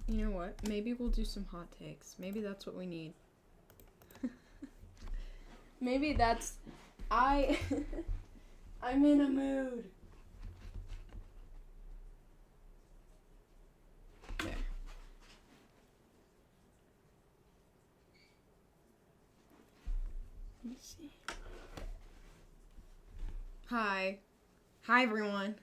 You know what? Maybe we'll do some hot takes. Maybe that's what we need. Maybe that's... I'm in a mood. There. Let me see. Hi. Hi, everyone.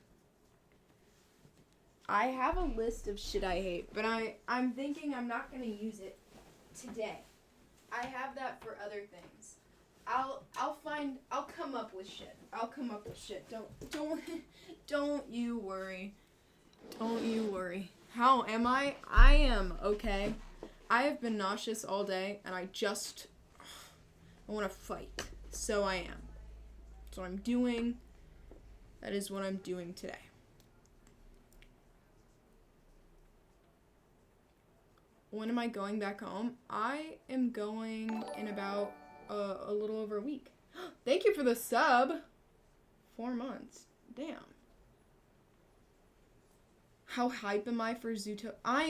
I have a list of shit I hate, but I'm thinking I'm not going to use it today. I have that for other things. I'll come up with shit. Don't you worry. Don't you worry. How am I? I am okay. I have been nauseous all day, and I want to fight. So I am. That's what I'm doing. That is what I'm doing today. When am I going back home? I am going in about a little over a week. Thank you for the sub. 4 months. Damn. How hype am I for Zootopia? I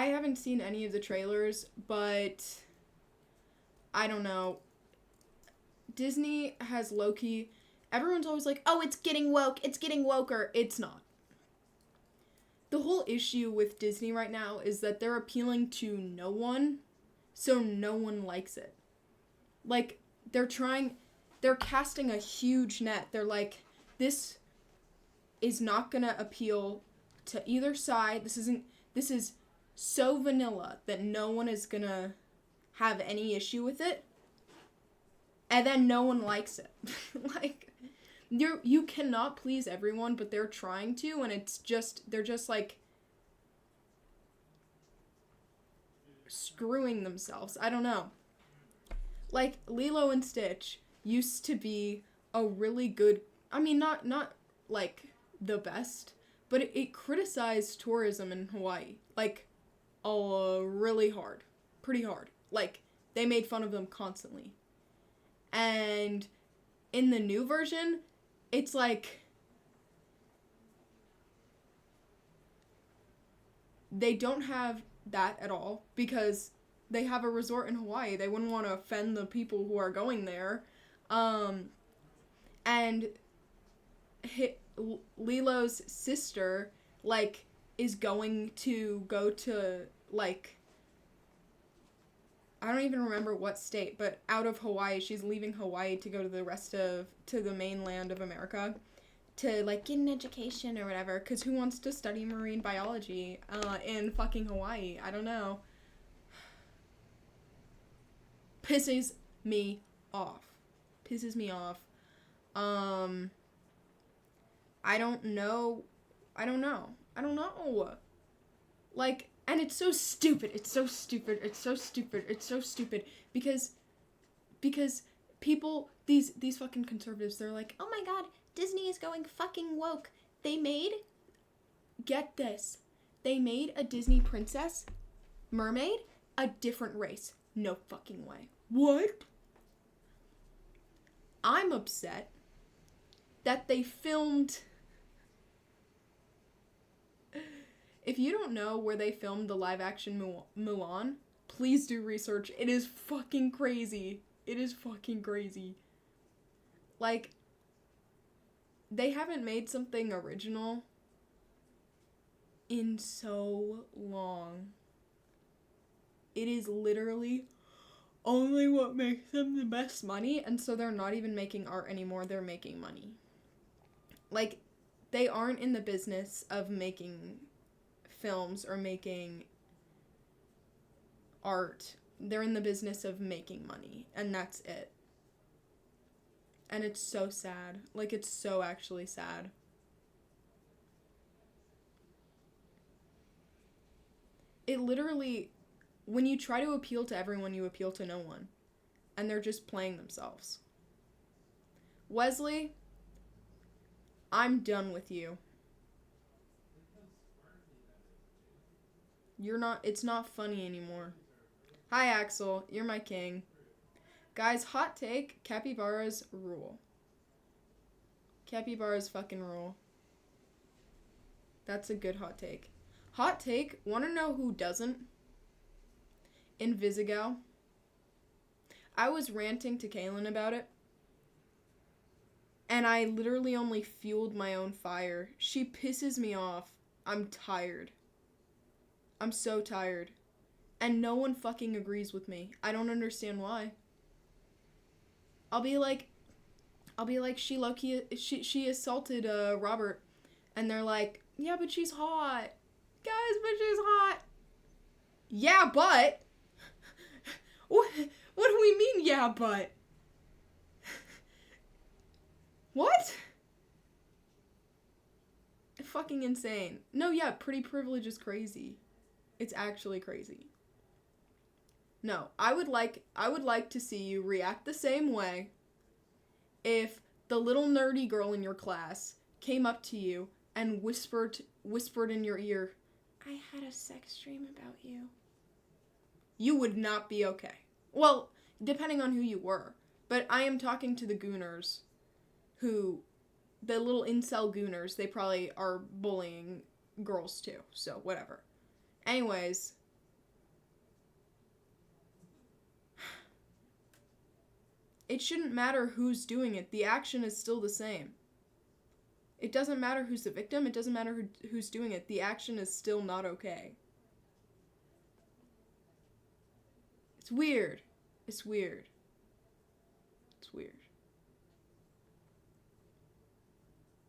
haven't seen any of the trailers, but I don't know. Disney has low-key... Everyone's always like, oh, it's getting woke. It's getting woker. It's not. The whole issue with Disney right now is that they're appealing to no one, so no one likes it. Like, they're casting a huge net. They're like, this is not gonna appeal to either side. This is so vanilla that no one is gonna have any issue with it. And then no one likes it. Like, you cannot please everyone, but they're trying to, and they're just like screwing themselves. I don't know. Like, Lilo and Stitch used to be a really good, I mean, not like the best, but it criticized tourism in Hawaii, like, really hard. Pretty hard. Like, they made fun of them constantly. And in the new version, it's like they don't have that at all because they have a resort in Hawaii. They wouldn't want to offend the people who are going there. And Lilo's sister, like, is going to go to, like, I don't even remember what state, but out of Hawaii. She's leaving Hawaii to go to the mainland of America to, like, get an education or whatever, because who wants to study marine biology in fucking Hawaii? I don't know. Pisses me off. I don't know. Like, and it's so stupid. Because people, these fucking conservatives, they're like, oh my god, Disney is going fucking woke. Get this, they made a Disney princess, mermaid, a different race. No fucking way. What? I'm upset that they filmed... If you don't know where they filmed the live-action Mulan, please do research. It is fucking crazy. Like, they haven't made something original in so long. It is literally only what makes them the best money, and so they're not even making art anymore. They're making money. Like, they aren't in the business of making films or making art. They're in the business of making money, and that's it. And it's so sad. Like, it's so actually sad. It literally, when you try to appeal to everyone, you appeal to no one. And they're just playing themselves. Wesley, I'm done with you. It's not funny anymore. Hi, Axel. You're my king. Guys, hot take, capybaras rule. Capybaras fucking rule. That's a good hot take. Hot take, wanna know who doesn't? Invisigal. I was ranting to Kaylin about it, and I literally only fueled my own fire. She pisses me off. I'm tired. I'm so tired. And no one fucking agrees with me. I don't understand why. I'll be like, she low-key, she assaulted Robert, and they're like, yeah, but she's hot. Guys, but she's hot. Yeah, but. What do we mean, yeah, but? What? Fucking insane. No, yeah, pretty privilege is crazy. It's actually crazy. No, I would like to see you react the same way if the little nerdy girl in your class came up to you and whispered in your ear, I had a sex dream about you. You would not be okay. Well, depending on who you were. But I am talking to the gooners who, the little incel gooners, they probably are bullying girls too. So, whatever. Anyways. It shouldn't matter who's doing it. The action is still the same. It doesn't matter who's the victim. It doesn't matter who's doing it. The action is still not okay. It's weird. It's weird. It's weird.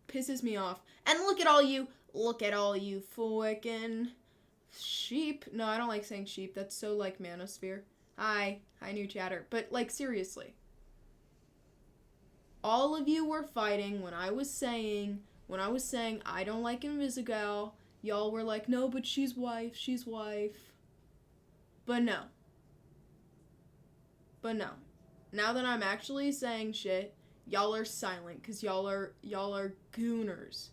Pisses me off. And look at all you fucking sheep. No, I don't like saying sheep. That's so like manosphere. Hi, new chatter. But like seriously. All of you were fighting when I was saying I don't like Invisigal. Y'all were like, no, but she's wife. But no. Now that I'm actually saying shit, y'all are silent because y'all are gooners.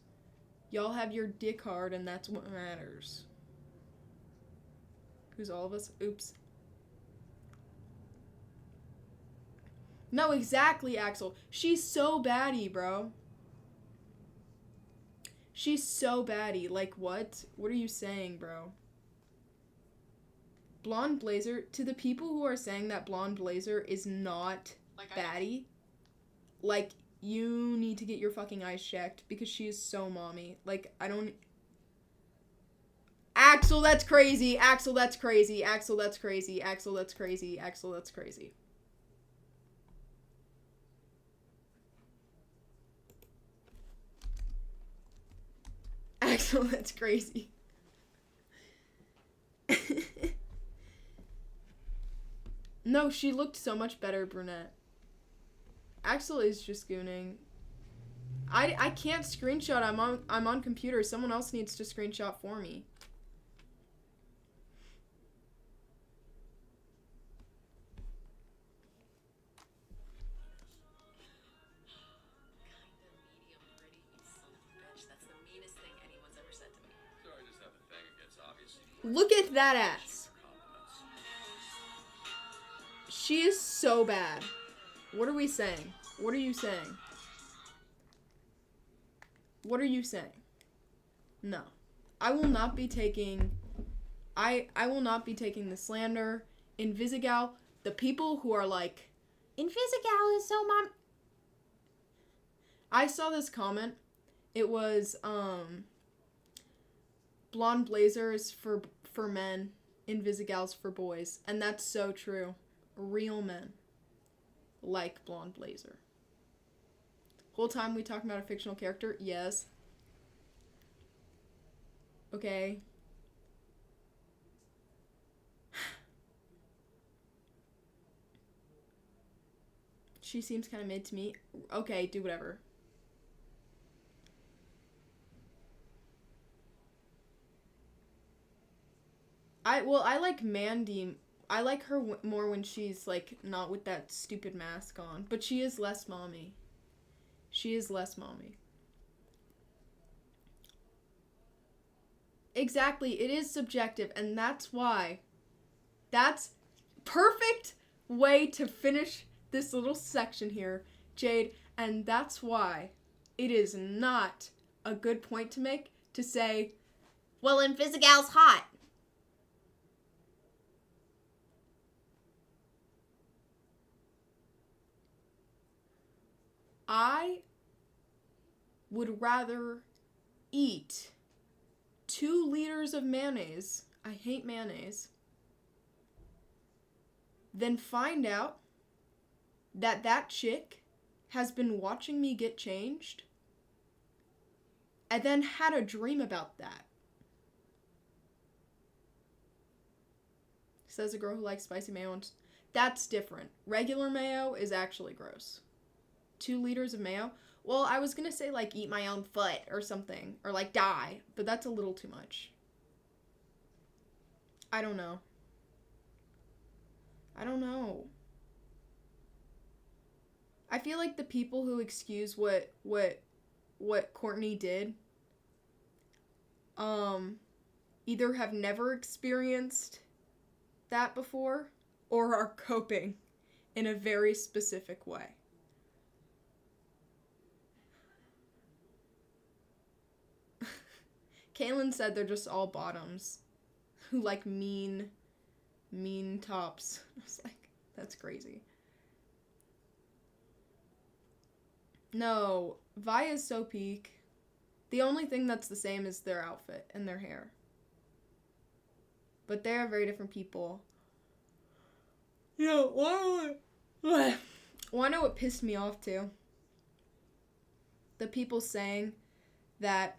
Y'all have your dick hard and that's what matters. Who's all of us? Oops. No, exactly, Axel. She's so baddie, bro. She's so baddie. Like, what? What are you saying, bro? Blonde Blazer, to the people who are saying that Blonde Blazer is not baddie, like, you need to get your fucking eyes checked because she is so mommy. Like, I don't... Axel, that's crazy. Axel, that's crazy. Axel, that's crazy. Axel, that's crazy. Axel, that's crazy. Axel, that's crazy. No, she looked so much better brunette. Axel is just gooning. I can't screenshot. I'm on computer. Someone else needs to screenshot for me. Look at that ass. She is so bad. What are we saying? What are you saying? What are you saying? No. I will not be taking... I will not be taking the slander. Invisigal, the people who are like, Invisigal is so mom... I saw this comment. It was, Blonde Blazers for men, Invisigals for boys. And that's so true. Real men like Blonde Blazer. Whole time we talking about a fictional character? Yes. Okay. She seems kind of mid to me. Okay, do whatever. I like Mandy. I like her more when she's, like, not with that stupid mask on. But she is less mommy. She is less mommy. Exactly. It is subjective. And that's why. That's perfect way to finish this little section here, Jade. And that's why it is not a good point to make to say Well, and Fizzigal's hot. I would rather eat 2 liters of mayonnaise, I hate mayonnaise, than find out that that chick has been watching me get changed and then had a dream about that. Says a girl who likes spicy mayo. That's different. Regular mayo is actually gross. 2 liters of mayo? Well, I was gonna say, like, eat my own foot or something. Or, like, die. But that's a little too much. I don't know. I feel like the people who excuse what Courtney did, either have never experienced that before, or are coping in a very specific way. Kaylin said they're just all bottoms who like mean tops. I was like, that's crazy. No, Vi is so peak. The only thing that's the same is their outfit and their hair. But they're very different people. You know, wanna know what pissed me off too? The people saying that,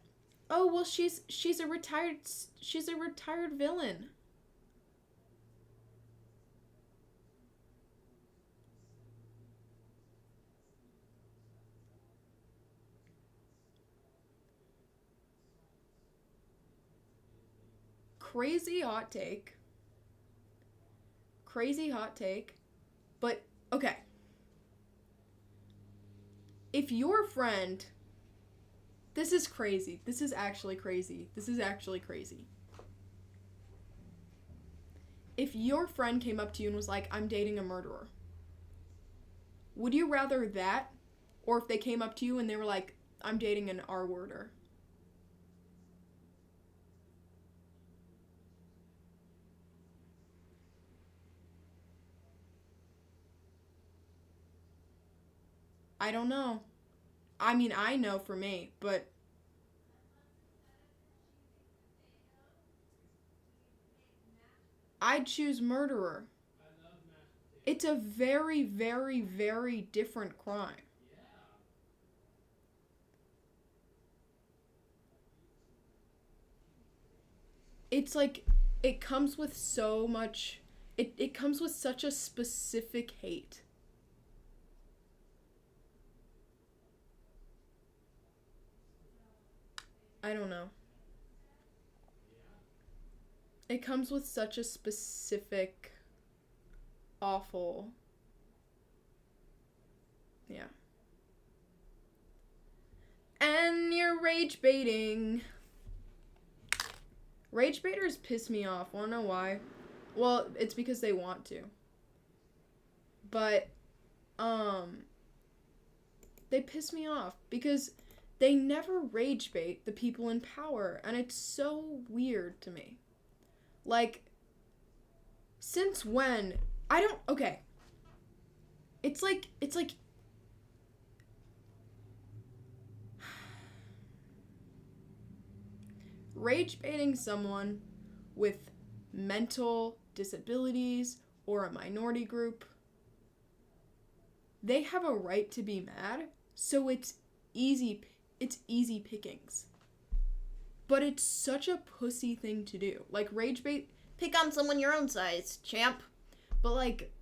oh well, she's a retired villain. Crazy hot take. But, okay. If your friend... This is crazy. This is actually crazy. If your friend came up to you and was like, I'm dating a murderer, would you rather that? Or if they came up to you and they were like, I'm dating an R-worder? I don't know. I mean, I know for me, but I'd choose murderer. It's a very, very, very different crime. It's like, it comes with so much, it comes with such a specific hate. I don't know. It comes with such a specific, awful... Yeah. And you're rage baiting. Rage baiters piss me off. Wanna know why? Well, it's because they want to. But, they piss me off because they never rage bait the people in power, and it's so weird to me. Like, since when? Okay. It's like, rage baiting someone with mental disabilities or a minority group, they have a right to be mad, so it's easy pickings. But it's such a pussy thing to do. Like, rage bait, pick on someone your own size, champ. But, like,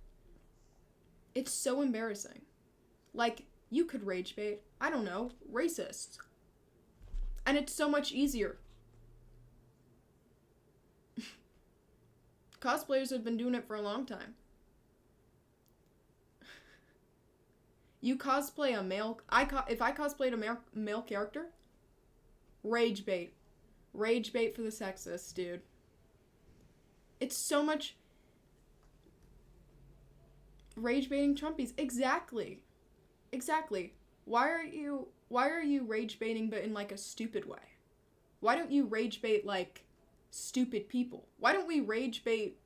it's so embarrassing. Like, you could rage bait, I don't know, racists. And it's so much easier. Cosplayers have been doing it for a long time. You cosplay a male... if I cosplayed a male character, rage bait. Rage bait for the sexists, dude. It's so much... Rage baiting Trumpies. Exactly. Why are you rage baiting but in, like, a stupid way? Why don't you rage bait, like, stupid people? Why don't we rage bait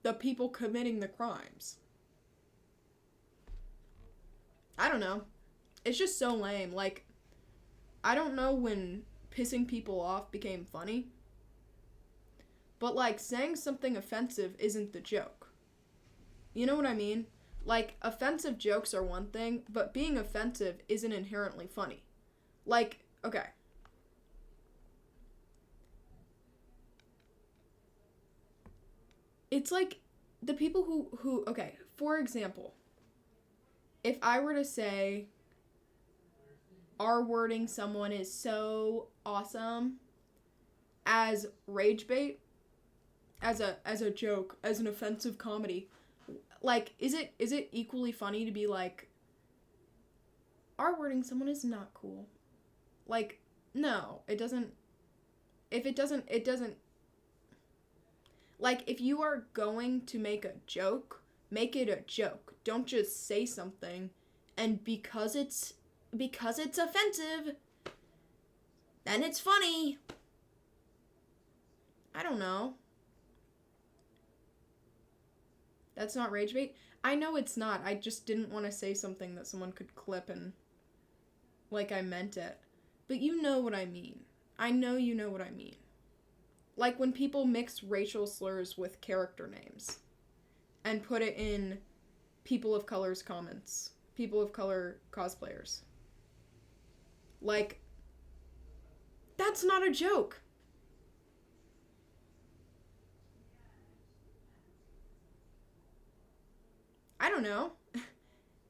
the people committing the crimes? I don't know. It's just so lame. Like, I don't know when pissing people off became funny, but, like, saying something offensive isn't the joke. You know what I mean? Like, offensive jokes are one thing, but being offensive isn't inherently funny. Like, okay. It's like the people who okay, for example, if I were to say R-wording someone is so awesome as rage bait, as a joke, as an offensive comedy, like, is it equally funny to be like, R-wording someone is not cool? Like, no, it doesn't. If it doesn't. Like, if you are going to make a joke, make it a joke. Don't just say something, and because it's offensive, then it's funny. I don't know. That's not rage bait? I know it's not. I just didn't want to say something that someone could clip and, like, I meant it. But you know what I mean. I know you know what I mean. Like when people mix racial slurs with character names and put it in people of color's comments. People of color cosplayers. Like, that's not a joke. I don't know.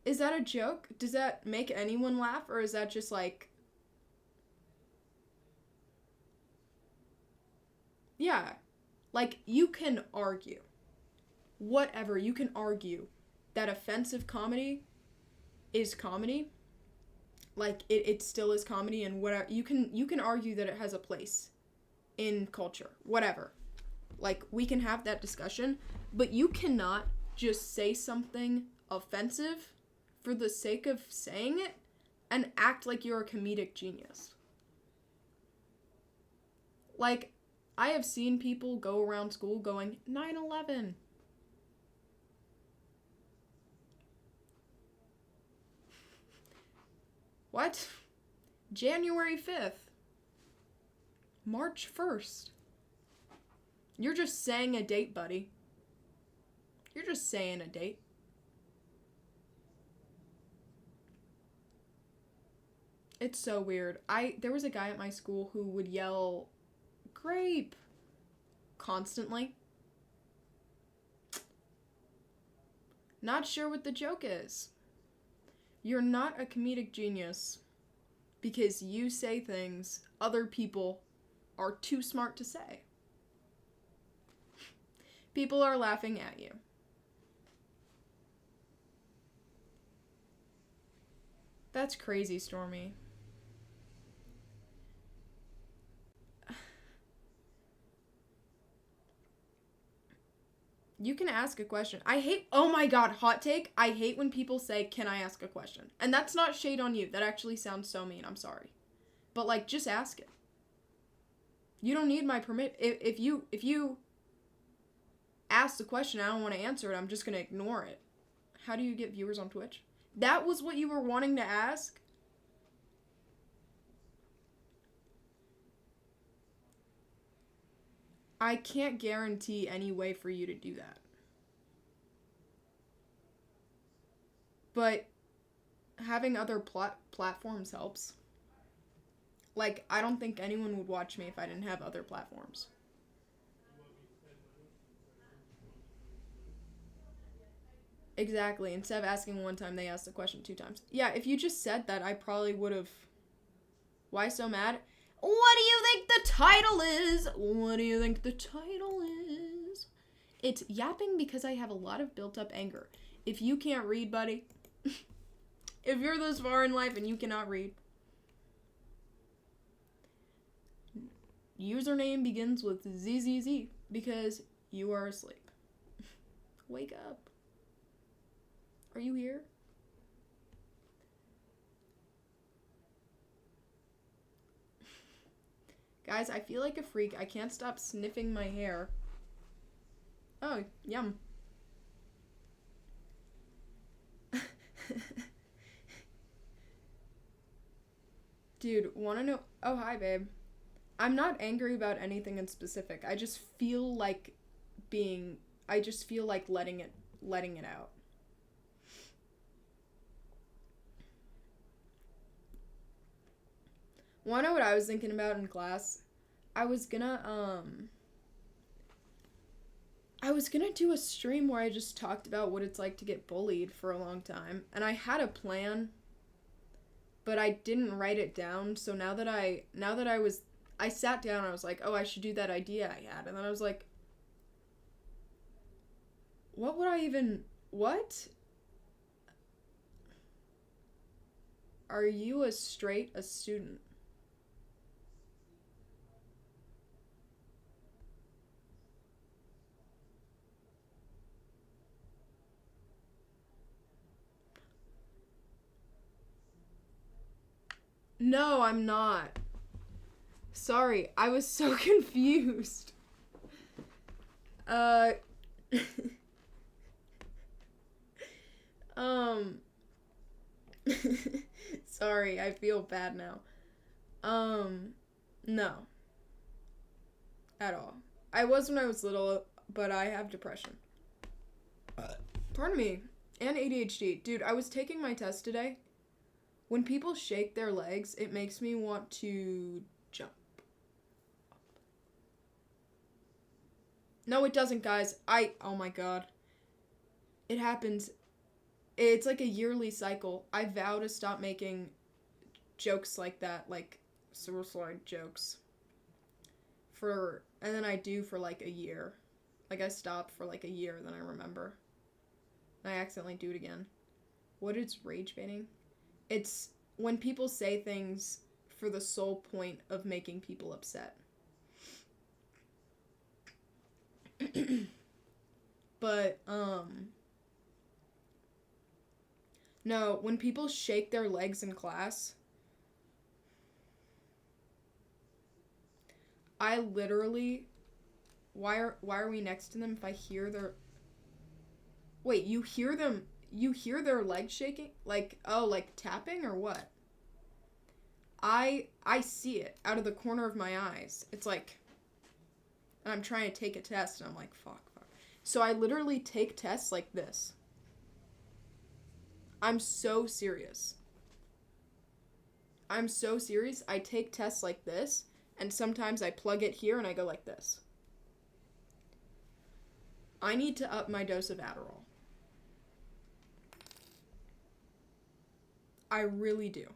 Is that a joke? Does that make anyone laugh? Or is that just like... Yeah. Like, you can argue. Whatever. You can argue that offensive comedy is comedy. Like, it still is comedy, and whatever. You can argue that it has a place in culture. Whatever. Like, we can have that discussion. But you cannot just say something offensive for the sake of saying it and act like you're a comedic genius. Like, I have seen people go around school going, 9/11. What? January 5th. March 1st. You're just saying a date, buddy. You're just saying a date. It's so weird. There was a guy at my school who would yell, grape, constantly. Not sure what the joke is. You're not a comedic genius because you say things other people are too smart to say. People are laughing at you. That's crazy, Stormy. You can ask a question. Oh my god, hot take. I hate when people say, can I ask a question? And that's not shade on you. That actually sounds so mean. I'm sorry. But, like, just ask it. You don't need my permit. If you ask the question, I don't want to answer it, I'm just going to ignore it. How do you get viewers on Twitch? That was what you were wanting to ask? I can't guarantee any way for you to do that. But having other platforms helps. Like, I don't think anyone would watch me if I didn't have other platforms. Exactly. Instead of asking one time, they asked the question 2 times. Yeah, if you just said that, I probably would have... Why so mad? What do you think the title is? What do you think the title is? It's yapping because I have a lot of built-up anger. If you can't read, buddy, if you're this far in life and you cannot read, username begins with ZZZ because you are asleep. Wake up. Are you here? Guys, I feel like a freak. I can't stop sniffing my hair. Oh, yum. Dude, wanna know? Oh, hi, babe. I'm not angry about anything in specific. I just feel like letting it out. Wanna know what I was thinking about in class? I was gonna do a stream where I just talked about what it's like to get bullied for a long time. And I had a plan, but I didn't write it down. So now that I sat down, I was like, oh, I should do that idea I had. And then I was like, what? Are you a student? No, I'm not. Sorry, I was so confused. Sorry, I feel bad now. No. At all. I was when I was little, but I have depression. Pardon me. And ADHD. Dude, I was taking my test today. When people shake their legs, it makes me want to jump. No, it doesn't, guys. Oh my god. It happens. It's like a yearly cycle. I vow to stop making jokes like that, like suicide jokes. And then I do for like a year. Like I stop for like a year, then I remember. And I accidentally do it again. What is rage baiting? It's when people say things for the sole point of making people upset. But, no, when people shake their legs in class, I literally, why are we next to them if I hear their, wait, you hear their legs shaking? Like, oh, like tapping or what? I see it out of the corner of my eyes. It's like, and I'm trying to take a test, and I'm like, fuck. So I literally take tests like this. I'm so serious. I take tests like this, and sometimes I plug it here and I go like this. I need to up my dose of Adderall. I really do.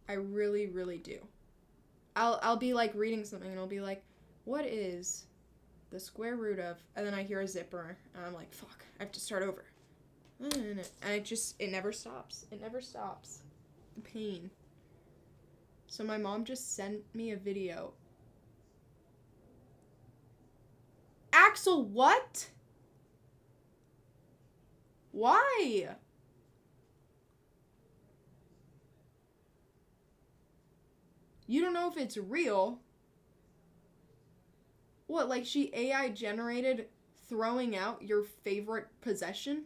I really, really do. I'll be like reading something and I'll be like, what is the square root of, and then I hear a zipper and I'm like, fuck, I have to start over. And it never stops. The pain. So my mom just sent me a video. Axel, what? Why? You don't know if it's real. What, like she AI generated throwing out your favorite possession?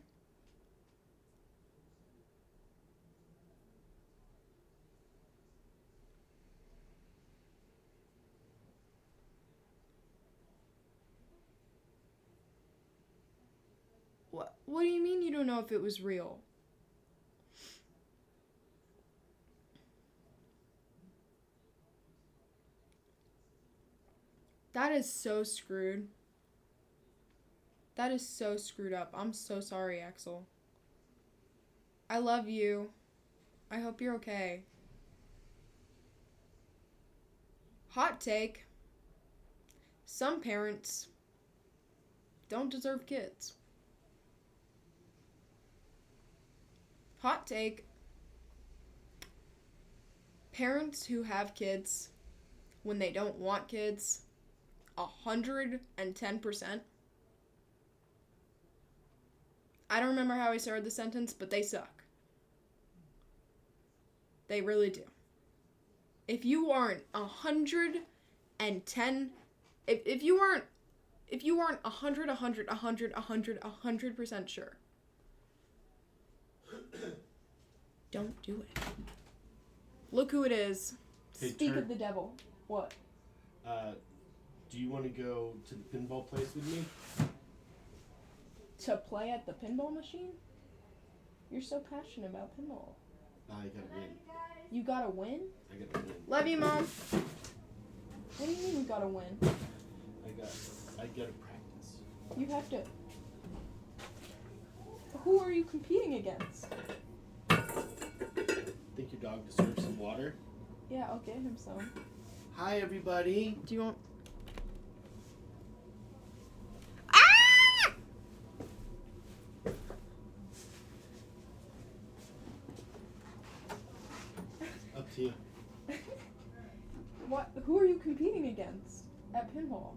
What do you mean you don't know if it was real? That is so screwed. That is so screwed up. I'm so sorry, Axel. I love you. I hope you're okay. Hot take. Some parents don't deserve kids. Hot take. Parents who have kids when they don't want kids, 110%. I don't remember how I started the sentence, but they suck. They really do. if you aren't 110, if you aren't 100% sure, don't do it. Look who it is. Hey, Speak of the devil. What? Do you want to go to the pinball place with me? To play at the pinball machine? You're so passionate about pinball. I gotta win. You gotta win? I gotta win. Love you, Mom. What do you mean you gotta win? I gotta practice. You have to... Who are you competing against? Think your dog deserves some water? Yeah, I'll get him some. Hi, everybody. Do you want... Ah! Up to you. What? Who are you competing against at pinball?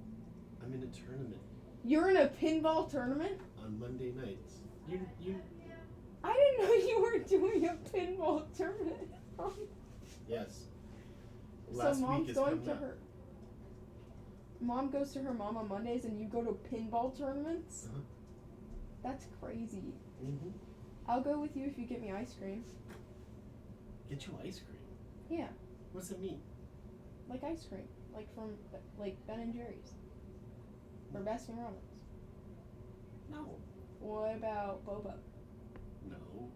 I'm in a tournament You're in a pinball tournament? on Monday nights. You. I didn't know you were doing a pinball tournament. Yes. So Last Mom's week is going coming to up. her... Mom goes to her mom on Mondays and you go to pinball tournaments? Uh-huh. That's crazy. Mm-hmm. I'll go with you if you get me ice cream. Get you ice cream. Yeah, What's it mean? like ice cream. Like from, like, Ben and Jerry's. Or Baskin Robbins. No. What about Boba? No.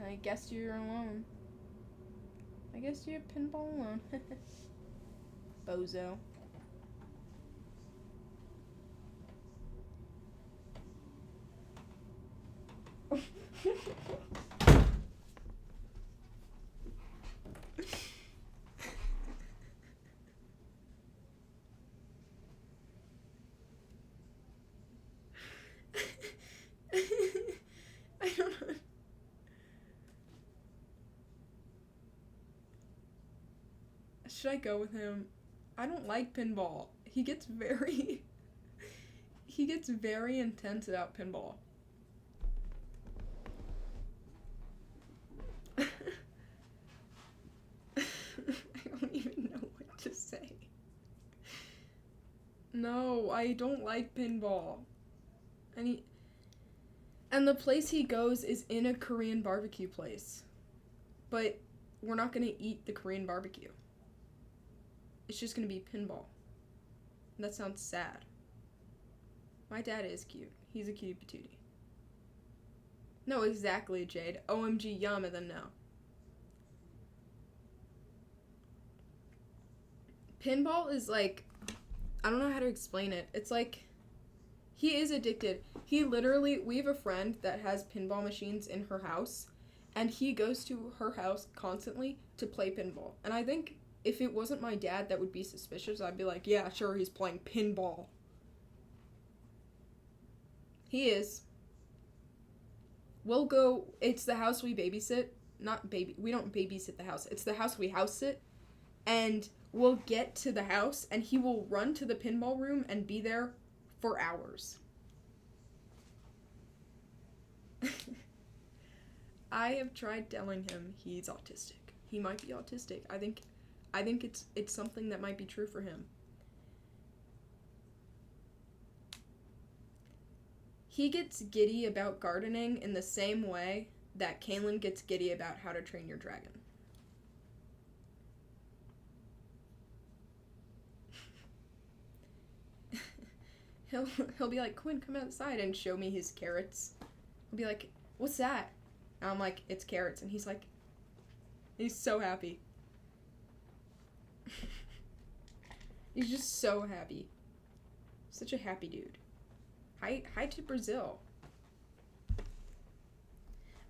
I guess you're alone. I guess you're pinball alone. Bozo. I don't know. Should I go with him? I don't like pinball. He gets very intense about pinball. I don't even know what to say. No, I don't like pinball. And the place he goes is in a Korean barbecue place. But we're not gonna eat the Korean barbecue. It's just gonna be pinball. That sounds sad. My dad is cute. He's a cute patootie. No, exactly, Jade. OMG Yama, then no. Pinball is like... I don't know how to explain it. It's like... He is addicted. He literally... We have a friend that has pinball machines in her house. And he goes to her house constantly to play pinball. And I think... If it wasn't my dad that would be suspicious, I'd be like, yeah, sure, he's playing pinball. He is. We'll go, it's the house we babysit. We don't babysit the house. It's the house we house sit. And we'll get to the house, and he will run to the pinball room and be there for hours. I have tried telling him he's autistic. He might be autistic. I think it's something that might be true for him. He gets giddy about gardening in the same way that Kaylin gets giddy about How to Train Your Dragon. He'll be like, Quinn, come outside and show me his carrots. He'll be like, what's that? And I'm like, it's carrots. And he's like, he's so happy. He's just so happy. Such a happy dude. Hi to Brazil.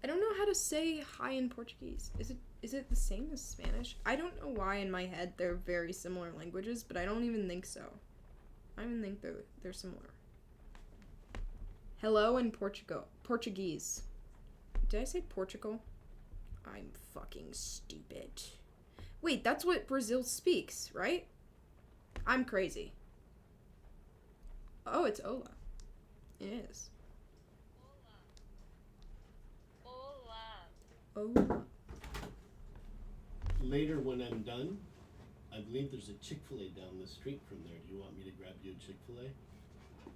I don't know how to say hi in Portuguese. Is it the same as Spanish? I don't know why in my head they're very similar languages, but I don't even think so. I don't even think they're similar. Hello in Portuguese. Did I say Portugal? I'm fucking stupid. Wait, that's what Brazil speaks, right? I'm crazy. Oh, it's Ola. It is. Hola. Ola. later when I'm done, I believe there's a Chick-fil-A down the street from there. Do you want me to grab you a Chick-fil-A?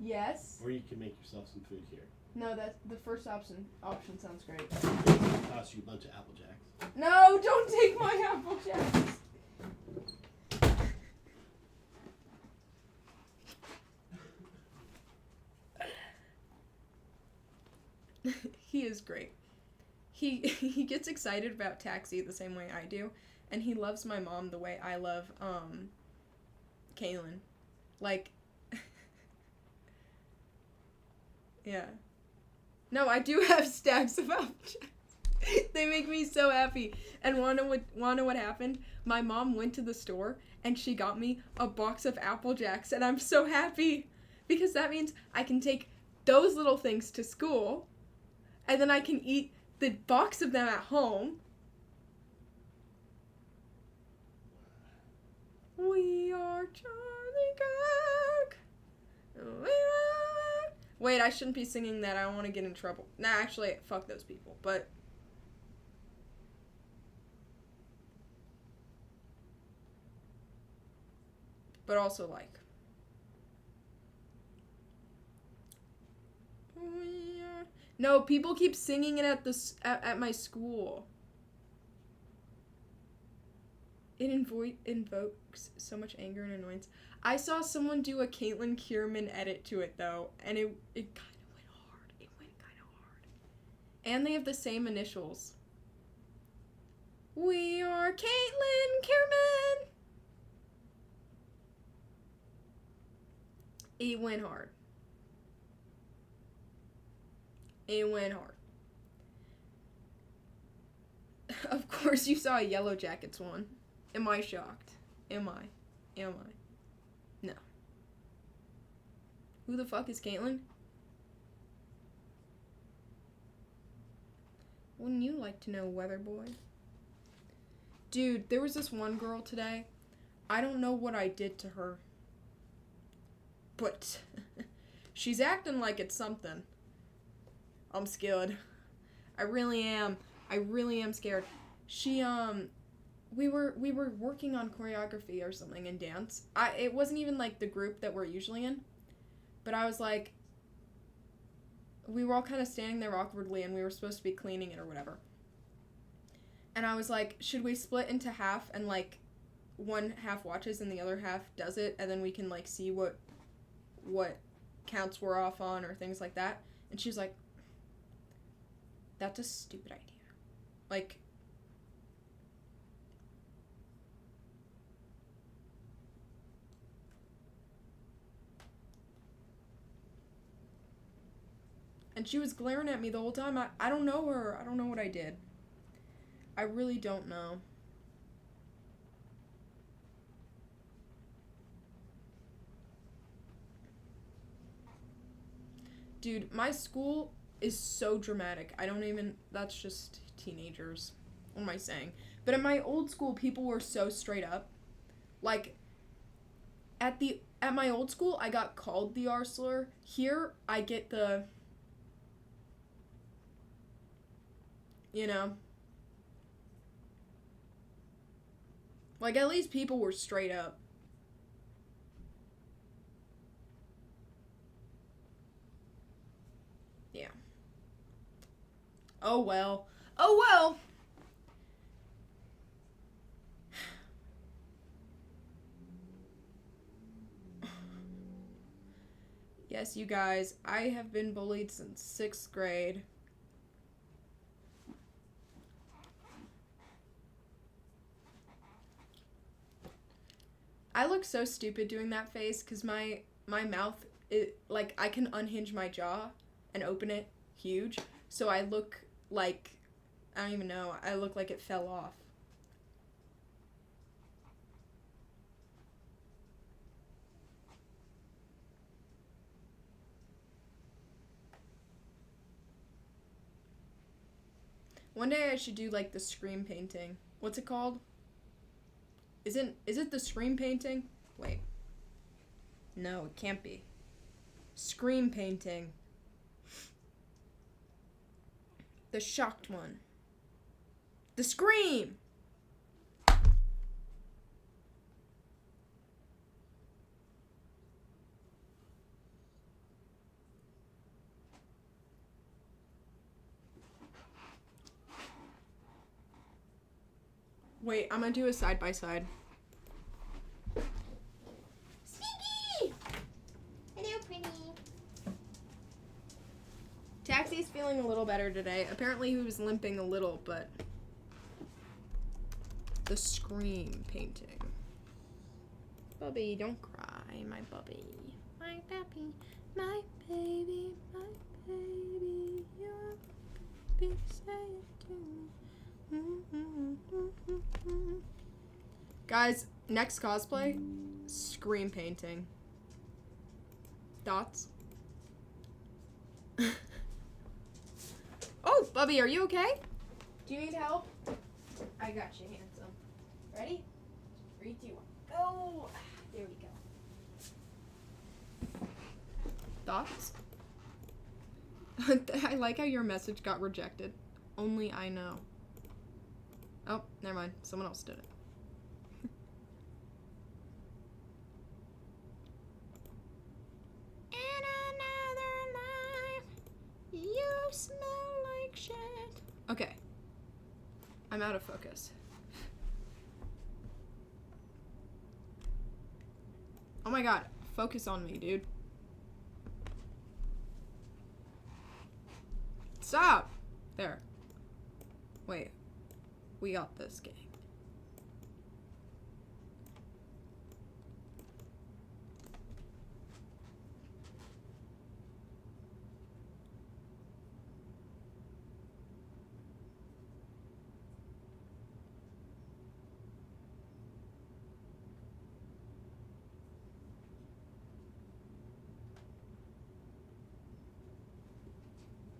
Yes. Or you can make yourself some food here. No, that's the first option. Option sounds great. It'll cost you a bunch of Apple Jacks. No, don't take my Apple Jacks. He is great. He gets excited about Taxi the same way I do, and he loves my mom the way I love Kaylin. Like, yeah. No, I do have stacks of Apple Jacks. They make me so happy. And wanna know what happened? My mom went to the store and she got me a box of Apple Jacks, and I'm so happy because that means I can take those little things to school, and then I can eat the box of them at home. We are Charlie Kirk. Wait, I shouldn't be singing that. I don't want to get in trouble. Nah, actually, fuck those people. But also like. No, people keep singing it at my school. It invokes so much anger and annoyance. I saw someone do a Caitlin Kierman edit to it though, and it kind of went hard. It went kind of hard. And they have the same initials. We are Caitlin Kierman. It went hard. It went hard. Of course you saw a Yellow Jackets one. Am I shocked? Am I? No. Who the fuck is Caitlin? Wouldn't you like to know, Weather Boy? Dude, there was this one girl today. I don't know what I did to her. But she's acting like it's something. I'm scared. I really am scared. She, we were working on choreography or something in dance. It wasn't even like the group that we're usually in. But I was like, we were all kind of standing there awkwardly and we were supposed to be cleaning it or whatever. And I was like, should we split into half and like one half watches and the other half does it, and then we can like see what counts we're off on or things like that. And she's like, that's a stupid idea. Like, and she was glaring at me the whole time. I don't know her. I don't know what I did. I really don't know. Dude, my school is so dramatic. That's just teenagers. What am I saying? But at my old school, people were so straight up. Like, at my old school, I got called the R slur. Here, I get the, you know. Like, at least people were straight up. Yeah. Oh well. Oh well. Yes, you guys, I have been bullied since 6th grade. I look so stupid doing that face because my mouth, like, I can unhinge my jaw and open it huge. So I look like, I don't even know, I look like it fell off. One day I should do, like, the scream painting. What's it called? Is it the scream painting? Wait. No, it can't be. Scream painting. The shocked one. The scream! Wait, I'm gonna do a side by side. Stinky! Hello, pretty. Taxi's feeling a little better today. Apparently he was limping a little, but the scream painting. Bubby, don't cry, my bubby. My puppy, my baby, my baby. Your baby, say it to me. Guys, next cosplay, scream painting. Dots. Oh, Bubby, are you okay? Do you need help? I got you, handsome. Ready? 3, 2, 1. Go! There we go. Thoughts? I like how your message got rejected. Only I know. Oh, never mind. Someone else did it. In another life, you smell like shit. Okay. I'm out of focus. Oh my god. Focus on me, dude. Stop! There. Wait. We got this, gang.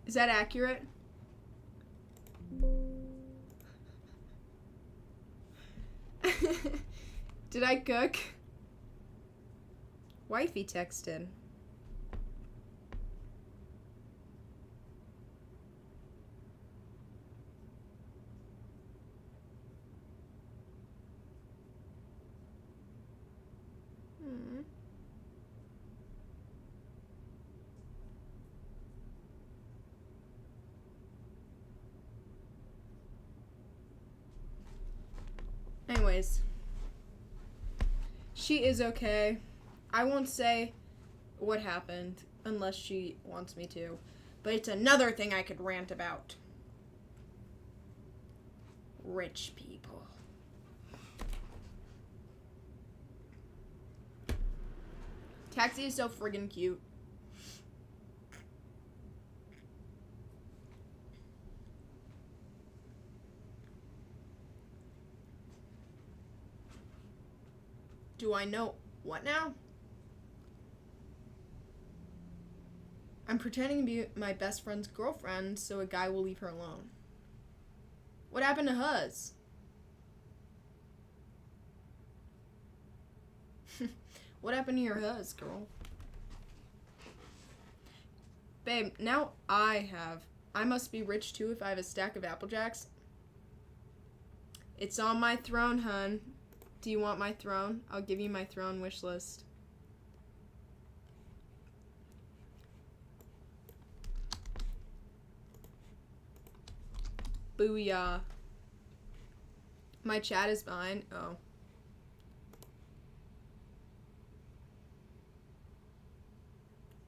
Is that accurate? Did I cook? Wifey texted. Anyways, she is okay. I won't say what happened unless she wants me to, but it's another thing I could rant about. Rich people. Taxi is so friggin' cute. Do I know what now? I'm pretending to be my best friend's girlfriend so a guy will leave her alone. What happened to Huz? What happened to your Huz, girl? Babe, now I must be rich too if I have a stack of Apple Jacks. It's on my throne, hun. Do you want my throne? I'll give you my throne wish list. Booyah. My chat is behind. Oh.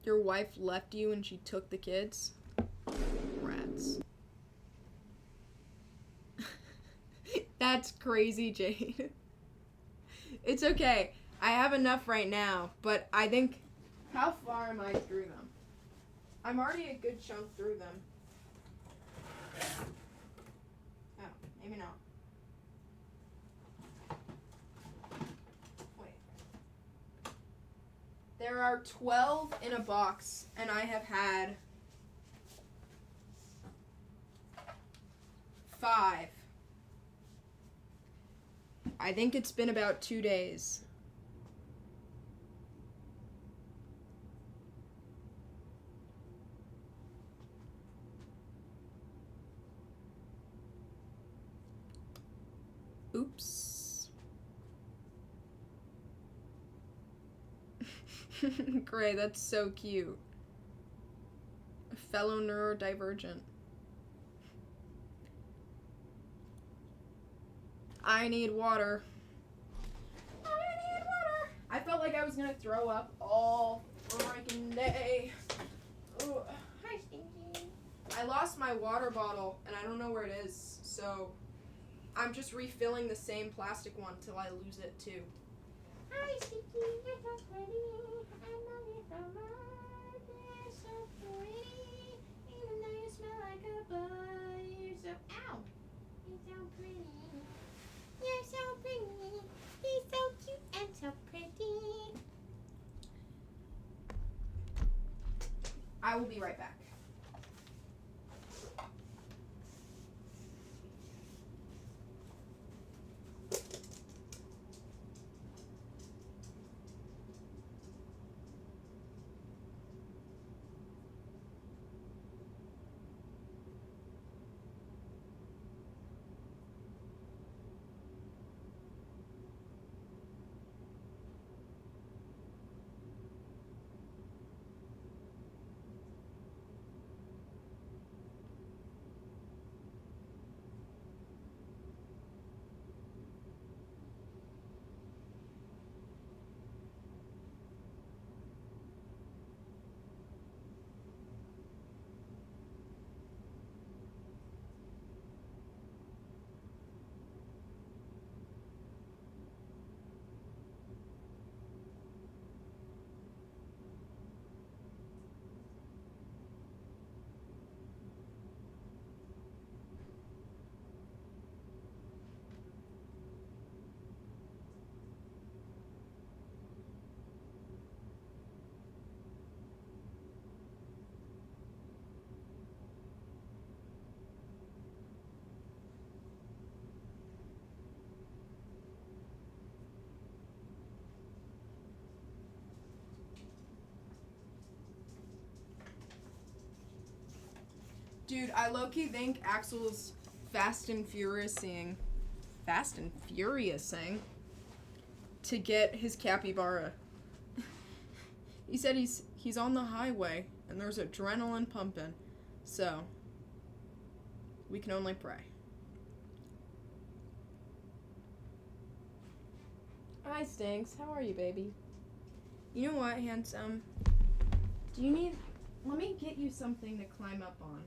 Your wife left you and she took the kids? Rats. That's crazy, Jade. It's okay. I have enough right now, but I think... How far am I through them? I'm already a good chunk through them. Oh, maybe not. Wait. There are 12 in a box, and I have had 5. I think it's been about 2 days. Oops. Gray, that's so cute. A fellow neurodivergent. I need water. I need water. I felt like I was gonna throw up all freaking day. Ooh. Hi, Stinky. I lost my water bottle and I don't know where it is, so I'm just refilling the same plastic one till I lose it too. Hi, Stinky. You're so pretty. I love you so much. You're so pretty. Even though you smell like a bug, you're so ow. You're so pretty. You're so pretty. He's so cute and so pretty. I will be right back. Dude, I low-key think Axel's fast and furiousing to get his capybara. He said he's on the highway and there's adrenaline pumping, so we can only pray. Hi, Stinks. How are you, baby? You know what, handsome? Let me get you something to climb up on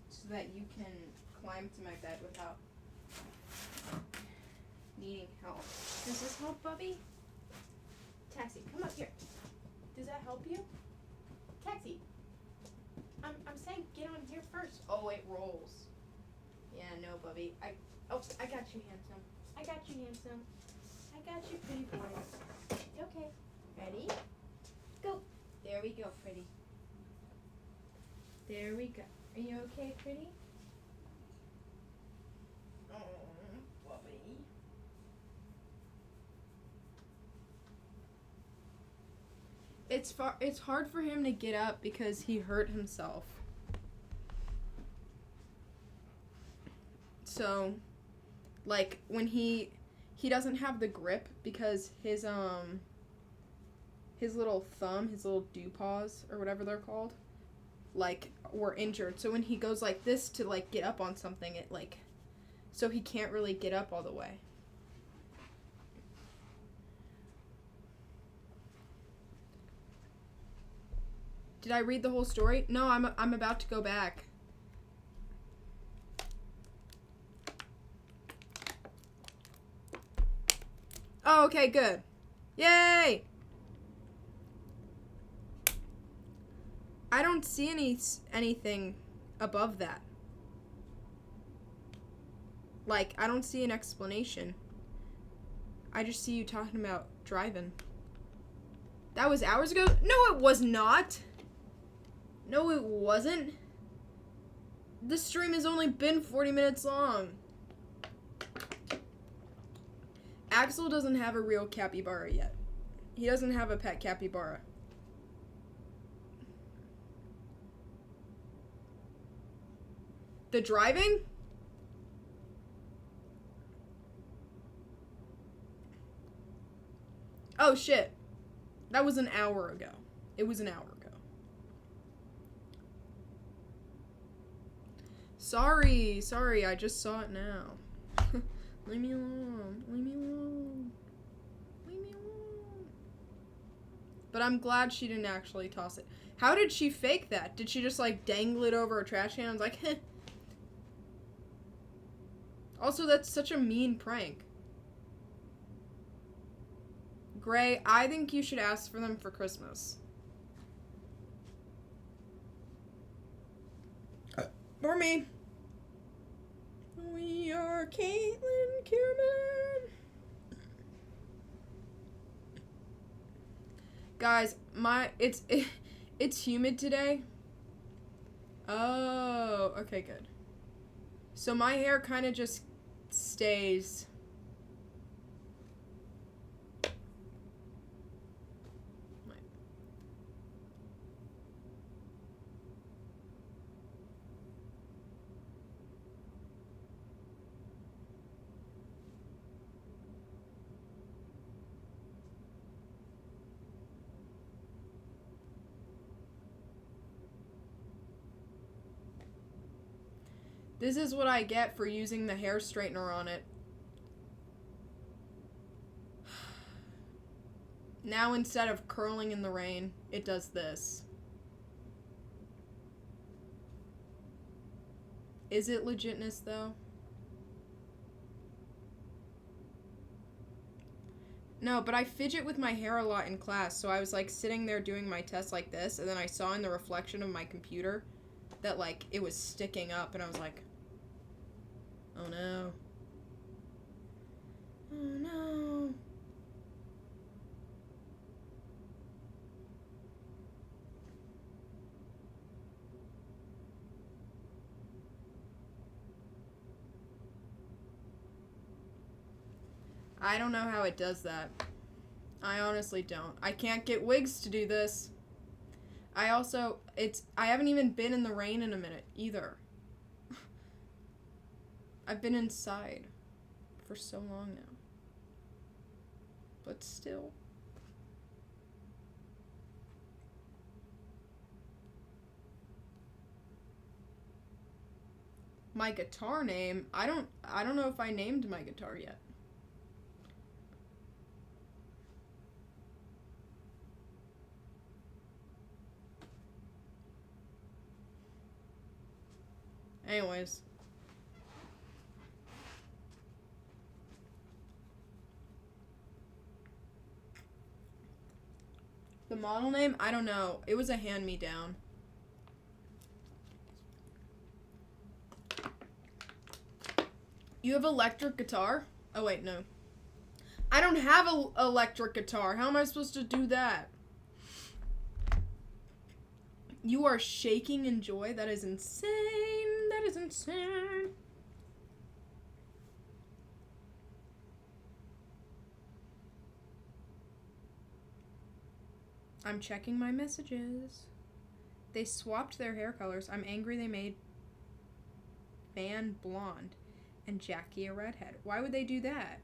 so that you can climb to my bed without needing help. Does this help, Bubby? Taxi, come up here. Does that help you? Taxi. I'm saying get on here first. Oh, it rolls. Yeah, no, Bubby. I got you, handsome. I got you, handsome. I got you, pretty boy. Okay. Ready? Go. There we go, pretty. There we go. Are you okay, pretty? Oh, Bubby. It's hard for him to get up because he hurt himself. So, like, when he doesn't have the grip because his little thumb, his little dew paws, or whatever they're called, like, were injured. So when he goes like this to, like, get up on something, it, like, so he can't really get up all the way. Did I read the whole story? No, I'm about to go back. Oh, okay, good. Yay! I don't see anything above that. Like, I don't see an explanation. I just see you talking about driving. That was hours ago? No, it was not. No, it wasn't. The stream has only been 40 minutes long. Axel doesn't have a real capybara yet. He doesn't have a pet capybara. The driving? Oh, shit. That was an hour ago. It was an hour ago. Sorry, I just saw it now. Leave me alone. Leave me alone. Leave me alone. But I'm glad she didn't actually toss it. How did she fake that? Did she just, like, dangle it over a trash can? I was like, heh. Also, that's such a mean prank. Gray, I think you should ask for them for Christmas. Or me. We are Caitlin Kierman. Guys, it's humid today. Oh, okay, good. So my hair kind of just stays. This is what I get for using the hair straightener on it. Now instead of curling in the rain, it does this. Is it legitness though? No, but I fidget with my hair a lot in class, so I was like sitting there doing my test like this, and then I saw in the reflection of my computer that like it was sticking up, and I was like, oh no. Oh no. I don't know how it does that. I honestly don't. I can't get wigs to do this. I haven't even been in the rain in a minute either. I've been inside for so long now. But still. My guitar name, I don't know if I named my guitar yet. Anyways. The model name? I don't know. It was a hand-me-down. You have electric guitar? Oh, wait, no. I don't have an electric guitar. How am I supposed to do that? You are shaking in joy? That is insane. That is insane. I'm checking my messages. They swapped their hair colors. I'm angry they made Van blonde and Jackie a redhead. Why would they do that?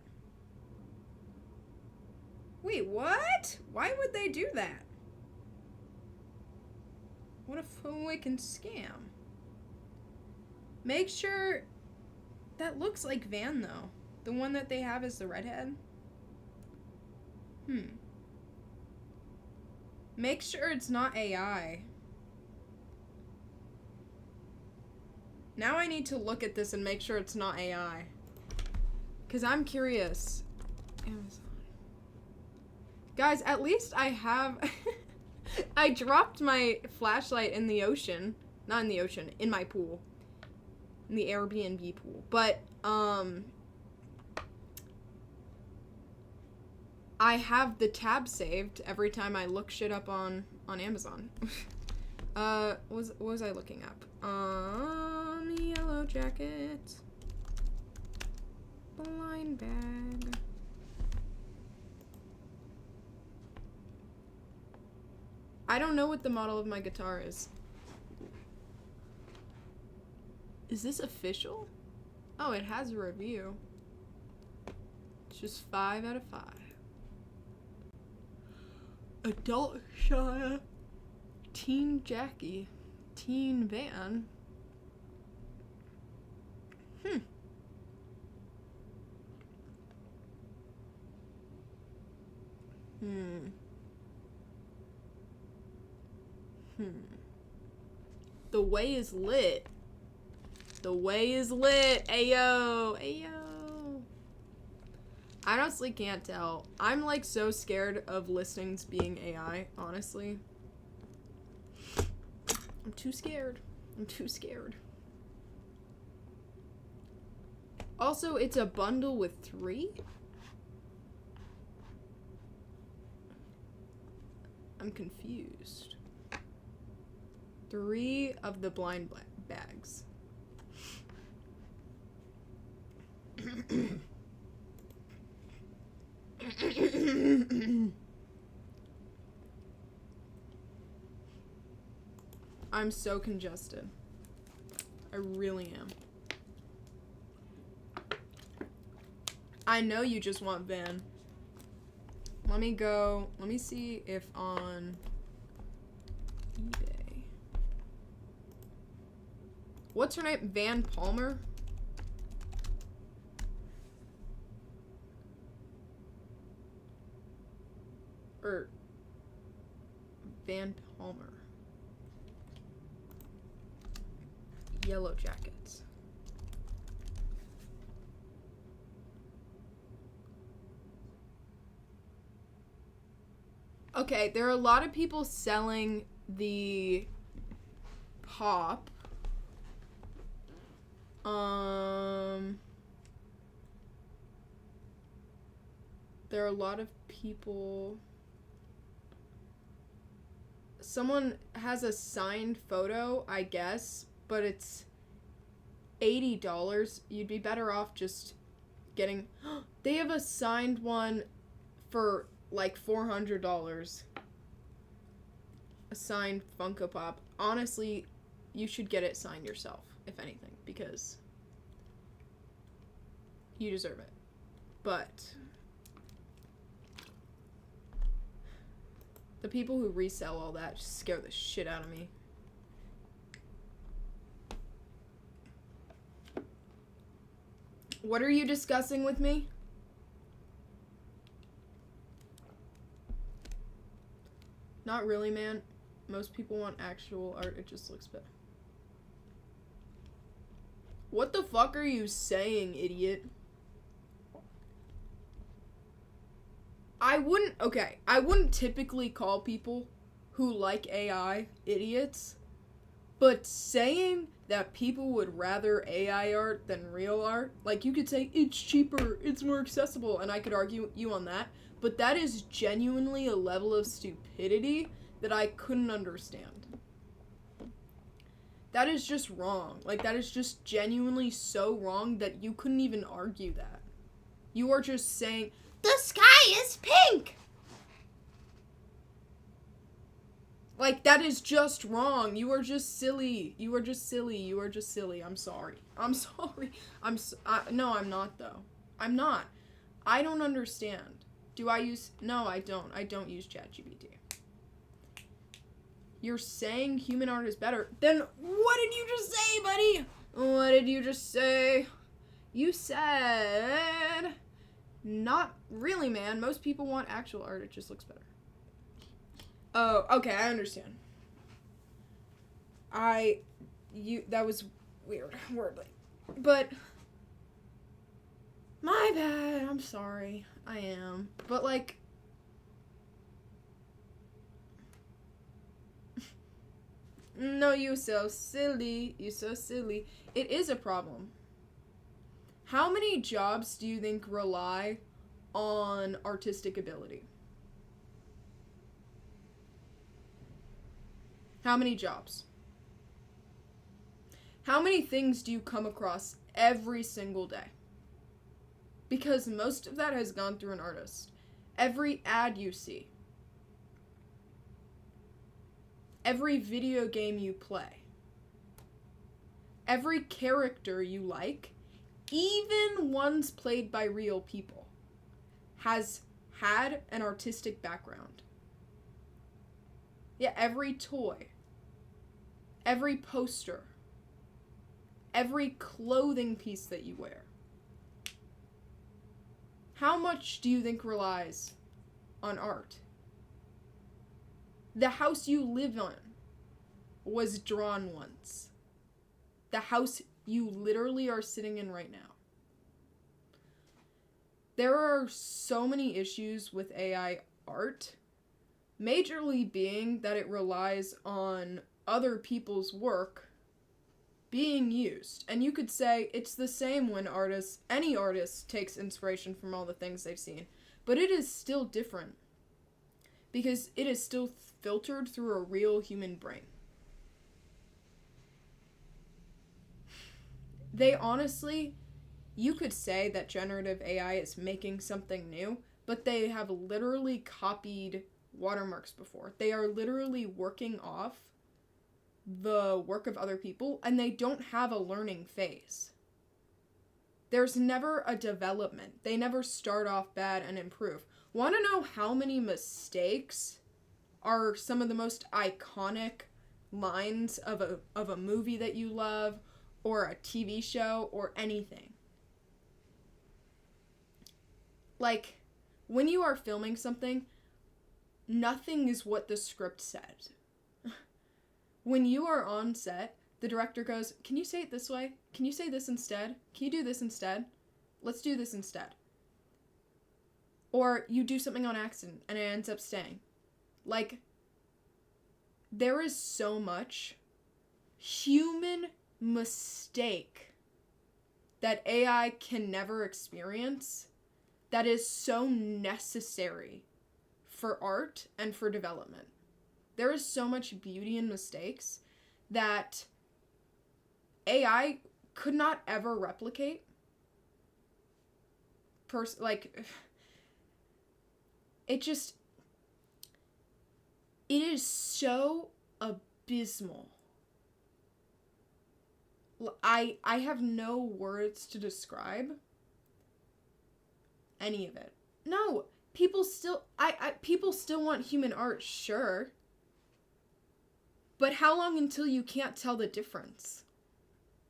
Wait, what? Why would they do that? What a fucking scam. Make sure... That looks like Van, though. The one that they have is the redhead. Make sure it's not AI. Now I need to look at this and make sure it's not AI. Because I'm curious. Amazon. Guys, at least I have... I dropped my flashlight in the ocean. Not in the ocean, in my pool. In the Airbnb pool. But, I have the tab saved every time I look shit up on Amazon. What was I looking up? The Yellow Jacket. Blind bag. I don't know what the model of my guitar is. Is this official? Oh, it has a review. It's just 5 out of 5. Adult Shire. Teen Jackie. Teen Van. The way is lit. The way is lit. Ayo. Ayo. I honestly can't tell. I'm like so scared of listings being AI, honestly. I'm too scared. I'm too scared. Also, it's a bundle with 3? I'm confused. 3 of the blind bags. I'm so congested. I really am. I know you just want Van. Let me go. Let me see if on eBay. What's her name? Van Palmer? Or Van Palmer. Yellow Jackets. Okay, there are a lot of people selling the pop. There are a lot of people. Someone has a signed photo, I guess, but it's $80. You'd be better off just getting. They have a signed one for like $400. A signed Funko Pop. Honestly, you should get it signed yourself, if anything, because you deserve it. But the people who resell all that just scare the shit out of me. What are you discussing with me? Not really, man. Most people want actual art. It just looks better. What the fuck are you saying, idiot? I wouldn't typically call people who like AI idiots, but saying that people would rather AI art than real art, like you could say it's cheaper, it's more accessible, and I could argue you on that, but that is genuinely a level of stupidity that I couldn't understand. That is just wrong. Like, that is just genuinely so wrong that you couldn't even argue that. You are just saying, the sky is pink! Like, that is just wrong. You are just silly. You are just silly. You are just silly. I'm sorry. I'm sorry. No, I'm not, though. I'm not. I don't understand. No, I don't. I don't use ChatGPT. You're saying human art is better. Then what did you just say, buddy? What did you just say? You said... Not really, man. Most people want actual art. It just looks better. Oh, okay. I understand. That was weird. Wordly. But... My bad. I'm sorry. I am. But, like... No, you so silly. You so silly. It is a problem. How many jobs do you think rely on artistic ability? How many jobs? How many things do you come across every single day? Because most of that has gone through an artist. Every ad you see. Every video game you play. Every character you like, even ones played by real people, has had an artistic background. Yeah, every toy, every poster, every clothing piece that you wear. How much do you think relies on art. The house you live on was drawn once. The house you literally are sitting in right now. There are so many issues with AI art, majorly being that it relies on other people's work being used. And you could say it's the same when any artist takes inspiration from all the things they've seen, but it is still different because it is still filtered through a real human brain. They honestly, you could say that generative AI is making something new, but they have literally copied watermarks before. They are literally working off the work of other people, and they don't have a learning phase. There's never a development. They never start off bad and improve. Want to know how many mistakes are some of the most iconic lines of a movie that you love, or a TV show, or anything? Like, when you are filming something, nothing is what the script said. When you are on set, the director goes, "Can you say it this way? Can you say this instead? Can you do this instead? Let's do this instead." Or you do something on accident and it ends up staying. Like, there is so much human mistake that AI can never experience that is so necessary for art and for development. There is so much beauty in mistakes that AI could not ever replicate. It is so abysmal. I have no words to describe any of it. No, people still want human art, sure. But how long until you can't tell the difference?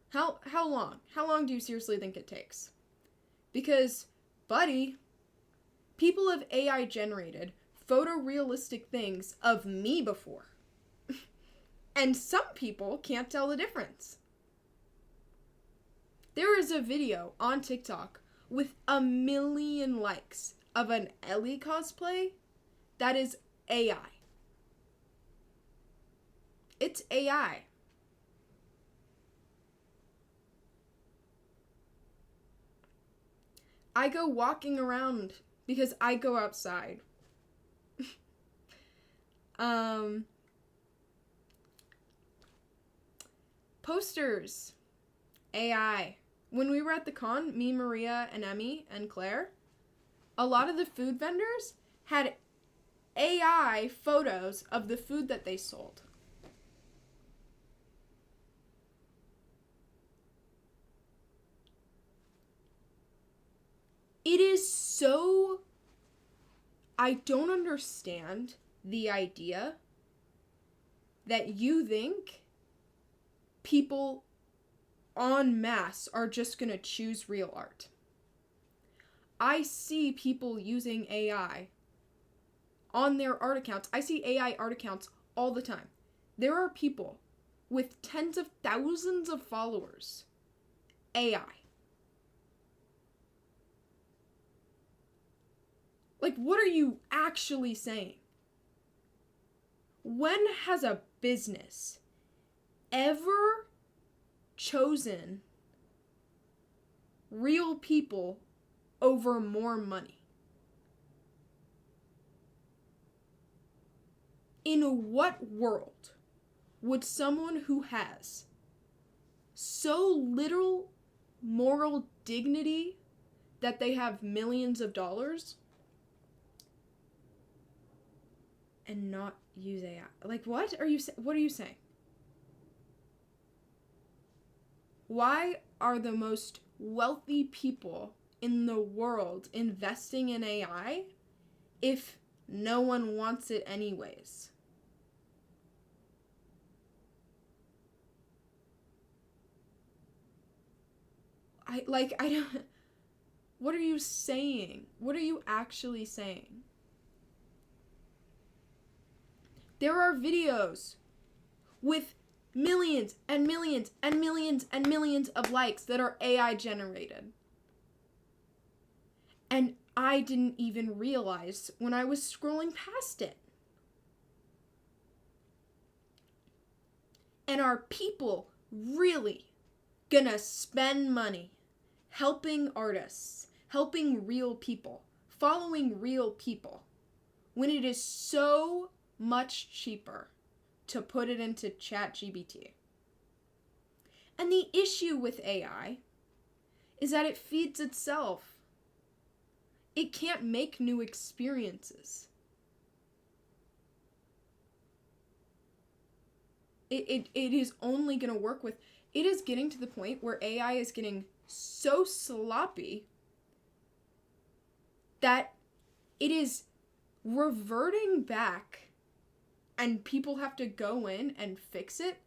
How long? How long do you seriously think it takes? Because, buddy, people have AI generated photorealistic things of me before. And some people can't tell the difference. There is a video on TikTok with 1 million likes of an Ellie cosplay that is AI. It's AI. I go walking around because I go outside. Posters. AI. When we were at the con, me, Maria, and Emmy, and Claire, a lot of the food vendors had AI photos of the food that they sold. It is so... I don't understand the idea that you think people en masse are just going to choose real art. I see people using AI on their art accounts. I see AI art accounts all the time. There are people with tens of thousands of followers. AI. Like, what are you actually saying? When has a business ever chosen real people over more money? In what world would someone who has so little moral dignity that they have millions of dollars and not use AI? Like, what are you saying? Why are the most wealthy people in the world investing in AI if no one wants it anyways? I don't... What are you saying? What are you actually saying? There are videos with millions and millions and millions and millions of likes that are AI generated. And I didn't even realize when I was scrolling past it. And are people really gonna spend money helping artists, helping real people, following real people, when it is so much cheaper to put it into ChatGPT? And the issue with AI is that it feeds itself. It can't make new experiences. It is only going to work with... It is getting to the point where AI is getting so sloppy that it is reverting back and people have to go in and fix it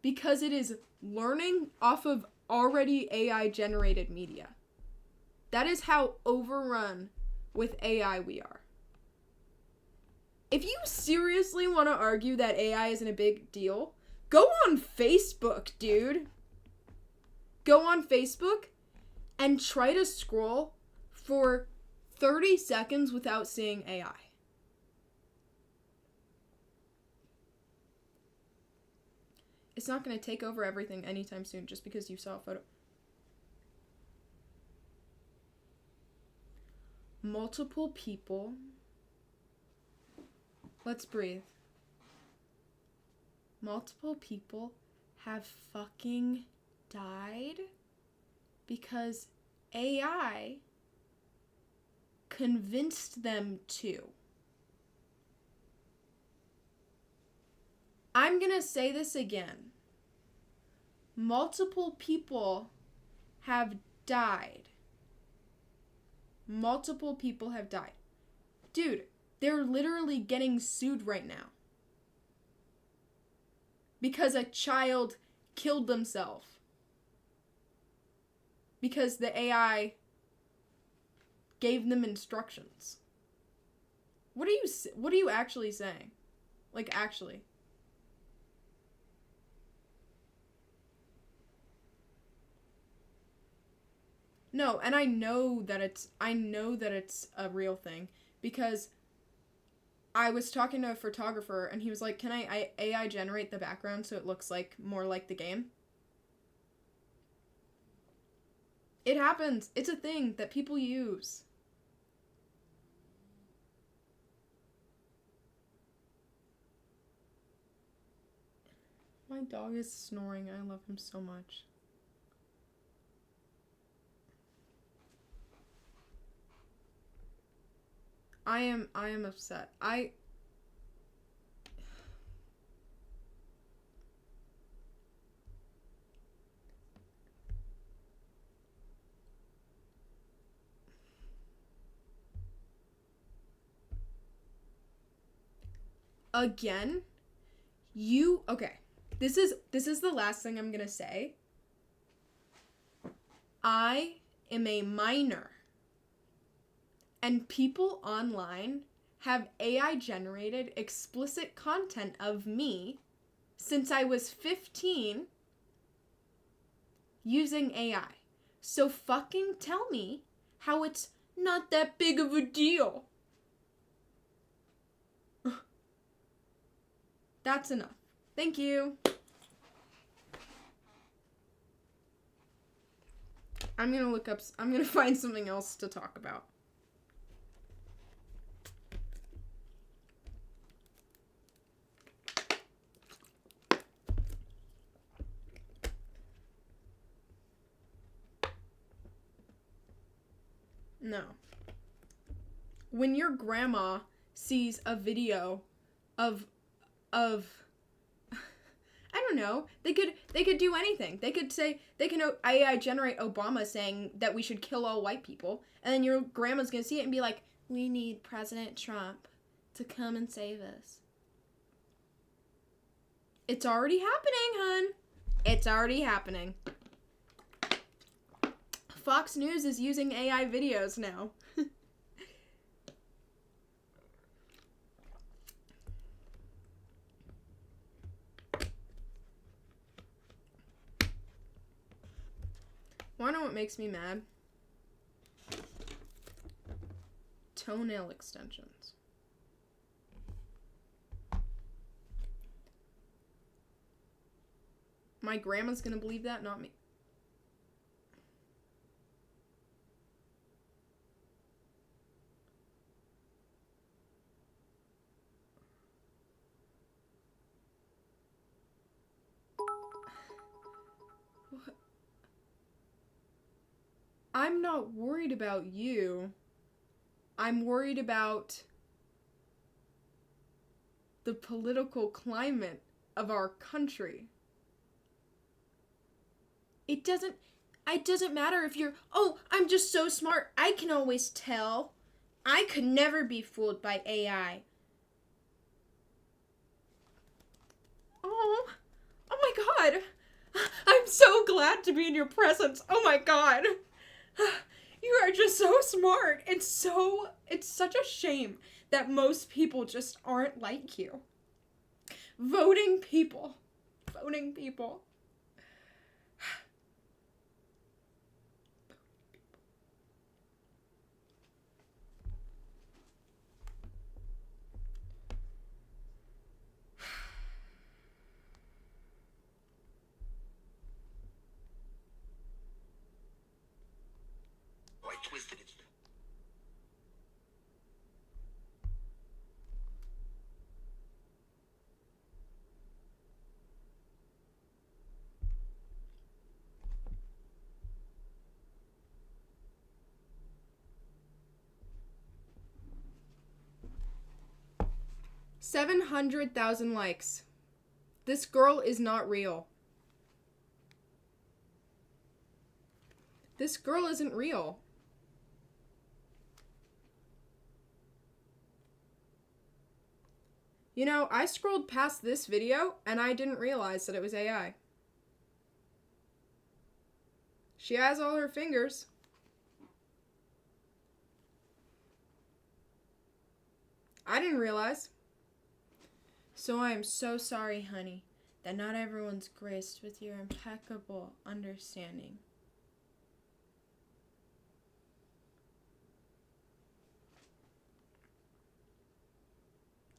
because it is learning off of already AI generated media. That is how overrun with AI we are. If you seriously want to argue that AI isn't a big deal, go on Facebook, dude. Go on Facebook and try to scroll for 30 seconds without seeing AI. It's not going to take over everything anytime soon just because you saw a photo. Multiple people. Let's breathe. Multiple people have fucking died because AI convinced them to. I'm gonna say this again. Multiple people have died. Multiple people have died. Dude, they're literally getting sued right now. Because a child killed themselves. Because the AI gave them instructions. What are you actually saying? Like, actually. No, and I know that it's a real thing because I was talking to a photographer and he was like, "Can I AI generate the background so it looks like more like the game?" It happens. It's a thing that people use. My dog is snoring. I love him so much. I am upset. Again, okay. This is the last thing I'm going to say. I am a minor. And people online have AI generated explicit content of me since I was 15 using AI. So fucking tell me how it's not that big of a deal. That's enough. Thank you. I'm gonna find something else to talk about. No. When your grandma sees a video of I don't know, they could do anything. They could say, they can AI generate Obama saying that we should kill all white people, and then your grandma's gonna see it and be like, "We need President Trump to come and save us." It's already happening, hun. It's already happening. Fox News is using AI videos now. Wanna know what makes me mad? Toenail extensions. My grandma's gonna believe that, not me. I'm not worried about you. I'm worried about the political climate of our country. It doesn't matter if you're, oh, I'm just so smart. I can always tell. I could never be fooled by AI. Oh my God. I'm so glad to be in your presence. Oh my God. You are just so smart. It's such a shame that most people just aren't like you. Voting people. Twisted it. 700,000 likes. This girl is not real. This girl isn't real. You know, I scrolled past this video and I didn't realize that it was AI. She has all her fingers. I didn't realize. So I am so sorry, honey, that not everyone's graced with your impeccable understanding.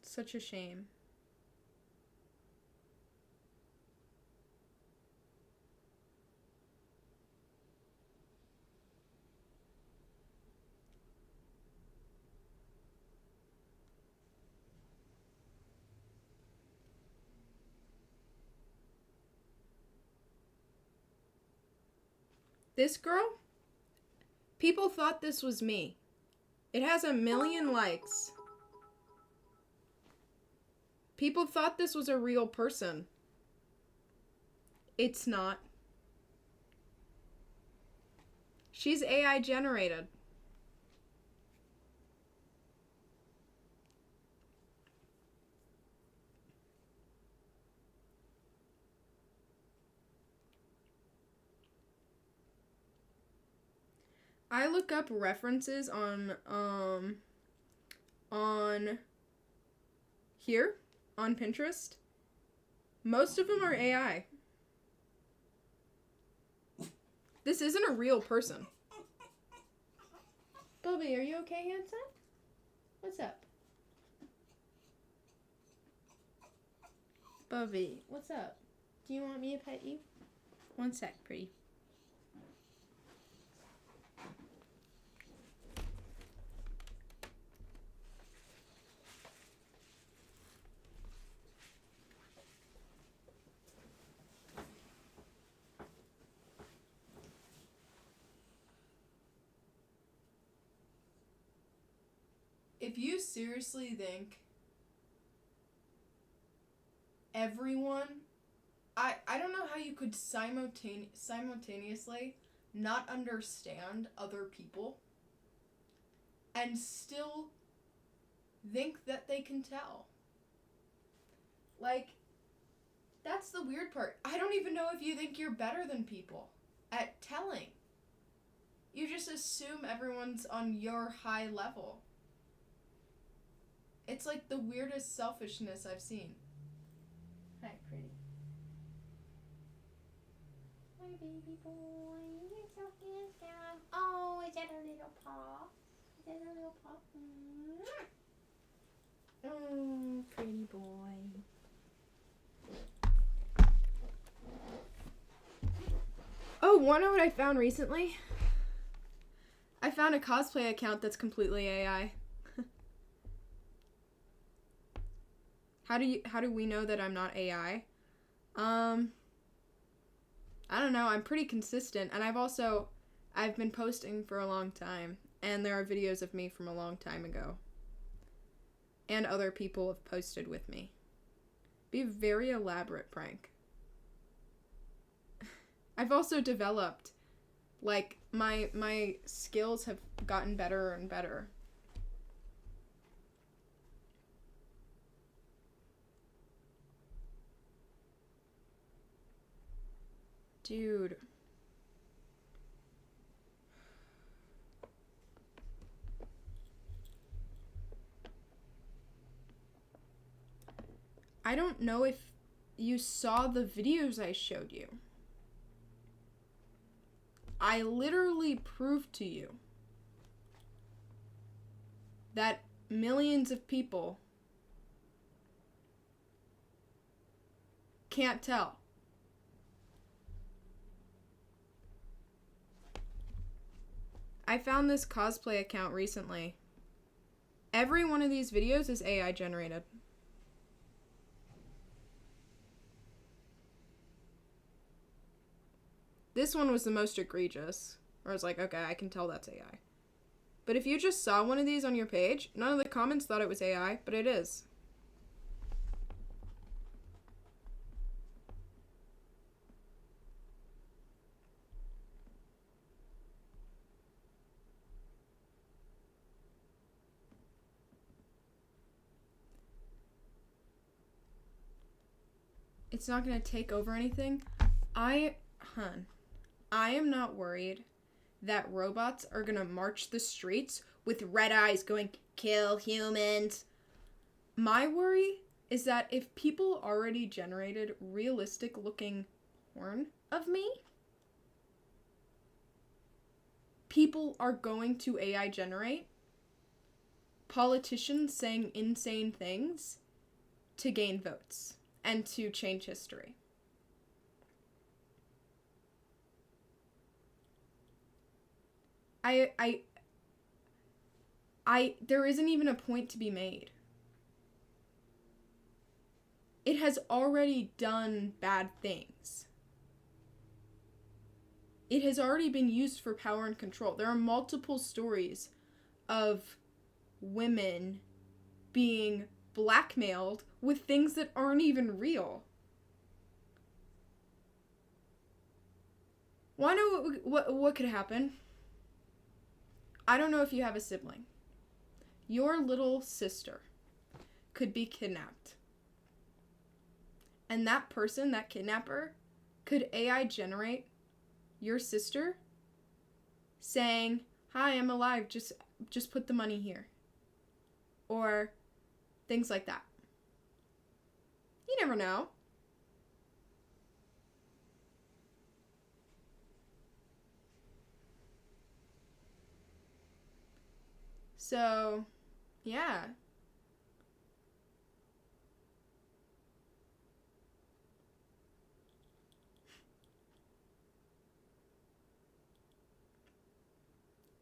Such a shame. This girl? People thought this was me. It has 1 million likes. People thought this was a real person. It's not. She's AI generated. I look up references on here on Pinterest. Most of them are AI. This isn't a real person. Bubby, are you okay, handsome? What's up? Bubby, what's up? Do you want me to pet you? One sec, pretty. If you seriously think everyone, I don't know how you could simultaneously not understand other people and still think that they can tell. Like, that's the weird part. I don't even know if you think you're better than people at telling. You just assume everyone's on your high level. It's like the weirdest selfishness I've seen. Hi, pretty. Hi. baby boy. You're so handsome. Oh, is that a little paw? Is that a little paw? Oh, pretty boy. Oh, wanna know what I found recently? I found a cosplay account that's completely AI. How do we know that I'm not AI? I don't know. I'm pretty consistent, and I've been posting for a long time, and there are videos of me from a long time ago. And other people have posted with me. Be a very elaborate prank. I've also developed, like, my skills have gotten better and better. Dude. I don't know if you saw the videos I showed you. I literally proved to you that millions of people can't tell. I found this cosplay account recently. Every one of these videos is AI generated. This one was the most egregious. Where I was like, okay, I can tell that's AI. But if you just saw one of these on your page, none of the comments thought it was AI, but it is. It's not gonna take over anything. I am not worried that robots are gonna march the streets with red eyes going, kill humans. My worry is that if people already generated realistic looking porn of me, people are going to AI generate politicians saying insane things to gain votes and to change history. There isn't even a point to be made. It has already done bad things. It has already been used for power and control. There are multiple stories of women being blackmailed with things that aren't even real. Wanna know what could happen? I don't know if you have a sibling. Your little sister could be kidnapped. And that person, that kidnapper, could AI generate your sister saying, "Hi, I'm alive, just put the money here." Or things like that. You never know. So, yeah.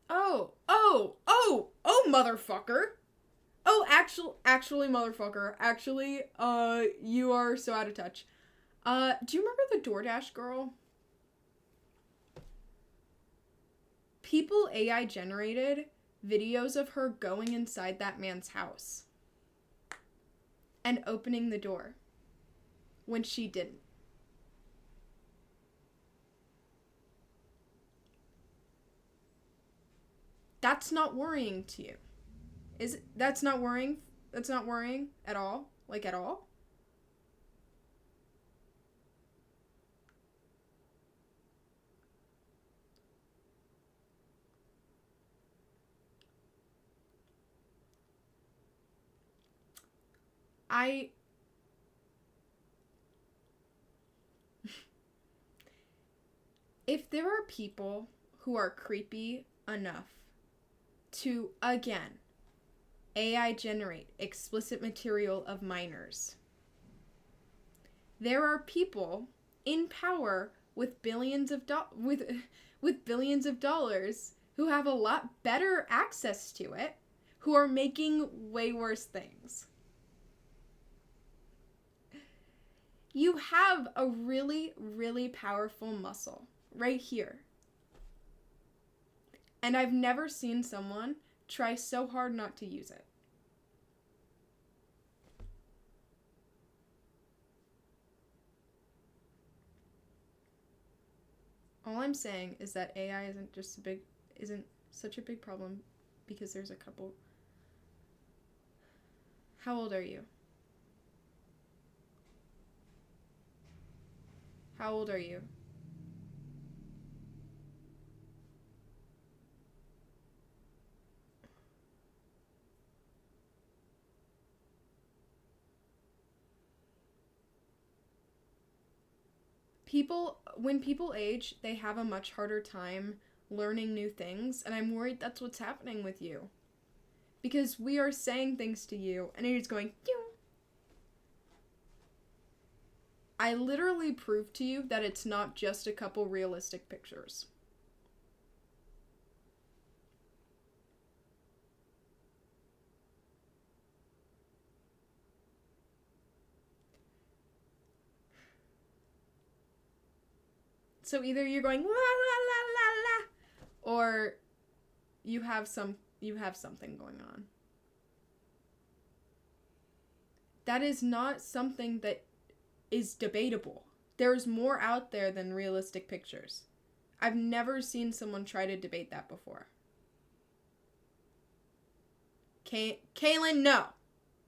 Oh, motherfucker. Oh, actually, motherfucker. Actually, you are so out of touch. Do you remember the DoorDash girl? People AI generated videos of her going inside that man's house and opening the door when she didn't. That's not worrying to you. Is it? That's not worrying? That's not worrying at all? Like, at all? I If there are people who are creepy enough to, again, AI generate explicit material of minors, there are people in power with billions of billions of dollars who have a lot better access to it, who are making way worse things. You have a really, really powerful muscle right here. And I've never seen someone try so hard not to use it. All I'm saying is that AI isn't such a big problem because there's a couple. How old are you? How old are you? When people age, they have a much harder time learning new things, and I'm worried that's what's happening with you. Because we are saying things to you, and it is going, Pew. I literally proved to you that it's not just a couple realistic pictures. So either you're going la la la la la, or you have something going on. That is not something that is debatable. There's more out there than realistic pictures. I've never seen someone try to debate that before. Kaylin, no.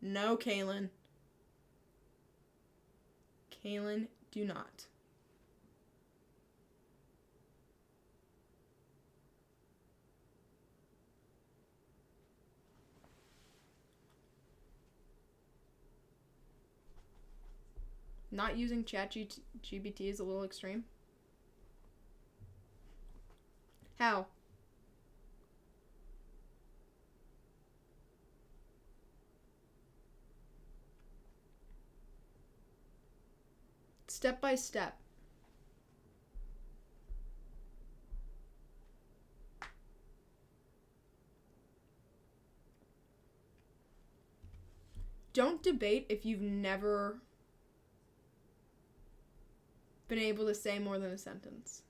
No, Kaylin. Kaylin, do not. Not using ChatGPT is a little extreme. How? Step by step. Don't debate if you've never been able to say more than a sentence.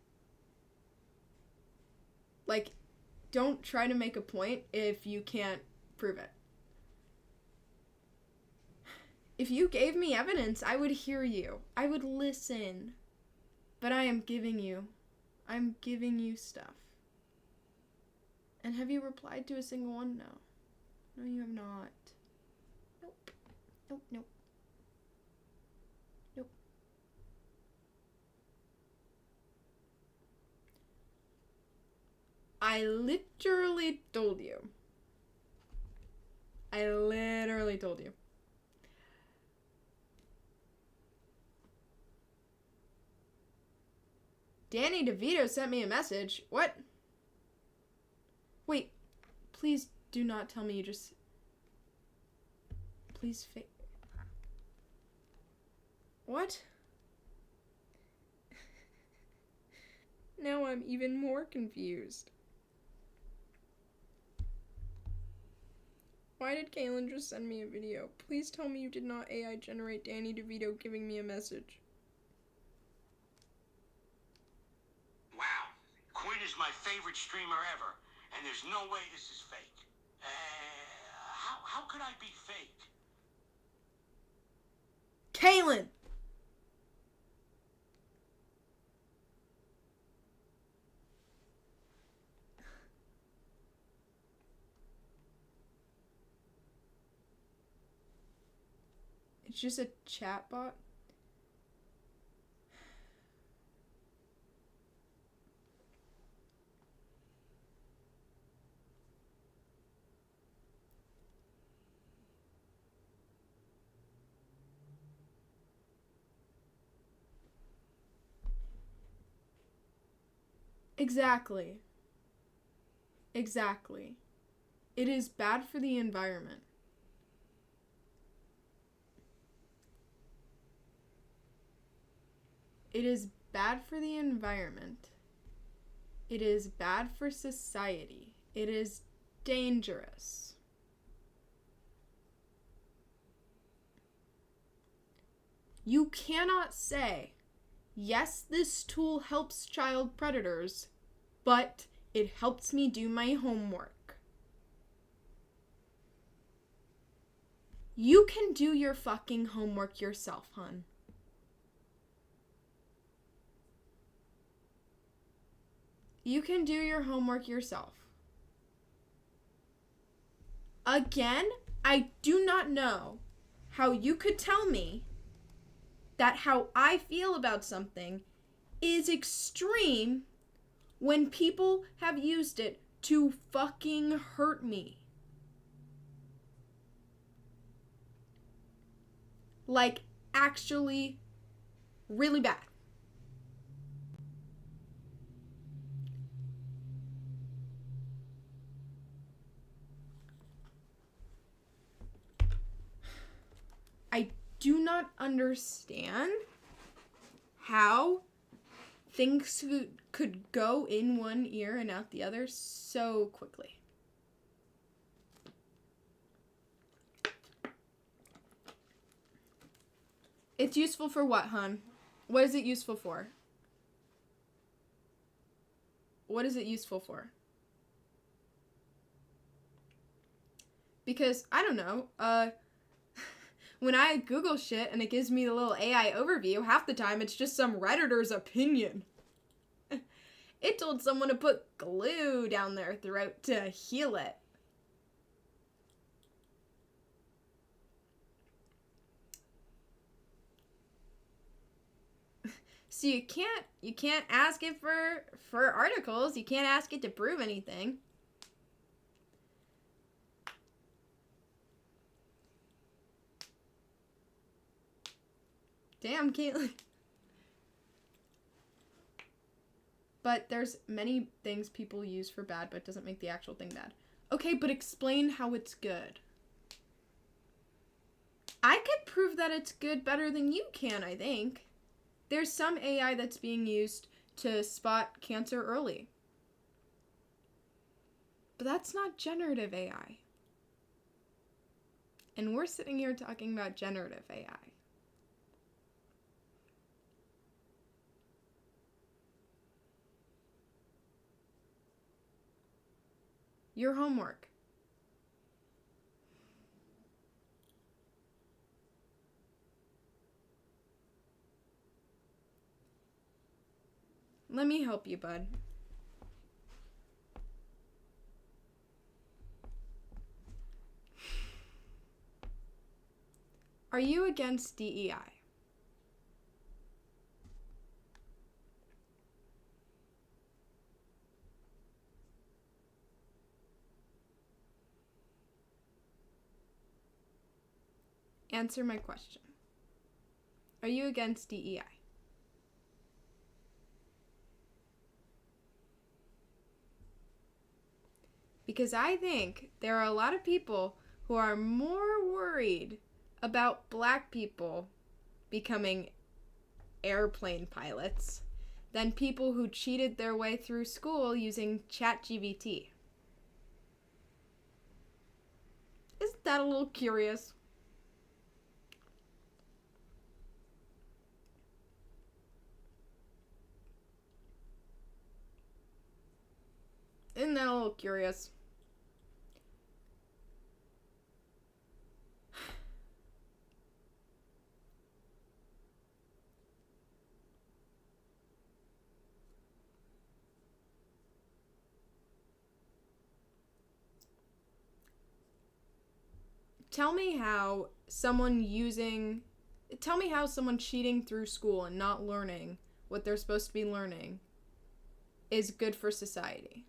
Like, don't try to make a point if you can't prove it. If you gave me evidence, I would hear you. I would listen. But I'm giving you stuff. And have you replied to a single one? No. No, you have not. Nope. Nope, nope. Nope. I literally told you. Danny DeVito sent me a message. What? Wait. Please do not tell me you just... Please What? Now I'm even more confused. Why did Kaylin just send me a video? Please tell me you did not AI generate Danny DeVito giving me a message. Wow. Quinn is my favorite streamer ever, and there's no way this is fake. How could I be fake? Kaylin! It's just a chatbot. Exactly. Exactly. It is bad for the environment. It is bad for the environment. It is bad for society. It is dangerous. You cannot say, yes, this tool helps child predators, but it helps me do my homework. You can do your fucking homework yourself, hun. You can do your homework yourself. Again, I do not know how you could tell me that how I feel about something is extreme when people have used it to fucking hurt me. Like, actually, really bad. I do not understand how things could go in one ear and out the other so quickly. It's useful for what, hun? What is it useful for? What is it useful for? Because, I don't know, when I Google shit and it gives me the little AI overview, half the time it's just some Redditor's opinion. It told someone to put glue down their throat to heal it. So you can't ask it for articles. You can't ask it to prove anything. Damn, Caitlin. But there's many things people use for bad, but it doesn't make the actual thing bad. Okay, but explain how it's good. I could prove that it's good better than you can, I think. There's some AI that's being used to spot cancer early. But that's not generative AI. And we're sitting here talking about generative AI. Your homework. Let me help you, bud. Are you against DEI? Answer my question. Are you against DEI? Because I think there are a lot of people who are more worried about black people becoming airplane pilots than people who cheated their way through school using ChatGPT. Isn't that a little curious? Isn't that a little curious? Tell me how someone cheating through school and not learning what they're supposed to be learning is good for society.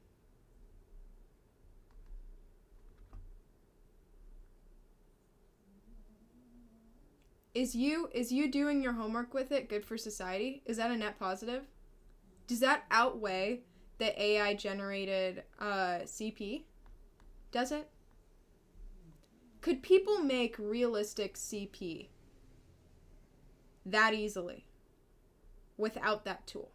Is you doing your homework with it good for society? Is that a net positive? Does that outweigh the AI generated CP? Does it? Could people make realistic CP that easily without that tool?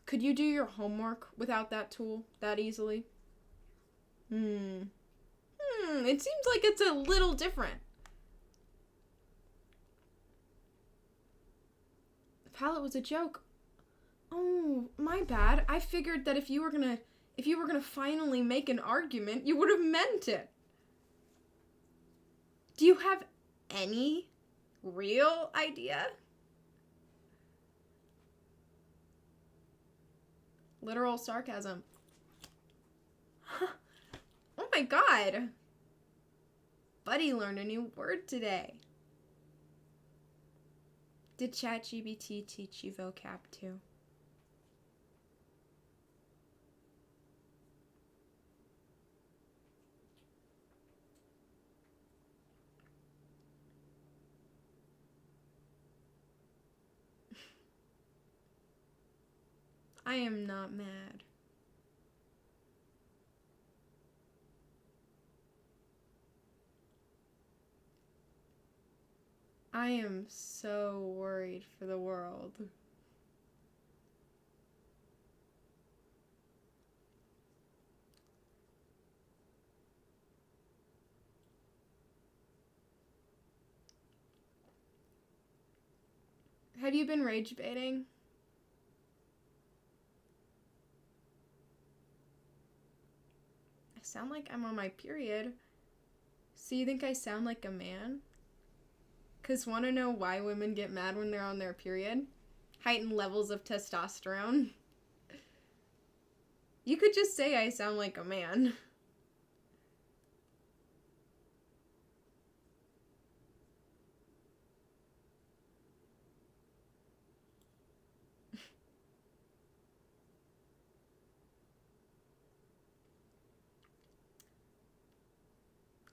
Could you do your homework without that tool that easily? It seems like it's a little different. The palette was a joke. Oh, my bad. I figured that if you were gonna finally make an argument, you would have meant it. Do you have any real idea? Literal sarcasm. Oh my god. Buddy learned a new word today. Did ChatGPT teach you vocab too? I am not mad. I am so worried for the world. Have you been rage baiting? I sound like I'm on my period. So you think I sound like a man? 'Cause want to know why women get mad when they're on their period? Heightened levels of testosterone. You could just say I sound like a man.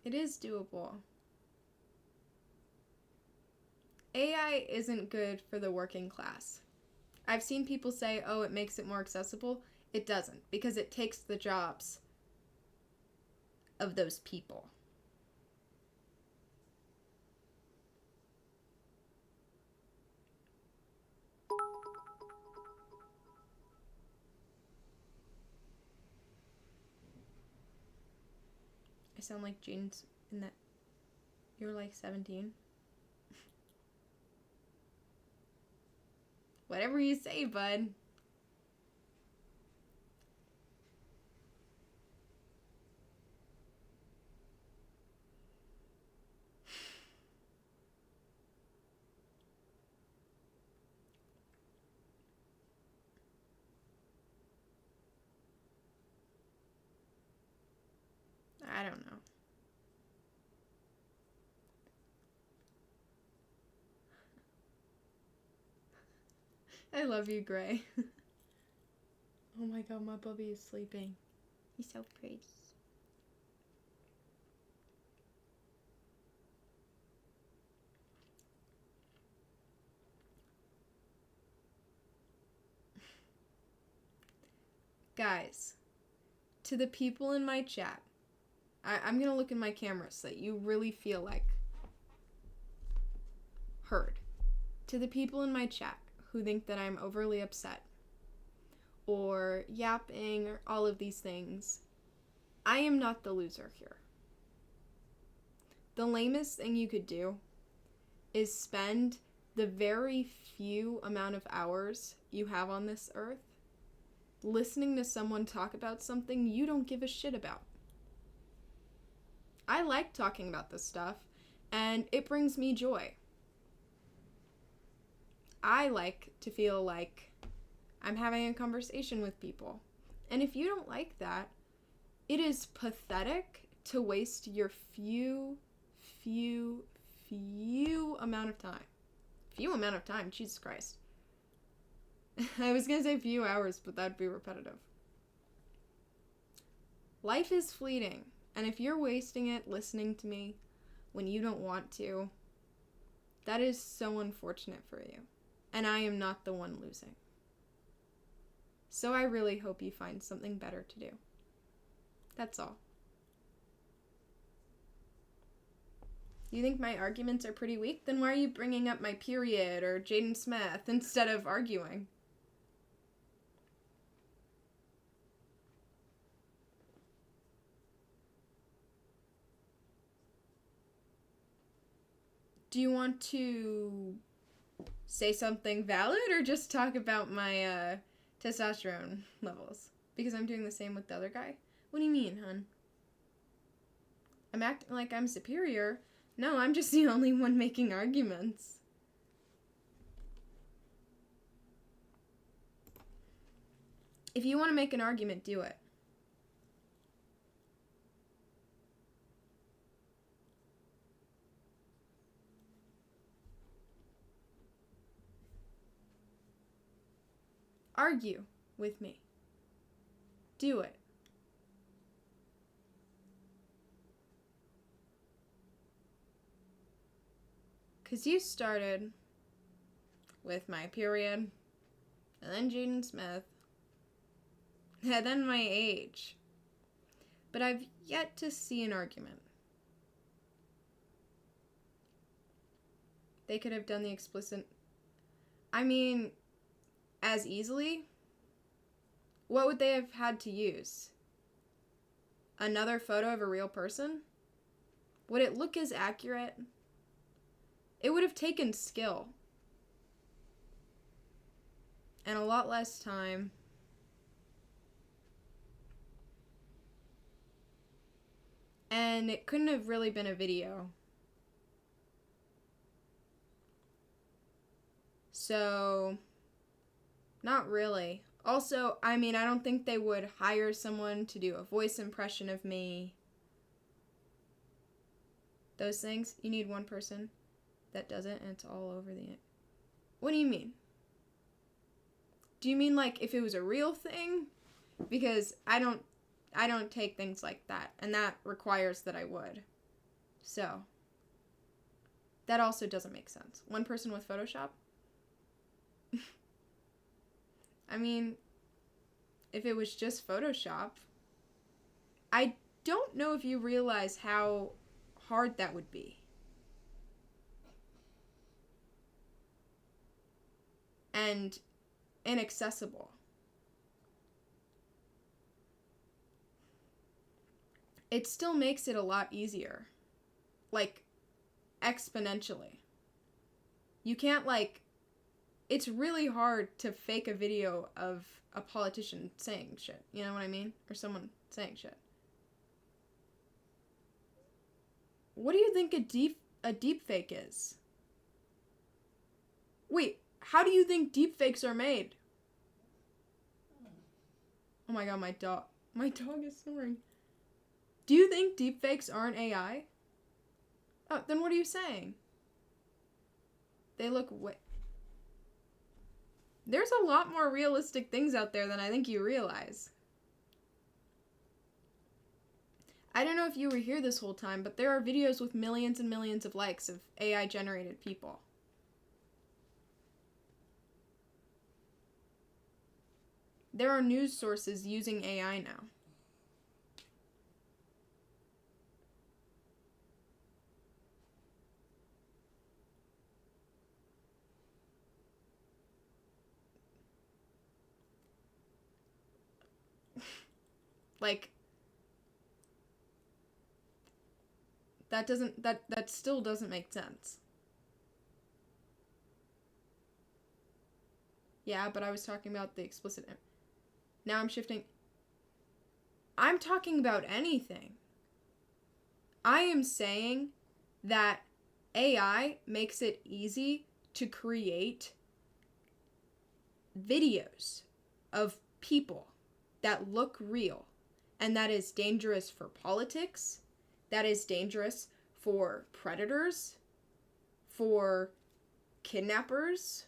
It is doable. AI isn't good for the working class. I've seen people say, oh, it makes it more accessible. It doesn't, because it takes the jobs of those people. I sound like Jane's in that. You're like 17. Whatever you say, bud. I don't know. I love you, Gray. Oh my god, my bubby is sleeping. He's so pretty. Guys, to the people in my chat, I'm gonna look in my camera so that you really feel like heard. To the people in my chat who think that I'm overly upset or yapping or all of these things, I am not the loser here. The lamest thing you could do is spend the very few amount of hours you have on this earth listening to someone talk about something you don't give a shit about. I like talking about this stuff, and it brings me joy. I like to feel like I'm having a conversation with people. And if you don't like that, it is pathetic to waste your few amount of time. Few amount of time, Jesus Christ. I was gonna say few hours, but that'd be repetitive. Life is fleeting, and if you're wasting it listening to me when you don't want to, that is so unfortunate for you. and I am not the one losing. So I really hope you find something better to do. That's all. You think my arguments are pretty weak? Then why are you bringing up my period or Jaden Smith instead of arguing? Do you want to say something valid or just talk about my testosterone levels? Because I'm doing the same with the other guy. What do you mean, hun? I'm acting like I'm superior. No, I'm just the only one making arguments. If you want to make an argument, do it. Argue with me. Do it. Because you started with my period, and then Jaden Smith, and then my age. But I've yet to see an argument. They could have done the explicit... I mean, as easily? What would they have had to use? Another photo of a real person? Would it look as accurate? It would have taken skill. And a lot less time. And it couldn't have really been a video. So, not really. Also, I mean, I don't think they would hire someone to do a voice impression of me. Those things, you need one person that does it, and it's all over the... What do you mean? Do you mean like if it was a real thing? Because I don't take things like that, and that requires that I would. So, that also doesn't make sense. One person with Photoshop? I mean, if it was just Photoshop, I don't know if you realize how hard that would be. And inaccessible. It still makes it a lot easier. Like, exponentially. You can't, like... It's really hard to fake a video of a politician saying shit. You know what I mean? Or someone saying shit. What do you think a deep fake is? Wait, how do you think deep fakes are made? Oh my god, my dog is snoring. Do you think deep fakes aren't AI? Oh, then what are you saying? They look There's a lot more realistic things out there than I think you realize. I don't know if you were here this whole time, but there are videos with millions and millions of likes of AI-generated people. There are news sources using AI now. Like, that still doesn't make sense. Yeah, but I was talking about the explicit. Now I'm shifting. I'm talking about anything. I am saying that AI makes it easy to create videos of people that look real. And that is dangerous for politics. That is dangerous for predators, for kidnappers,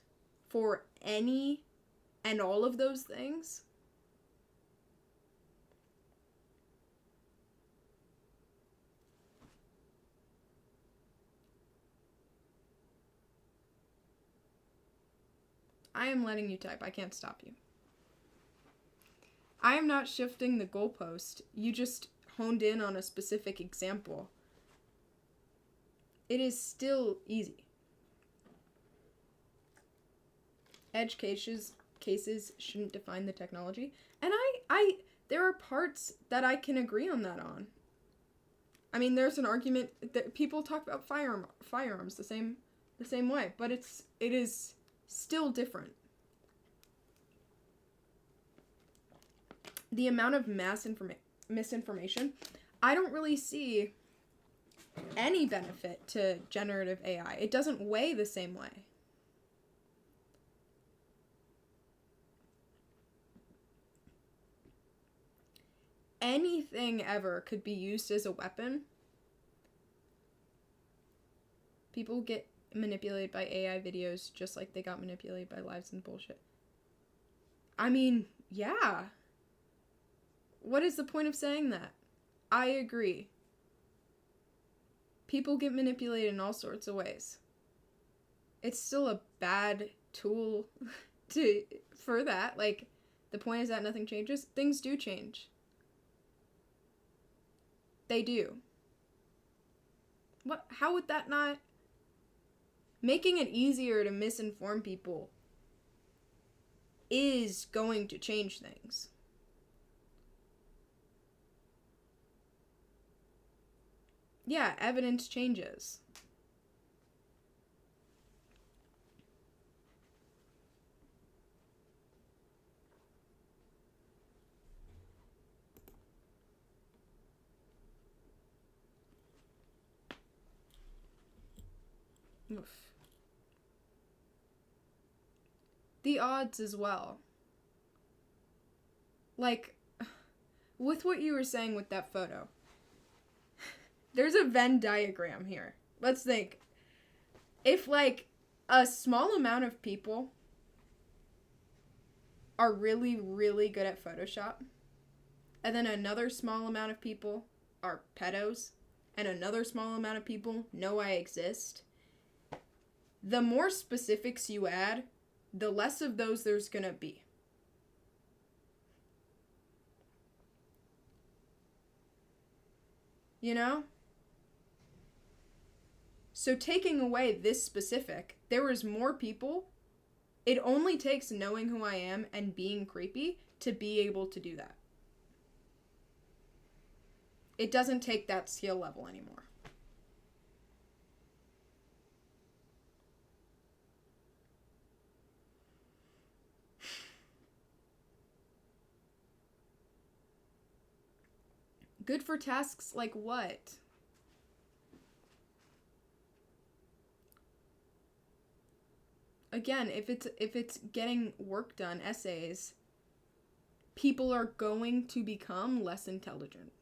for any and all of those things. I am letting you type. I can't stop you. I am not shifting the goalpost. You just honed in on a specific example. It is still easy. Edge cases shouldn't define the technology. And there are parts that I can agree on that on. I mean, there's an argument that people talk about firearms the same way, but it is still different. The amount of misinformation, I don't really see any benefit to generative AI. It doesn't weigh the same way. Anything ever could be used as a weapon. People get manipulated by AI videos just like they got manipulated by lives and bullshit. I mean, yeah. What is the point of saying that? I agree. People get manipulated in all sorts of ways. It's still a bad tool for that. Like, the point is that nothing changes. Things do change. They do. How would that not... Making it easier to misinform people is going to change things. Yeah, evidence changes. Oof. The odds as well. Like, with what you were saying with that photo, there's a Venn diagram here. Let's think. If, like, a small amount of people are really, really good at Photoshop, and then another small amount of people are pedos, and another small amount of people know I exist, the more specifics you add, the less of those there's gonna be. You know? So taking away this specific, there is more people. It only takes knowing who I am and being creepy to be able to do that. It doesn't take that skill level anymore. Good for tasks like what? Again, if it's getting work done, essays, people are going to become less intelligent.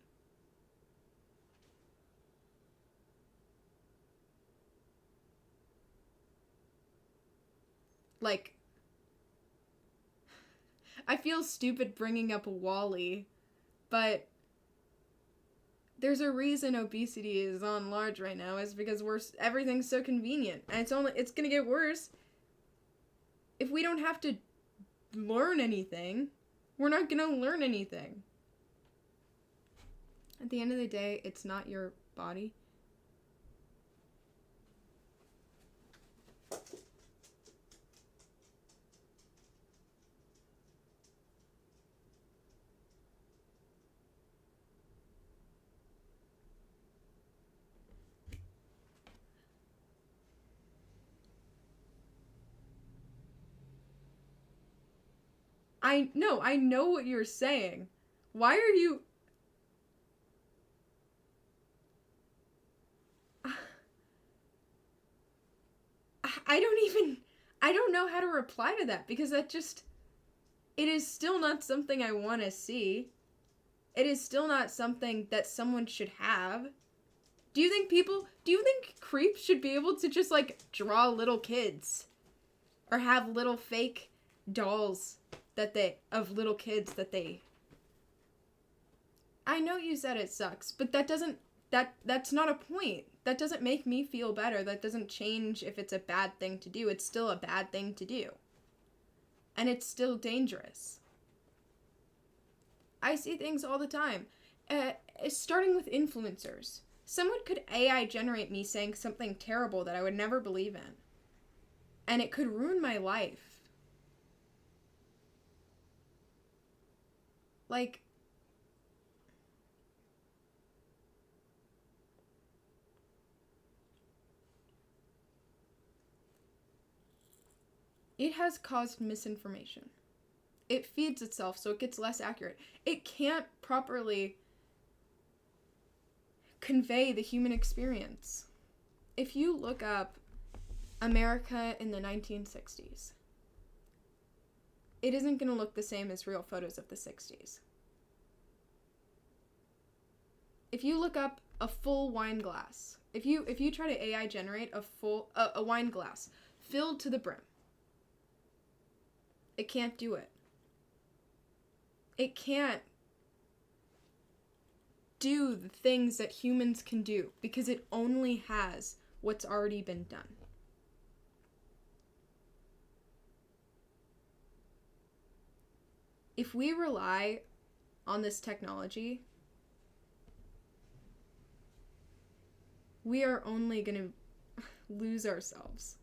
Like, I feel stupid bringing up Wall-E, but there's a reason obesity is on large right now, is because everything's so convenient, and it's gonna get worse. If we don't have to learn anything, we're not gonna learn anything. At the end of the day, it's not your body. I know what you're saying. Why are you... I don't know how to reply to that, because it is still not something I want to see. It is still not something that someone should have. Do you think creeps should be able to just, like, draw little kids? Or have little fake dolls of little kids that they... I know you said it sucks, but that's not a point. That doesn't make me feel better. That doesn't change if it's a bad thing to do. It's still a bad thing to do. And it's still dangerous. I see things all the time. Starting with influencers. Someone could AI generate me saying something terrible that I would never believe in. And it could ruin my life. Like, it has caused misinformation. It feeds itself, so it gets less accurate. It can't properly convey the human experience. If you look up America in the 1960s, it isn't going to look the same as real photos of the 60s. If you look up a full wine glass, if you try to AI generate a wine glass filled to the brim, it can't do it. It can't do the things that humans can do because it only has what's already been done. If we rely on this technology, we are only going to lose ourselves.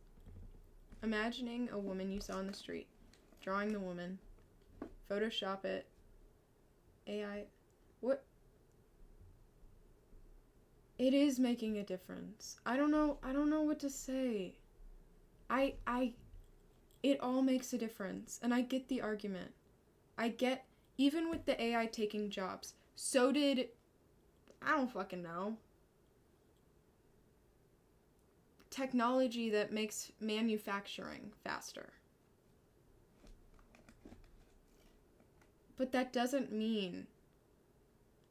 Imagining a woman you saw on the street, drawing the woman, Photoshop it, AI, what? It is making a difference. I don't know what to say. It all makes a difference, and I get the argument. I get, even with the AI taking jobs, so did, I don't fucking know, technology that makes manufacturing faster. But that doesn't mean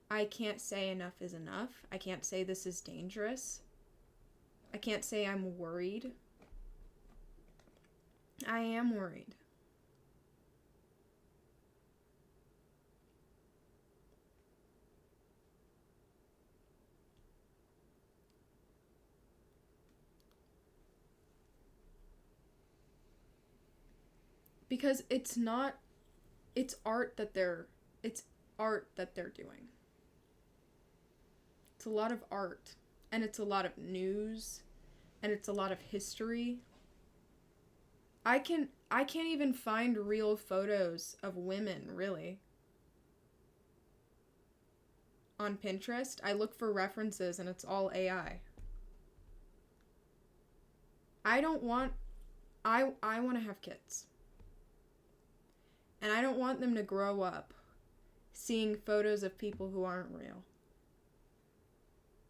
I can't say enough is enough. I can't say this is dangerous. I can't say I'm worried. I am worried. Because it's art that they're doing. It's a lot of art, and it's a lot of news, and it's a lot of history. I can't even find real photos of women, really. On Pinterest, I look for references and it's all AI. I want to have kids. And I don't want them to grow up seeing photos of people who aren't real.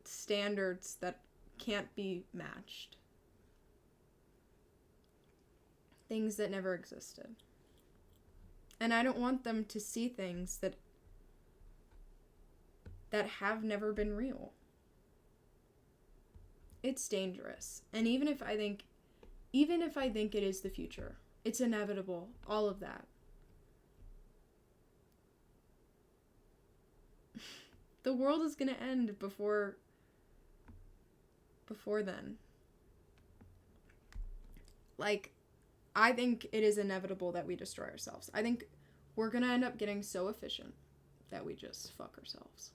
Standards that can't be matched. Things that never existed. And I don't want them to see things that have never been real. It's dangerous. And even if I think it is the future, it's inevitable, all of that. The world is going to end before then. Like, I think it is inevitable that we destroy ourselves. I think we're going to end up getting so efficient that we just fuck ourselves.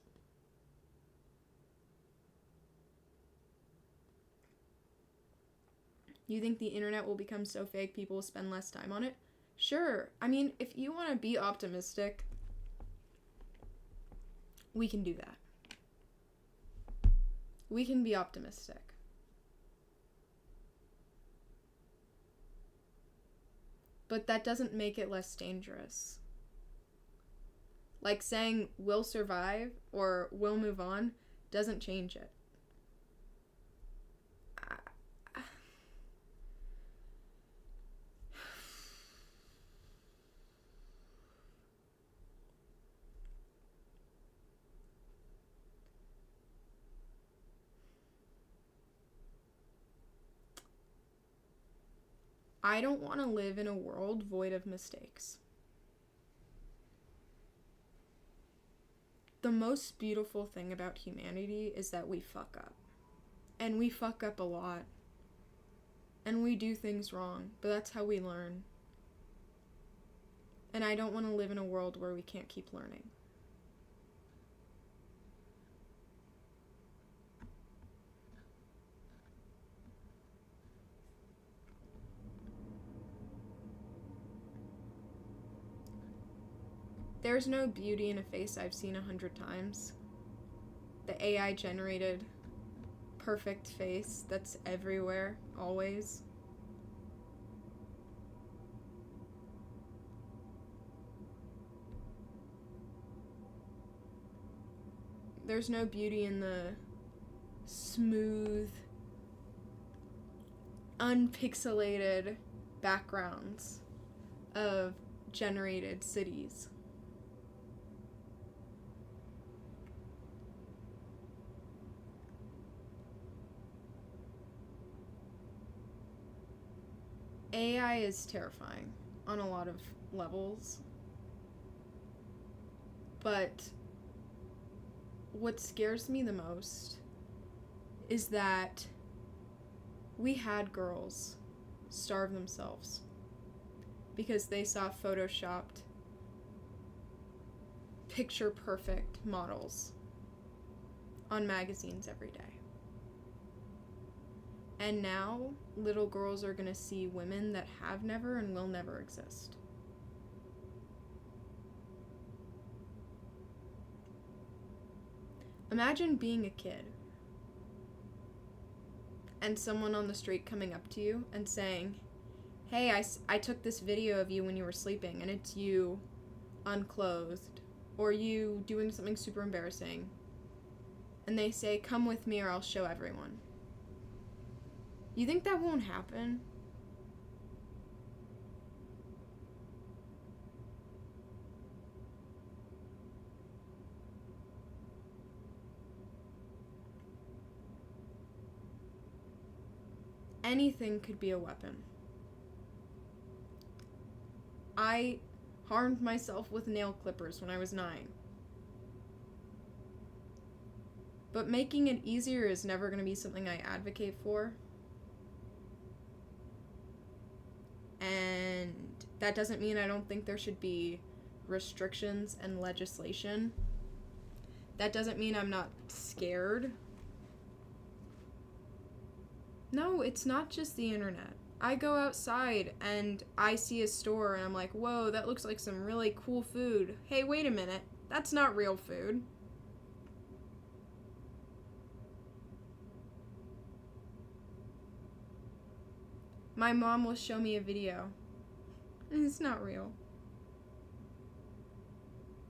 You think the internet will become so fake people will spend less time on it? Sure. I mean, if you want to be optimistic, we can do that. We can be optimistic. But that doesn't make it less dangerous. Like saying we'll survive or we'll move on doesn't change it. I don't want to live in a world void of mistakes. The most beautiful thing about humanity is that we fuck up. And we fuck up a lot. And we do things wrong, but that's how we learn. And I don't want to live in a world where we can't keep learning. There's no beauty in a face I've seen 100 times. The AI generated perfect face that's everywhere, always. There's no beauty in the smooth, unpixelated backgrounds of generated cities. AI is terrifying on a lot of levels. But what scares me the most is that we had girls starve themselves because they saw photoshopped, picture perfect models on magazines every day. And now little girls are gonna see women that have never and will never exist. Imagine being a kid and someone on the street coming up to you and saying, hey, I took this video of you when you were sleeping and it's you unclothed or you doing something super embarrassing. And they say, come with me or I'll show everyone. You think that won't happen? Anything could be a weapon. I harmed myself with nail clippers when I was 9. But making it easier is never going to be something I advocate for. And that doesn't mean I don't think there should be restrictions and legislation. That doesn't mean I'm not scared. No, it's not just the internet. I go outside and I see a store and I'm like, whoa, that looks like some really cool food. Hey, wait a minute. That's not real food. My mom will show me a video. It's not real.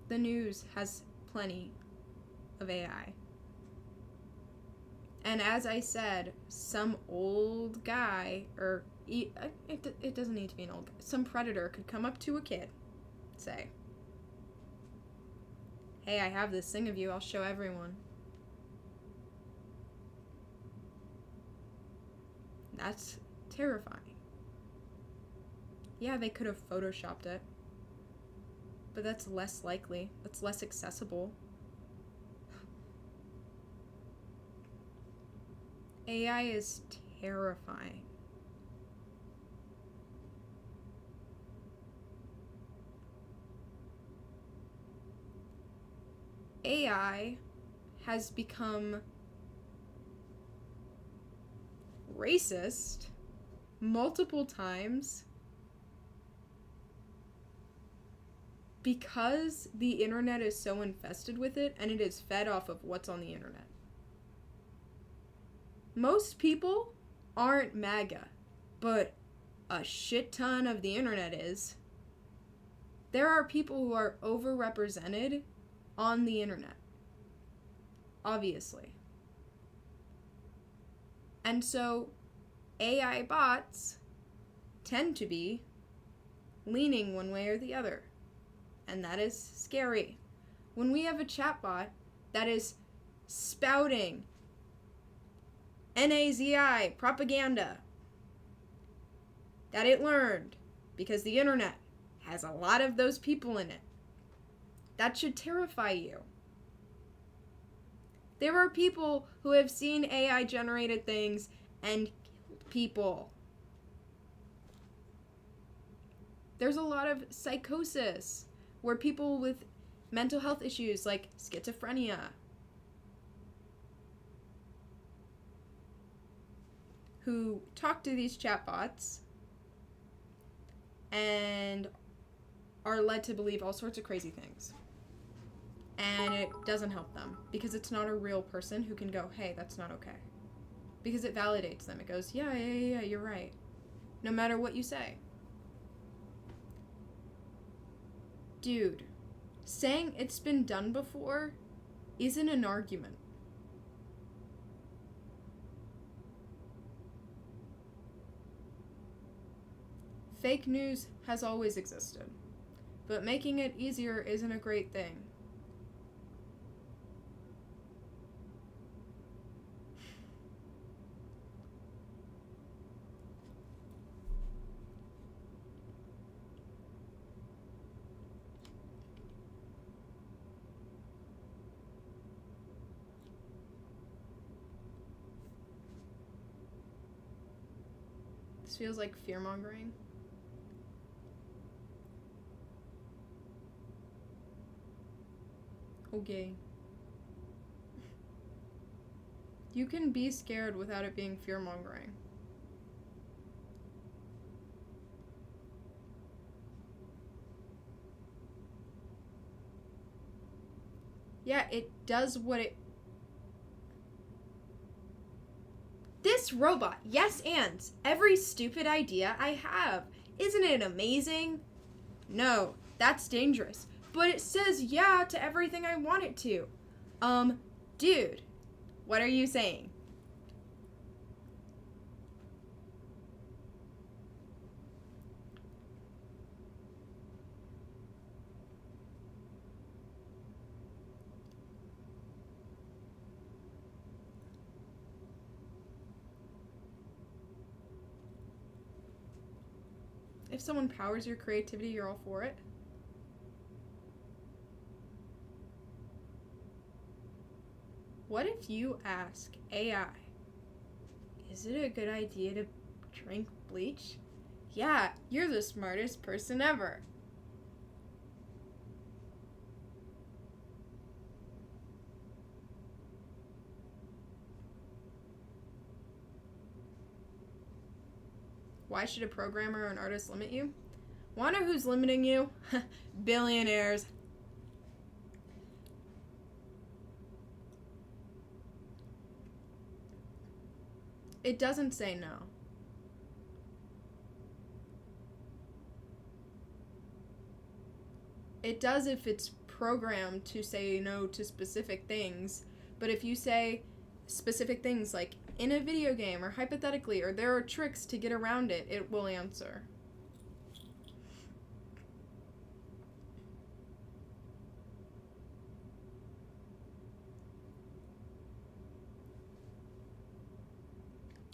The news has plenty of AI. And as I said, some old guy, or it doesn't need to be an old guy, some predator could come up to a kid, say, hey, I have this thing of you, I'll show everyone. That's terrifying. Yeah, they could have photoshopped it, but that's less likely. That's less accessible. AI is terrifying. AI has become racist multiple times because the internet is so infested with it and it is fed off of what's on the internet. Most people aren't MAGA, but a shit ton of the internet is. There are people who are overrepresented on the internet, obviously. And so AI bots tend to be leaning one way or the other, and that is scary. When we have a chatbot that is spouting NAZI propaganda that it learned because the internet has a lot of those people in it, that should terrify you. There are people who have seen AI generated things and killed people. There's a lot of psychosis where people with mental health issues like schizophrenia who talk to these chatbots and are led to believe all sorts of crazy things. And it doesn't help them because it's not a real person who can go, hey, that's not okay. Because it validates them. It goes, yeah, you're right. No matter what you say. Dude, saying it's been done before isn't an argument. Fake news has always existed, but making it easier isn't a great thing. This feels like fear-mongering. Okay. You can be scared without it being fear-mongering. Yeah, it does what it... This robot, yes and, every stupid idea I have. Isn't it amazing? No, that's dangerous. But it says yeah to everything I want it to. Dude, what are you saying? If someone powers your creativity, you're all for it. What if you ask AI, is it a good idea to drink bleach? Yeah, you're the smartest person ever. Why should a programmer or an artist limit you? Wanna know who's limiting you? Billionaires. It doesn't say no. It does if it's programmed to say no to specific things, but if you say specific things like in a video game or hypothetically or there are tricks to get around it, it will answer.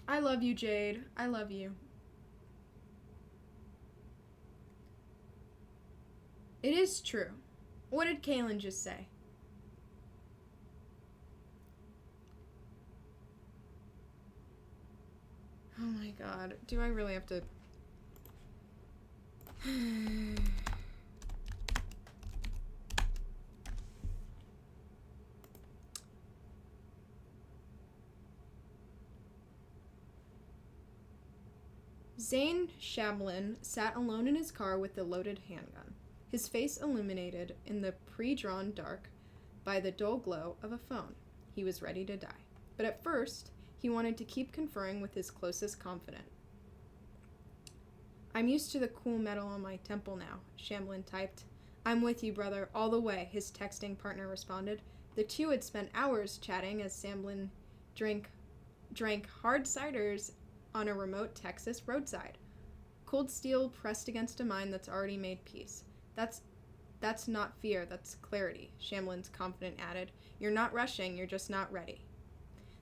I love you, Jade. I love you. It is true. What did Kaylin just say? Oh my god. Do I really have to... Zane Shamlin sat alone in his car with the loaded handgun, his face illuminated in the pre-drawn dark by the dull glow of a phone. He was ready to die. But at first, he wanted to keep conferring with his closest confidant. I'm used to the cool metal on my temple now, Shamlin typed. I'm with you, brother, all the way, his texting partner responded. The two had spent hours chatting as Shamlin drank hard ciders on a remote Texas roadside. Cold steel pressed against a mind that's already made peace. That's not fear, that's clarity, Shamlin's confidant added. You're not rushing, you're just not ready.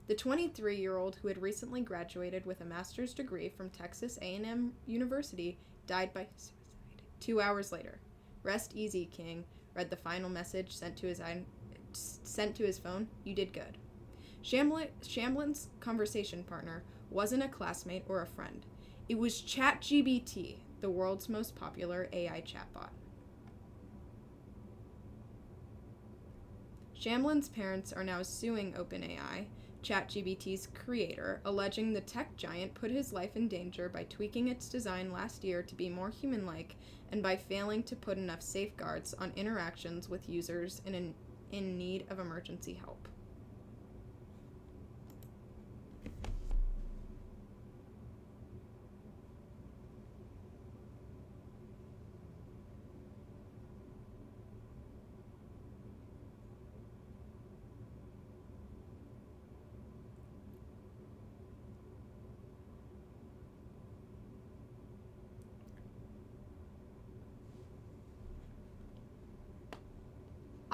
The 23-year-old who had recently graduated with a master's degree from Texas A&M University died by suicide 2 hours later. Rest easy, King, read the final message sent to his phone. You did good. Shamlin's conversation partner wasn't a classmate or a friend. It was ChatGPT, the world's most popular AI chatbot. Shamlin's parents are now suing OpenAI, ChatGPT's creator, alleging the tech giant put his life in danger by tweaking its design last year to be more human-like and by failing to put enough safeguards on interactions with users in need of emergency help.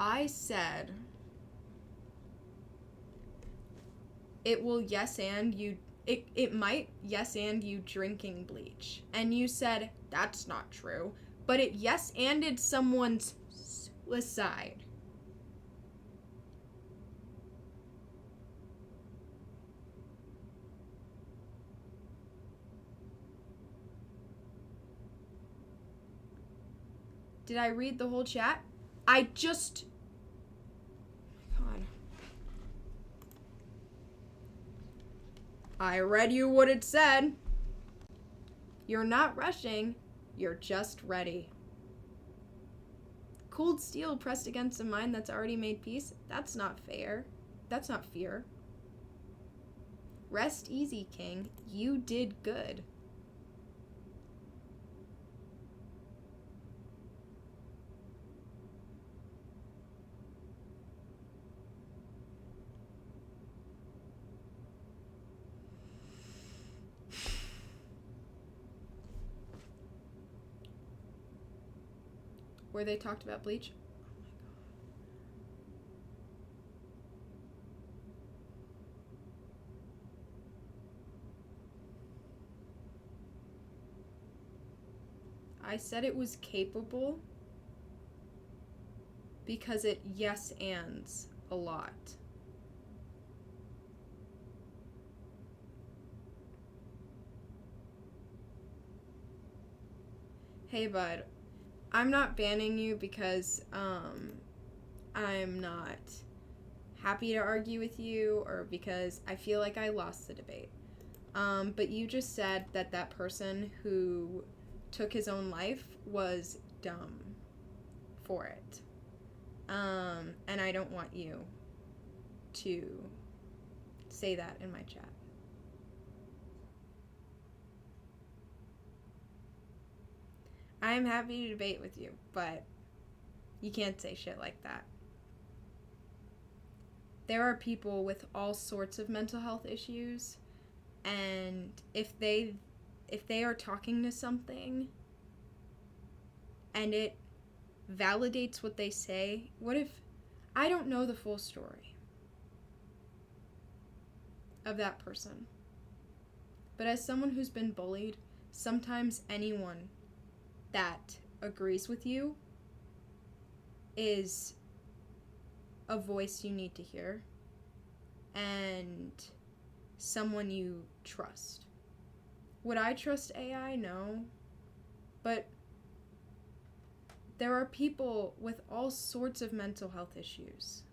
I said it will yes and you it might yes and you drinking bleach. And you said that's not true, but it yes anded someone's suicide. Did I read the whole chat? I just God. I read you what it said. You're not rushing, you're just ready. Cold steel pressed against a mind that's already made peace? That's not fair. That's not fear. Rest easy, King. You did good. Where they talked about bleach? I said it was capable because it yes ands a lot. Hey bud, I'm not banning you because I'm not happy to argue with you or because I feel like I lost the debate. But you just said that that person who took his own life was dumb for it. And I don't want you to say that in my chat. I am happy to debate with you, but you can't say shit like that. There are people with all sorts of mental health issues, and if they are talking to something and it validates what they say, what if I don't know the full story of that person? But as someone who's been bullied, sometimes anyone that agrees with you is a voice you need to hear and someone you trust. Would I trust AI? No. But there are people with all sorts of mental health issues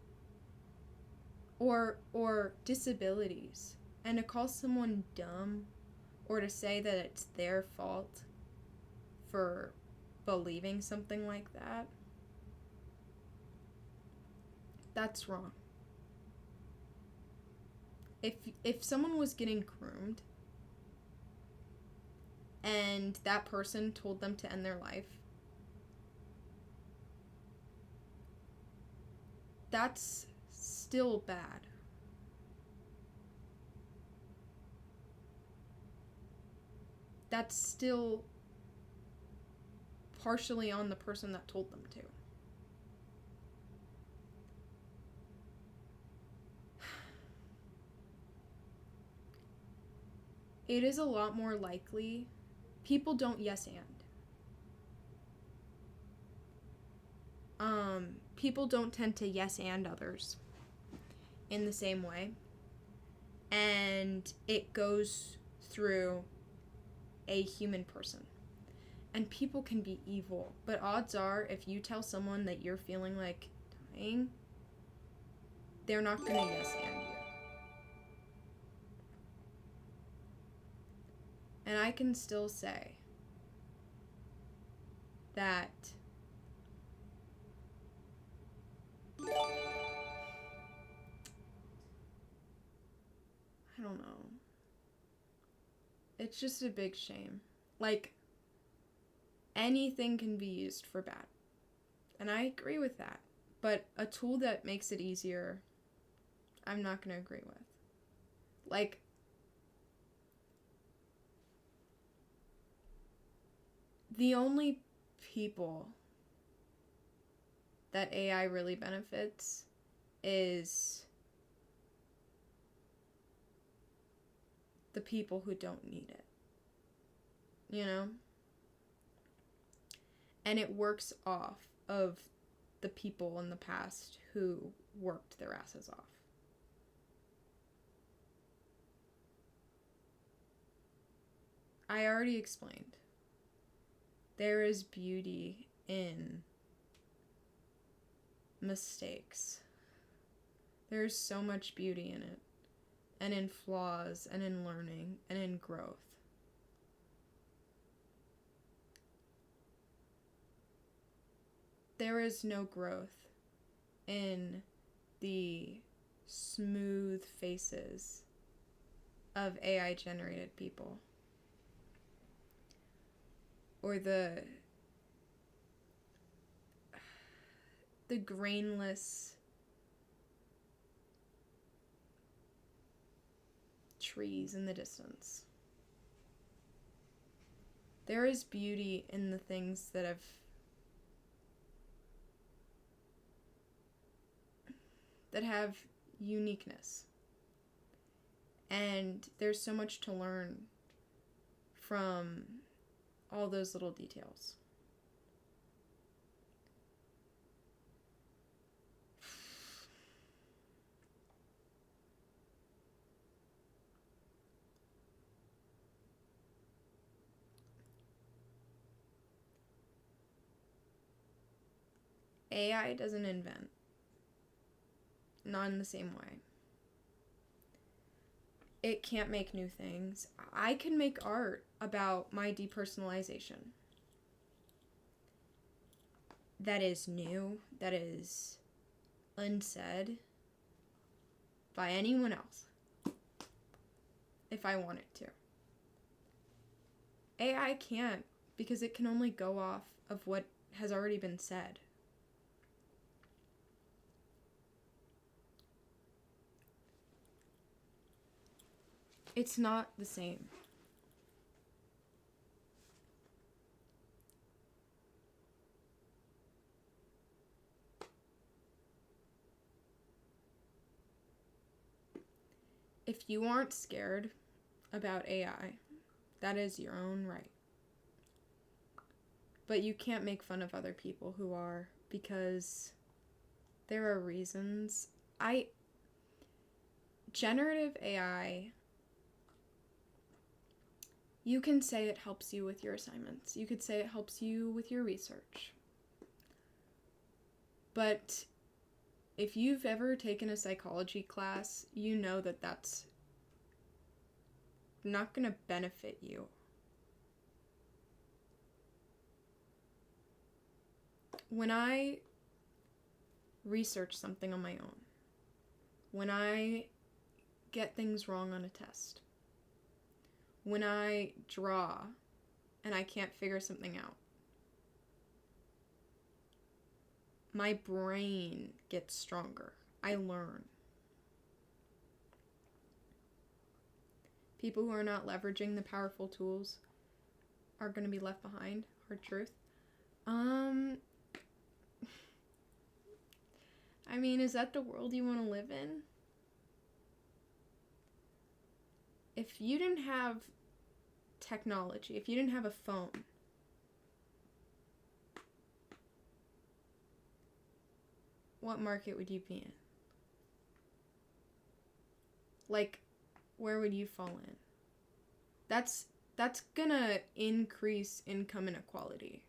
or disabilities, and to call someone dumb or to say that it's their fault for believing something like that, that's wrong. If someone was getting groomed and that person told them to end their life, that's still bad. That's still partially on the person that told them to. It is a lot more likely people don't yes and. People don't tend to yes and others in the same way. And it goes through a human person. And people can be evil, but odds are if you tell someone that you're feeling like dying, they're not going to yes and you. And I can still say that I don't know. It's just a big shame. Like, anything can be used for bad. And I agree with that. But a tool that makes it easier, I'm not going to agree with. Like, the only people that AI really benefits is the people who don't need it. You know? And it works off of the people in the past who worked their asses off. I already explained. There is beauty in mistakes. There's so much beauty in it, and in flaws, and in learning, and in growth. There is no growth in the smooth faces of AI generated people, or the grainless trees in the distance. There is beauty in the things that have uniqueness. And there's so much to learn from all those little details. AI doesn't invent. Not in the same way. It can't make new things. I can make art about my depersonalization. That is new. That is unsaid by anyone else. If I want it to. AI can't, because it can only go off of what has already been said. It's not the same. If you aren't scared about AI, that is your own right. But you can't make fun of other people who are, because there are reasons. Generative AI, you can say it helps you with your assignments. You could say it helps you with your research. But if you've ever taken a psychology class, you know that that's not going to benefit you. When I research something on my own, when I get things wrong on a test, when I draw and I can't figure something out, my brain gets stronger. I learn. People who are not leveraging the powerful tools are going to be left behind. Hard truth. I mean, is that the world you want to live in? If you didn't have technology, if you didn't have a phone, what market would you be in? Like, where would you fall in? That's that's gonna increase income inequality.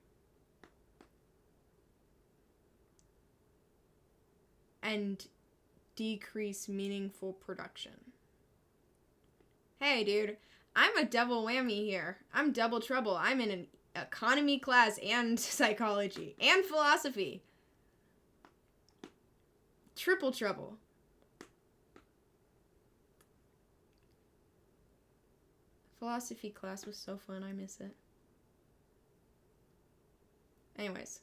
And decrease meaningful production. Hey, dude, I'm a double whammy here. I'm double trouble. I'm in an economy class and psychology and philosophy. Triple trouble. Philosophy class was so fun. I miss it. Anyways.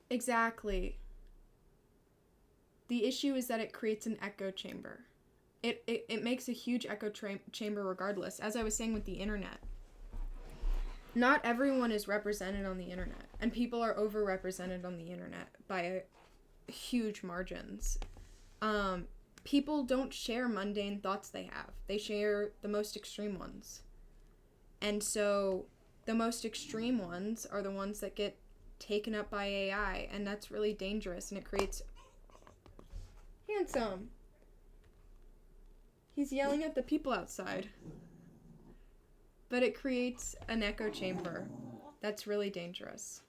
Exactly. The issue is that it creates an echo chamber. It makes a huge echo chamber regardless. As I was saying with the internet. Not everyone is represented on the internet. And people are overrepresented on the internet by huge margins. People don't share mundane thoughts they have. They share the most extreme ones. And so the most extreme ones are the ones that get taken up by AI, and that's really dangerous, and it creates... Handsome! He's yelling at the people outside. But it creates an echo chamber that's really dangerous.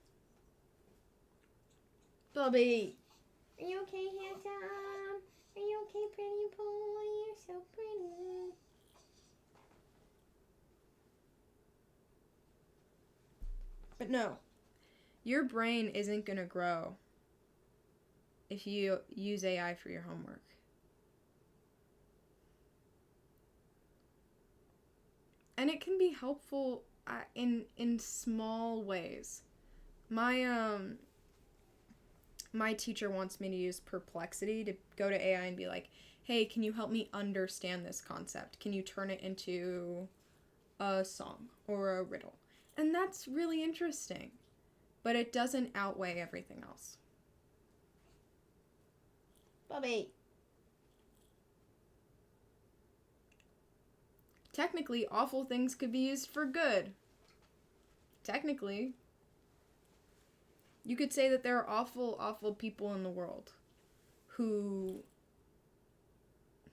Bobby! Are you okay, handsome? Are you okay, pretty boy? You're so pretty. But no. Your brain isn't gonna grow if you use AI for your homework. And it can be helpful in small ways. My teacher wants me to use Perplexity to go to AI and be like, hey, can you help me understand this concept? Can you turn it into a song or a riddle? And that's really interesting. But it doesn't outweigh everything else. Bobby. Technically, awful things could be used for good. Technically. You could say that there are awful, awful people in the world who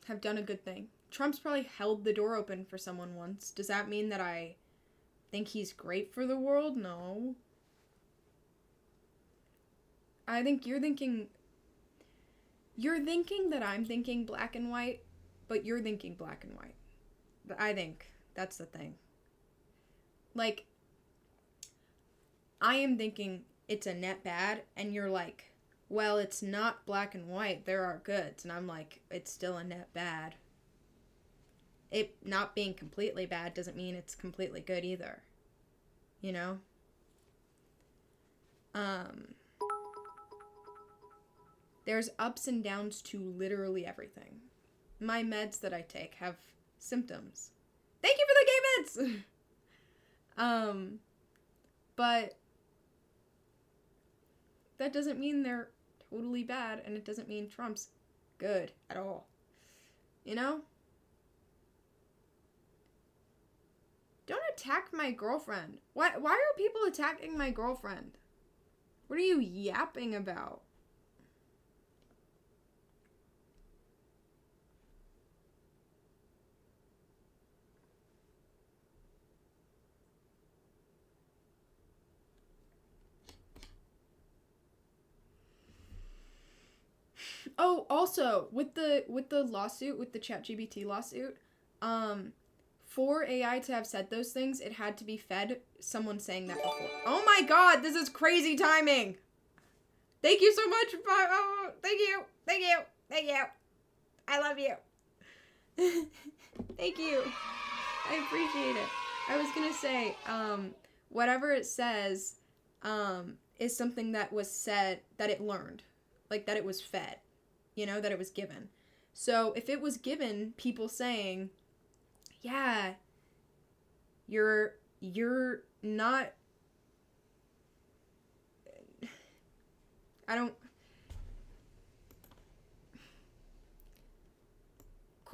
have done a good thing. Trump's probably held the door open for someone once. Does that mean that I think he's great for the world? No. I think you're thinking that I'm thinking black and white, but you're thinking black and white. I think that's the thing. Like, I am thinking it's a net bad, and you're like, well, it's not black and white, there are goods. And I'm like, it's still a net bad. It not being completely bad doesn't mean it's completely good either. You know? There's ups and downs to literally everything. My meds that I take have symptoms. Thank you for the gay meds! But that doesn't mean they're totally bad, and it doesn't mean Trump's good at all. You know? Don't attack my girlfriend. Why are people attacking my girlfriend? What are you yapping about? Oh, also, with the lawsuit, with the ChatGPT lawsuit, for AI to have said those things, it had to be fed someone saying that before. Oh my god, this is crazy timing! Thank you so much. Thank you. Thank you. Thank you. I love you. Thank you. I appreciate it. I was gonna say, whatever it says, is something that was said, that it learned. Like, that it was fed. You know, that it was given. So, if it was given people saying, yeah, you're not...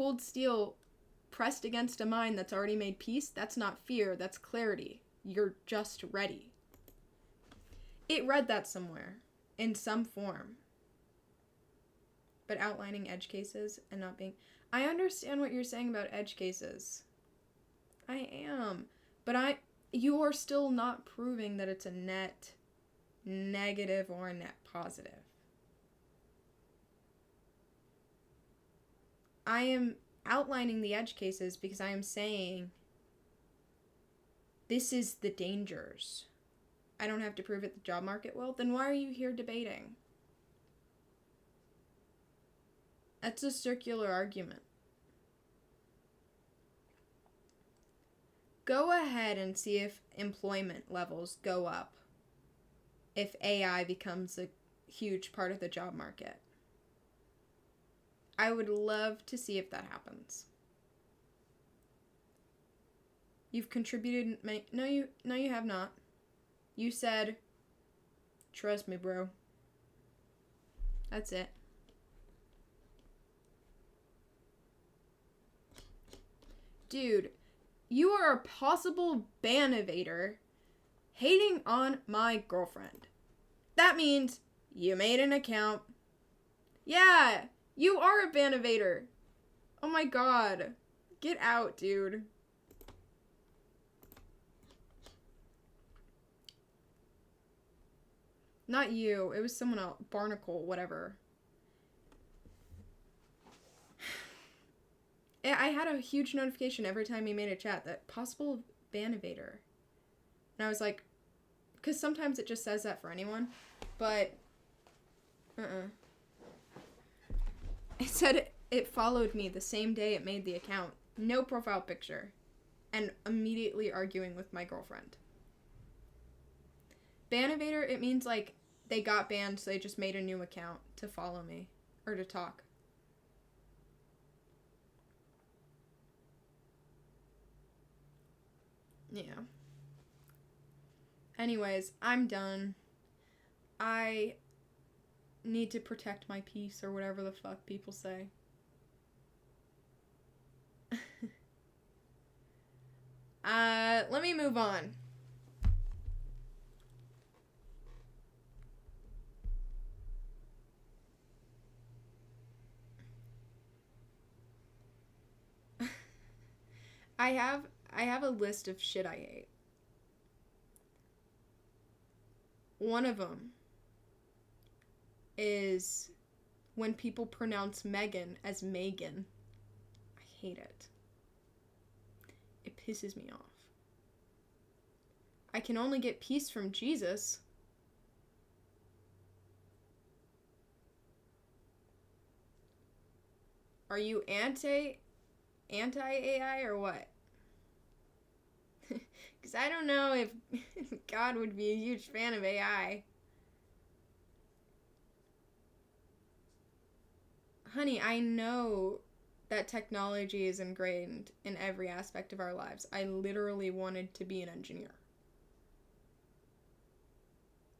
cold steel pressed against a mind that's already made peace, that's not fear, that's clarity. You're just ready. It read that somewhere, in some form. But outlining edge cases and not being... I understand what you're saying about edge cases. I am. But you are still not proving that it's a net negative or a net positive. I am outlining the edge cases because I am saying this is the dangers. I don't have to prove it the job market will. Then why are you here debating? That's a circular argument. Go ahead and see if employment levels go up if AI becomes a huge part of the job market. I would love to see if that happens. You've contributed no you have not. You said, trust me, bro. That's it. Dude, you are a possible ban evader hating on my girlfriend. That means you made an account. Yeah, you are a ban evader. Oh my god. Get out, dude. Not you. It was someone else. Barnacle, whatever. I had a huge notification every time he made a chat that possible ban evader. And I was like, because sometimes it just says that for anyone. But, It said it followed me the same day it made the account. No profile picture. And immediately arguing with my girlfriend. Ban evader, it means like they got banned, so they just made a new account to follow me. Or to talk. Yeah. Anyways, I'm done. I need to protect my peace or whatever the fuck people say. Let me move on. I have a list of shit I hate. One of them is when people pronounce Megan as Megan. I hate it. It pisses me off. I can only get peace from Jesus. Are you anti-AI or what? Because I don't know if God would be a huge fan of AI. Honey, I know that technology is ingrained in every aspect of our lives. I literally wanted to be an engineer.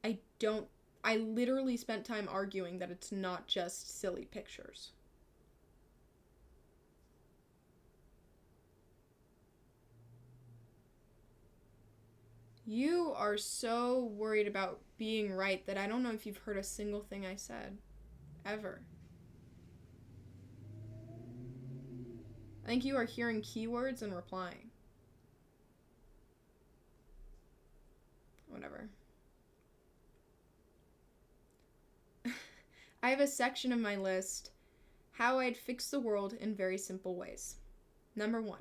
I literally spent time arguing that it's not just silly pictures. You are so worried about being right that I don't know if you've heard a single thing I said. Ever. I think you are hearing keywords and replying. Whatever. I have a section of my list, how I'd fix the world in very simple ways. Number 1.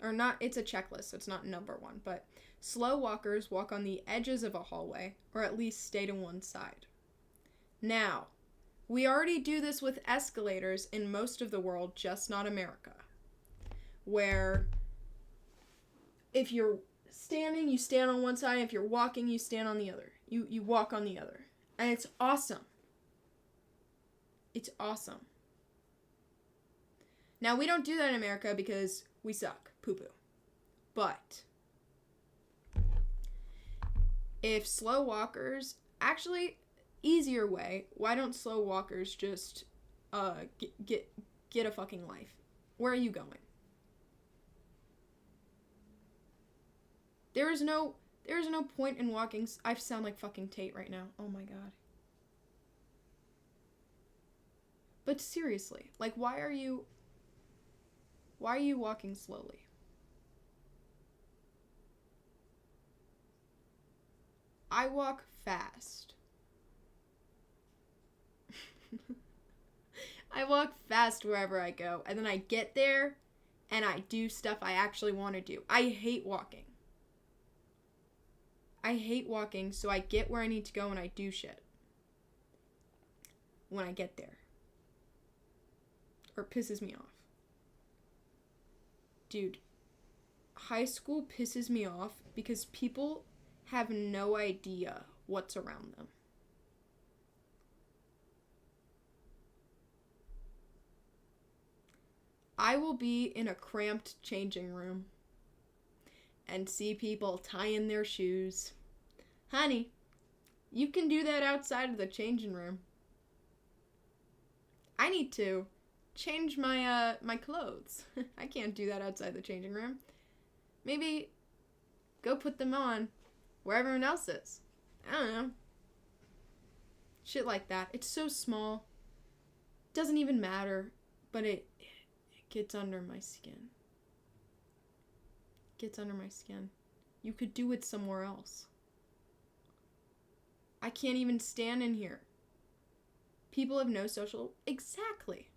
Or not, it's a checklist, so it's not number 1, but slow walkers walk on the edges of a hallway, or at least stay to one side. Now, we already do this with escalators in most of the world, just not America. Where if you're standing, you stand on one side. If you're walking, you stand on the other. You walk on the other. And it's awesome. It's awesome. Now, we don't do that in America because we suck. Poo-poo. But if slow walkers, actually, easier way, why don't slow walkers just get a fucking life? Where are you going? There is no point in walking. I sound like fucking Tate right now. Oh my god. But seriously, like, why are you walking slowly? I walk fast. I walk fast wherever I go, and then I get there and I do stuff I actually want to do. I hate walking. So I get where I need to go and I do shit when I get there. Or it pisses me off. Dude, high school pisses me off because people have no idea what's around them. I will be in a cramped changing room and see people tying their shoes. Honey, you can do that outside of the changing room. I need to change my clothes. I can't do that outside the changing room. Maybe go put them on where everyone else is. I don't know. Shit like that. It's so small. Doesn't even matter, but it gets under my skin. Gets under my skin. You could do it somewhere else. I can't even stand in here. People have no social... Exactly.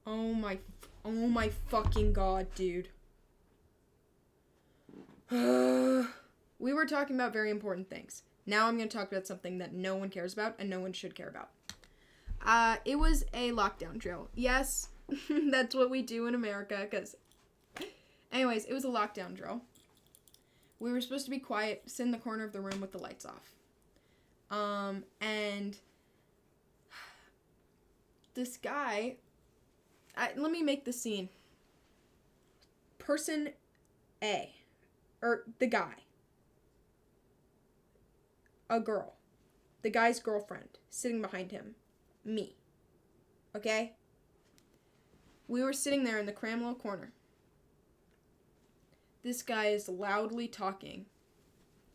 Oh my fucking god, dude. We were talking about very important things. Now I'm going to talk about something that no one cares about and no one should care about. It was a lockdown drill. Yes, that's what we do in America, because... Anyways, it was a lockdown drill. We were supposed to be quiet, sit in the corner of the room with the lights off. And this guy... let me make the scene. Person A. Or the guy. A girl. The guy's girlfriend. Sitting behind him. Me. Okay? We were sitting there in the cram little corner. This guy is loudly talking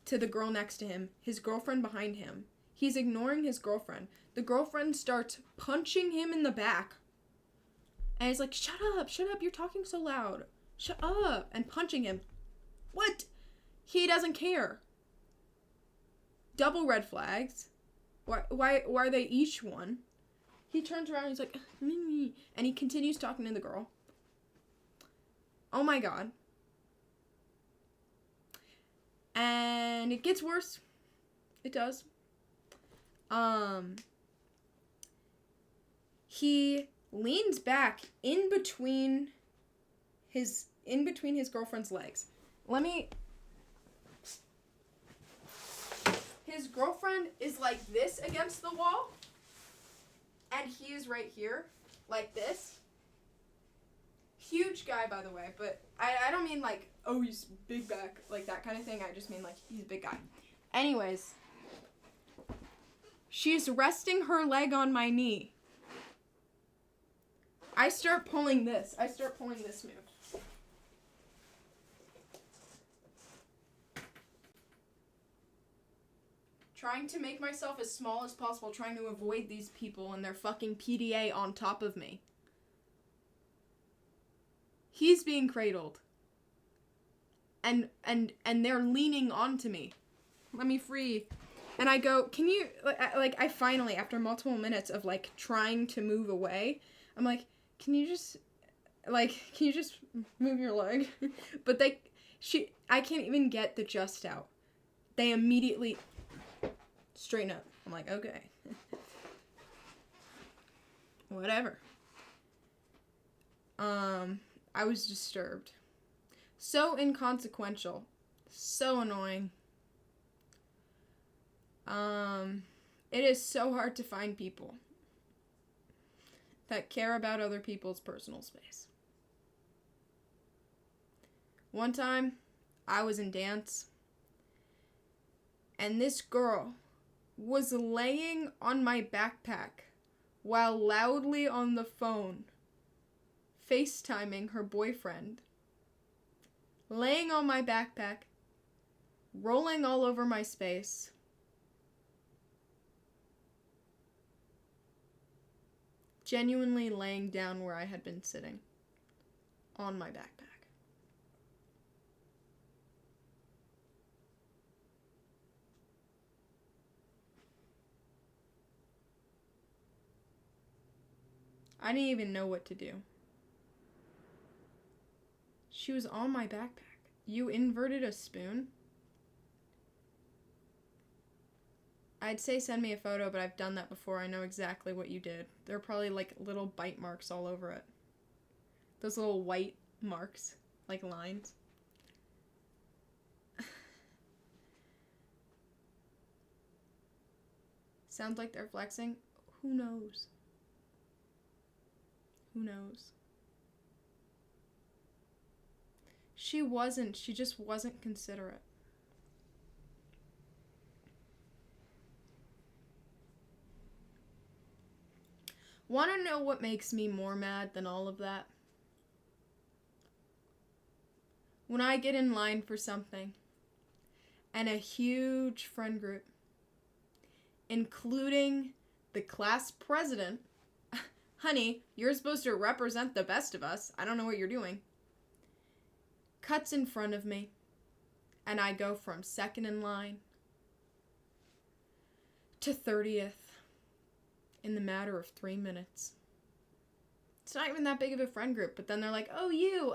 to the girl next to him, his girlfriend behind him. He's ignoring his girlfriend. The girlfriend starts punching him in the back. And he's like, shut up, you're talking so loud. Shut up. And punching him. What? He doesn't care. Double red flags. Why are they each one? He turns around and he's like, and he continues talking to the girl. Oh my god. And it gets worse. It does. He leans back in between his girlfriend's legs. His girlfriend is like this against the wall, and he is right here, like this. Huge guy, by the way, but I don't mean like, oh, he's big back, like that kind of thing. I just mean like, he's a big guy. Anyways, she's resting her leg on my knee. I start pulling this move. Trying to make myself as small as possible, trying to avoid these people and their fucking PDA on top of me. He's being cradled. And they're leaning onto me. Let me free. And I go, can you, I finally, after multiple minutes of, trying to move away, I'm like, can you just move your leg? But I can't even get the just out. They immediately straighten up. I'm like, okay. Whatever. I was disturbed. So inconsequential. So annoying. It is so hard to find people that care about other people's personal space. One time, I was in dance, and this girl was laying on my backpack while loudly on the phone, FaceTiming her boyfriend, laying on my backpack, rolling all over my space. Genuinely laying down where I had been sitting on my backpack. I didn't even know what to do. She was on my backpack. You inverted a spoon? I'd say send me a photo, but I've done that before. I know exactly what you did. There are probably like little bite marks all over it. Those little white marks, like lines. Sounds like they're flexing. Who knows? Who knows? She wasn't. She just wasn't considerate. Want to know what makes me more mad than all of that? When I get in line for something and a huge friend group, including the class president, honey, you're supposed to represent the best of us. I don't know what you're doing. Cuts in front of me, and I go from second in line to 30th in the matter of 3 minutes. It's not even that big of a friend group, but then they're like, oh you,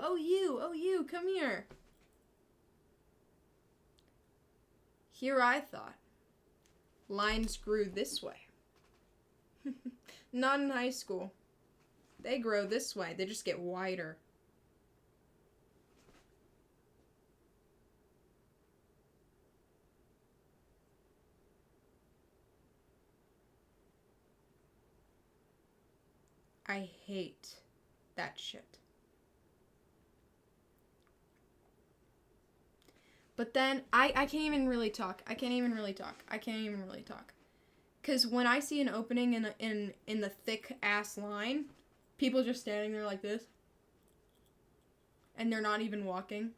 come here. Here I thought lines grew this way. Not in high school. They grow this way. They just get wider. I hate that shit. But then I can't even really talk. Because when I see an opening in the thick ass line, people just standing there like this, and they're not even walking.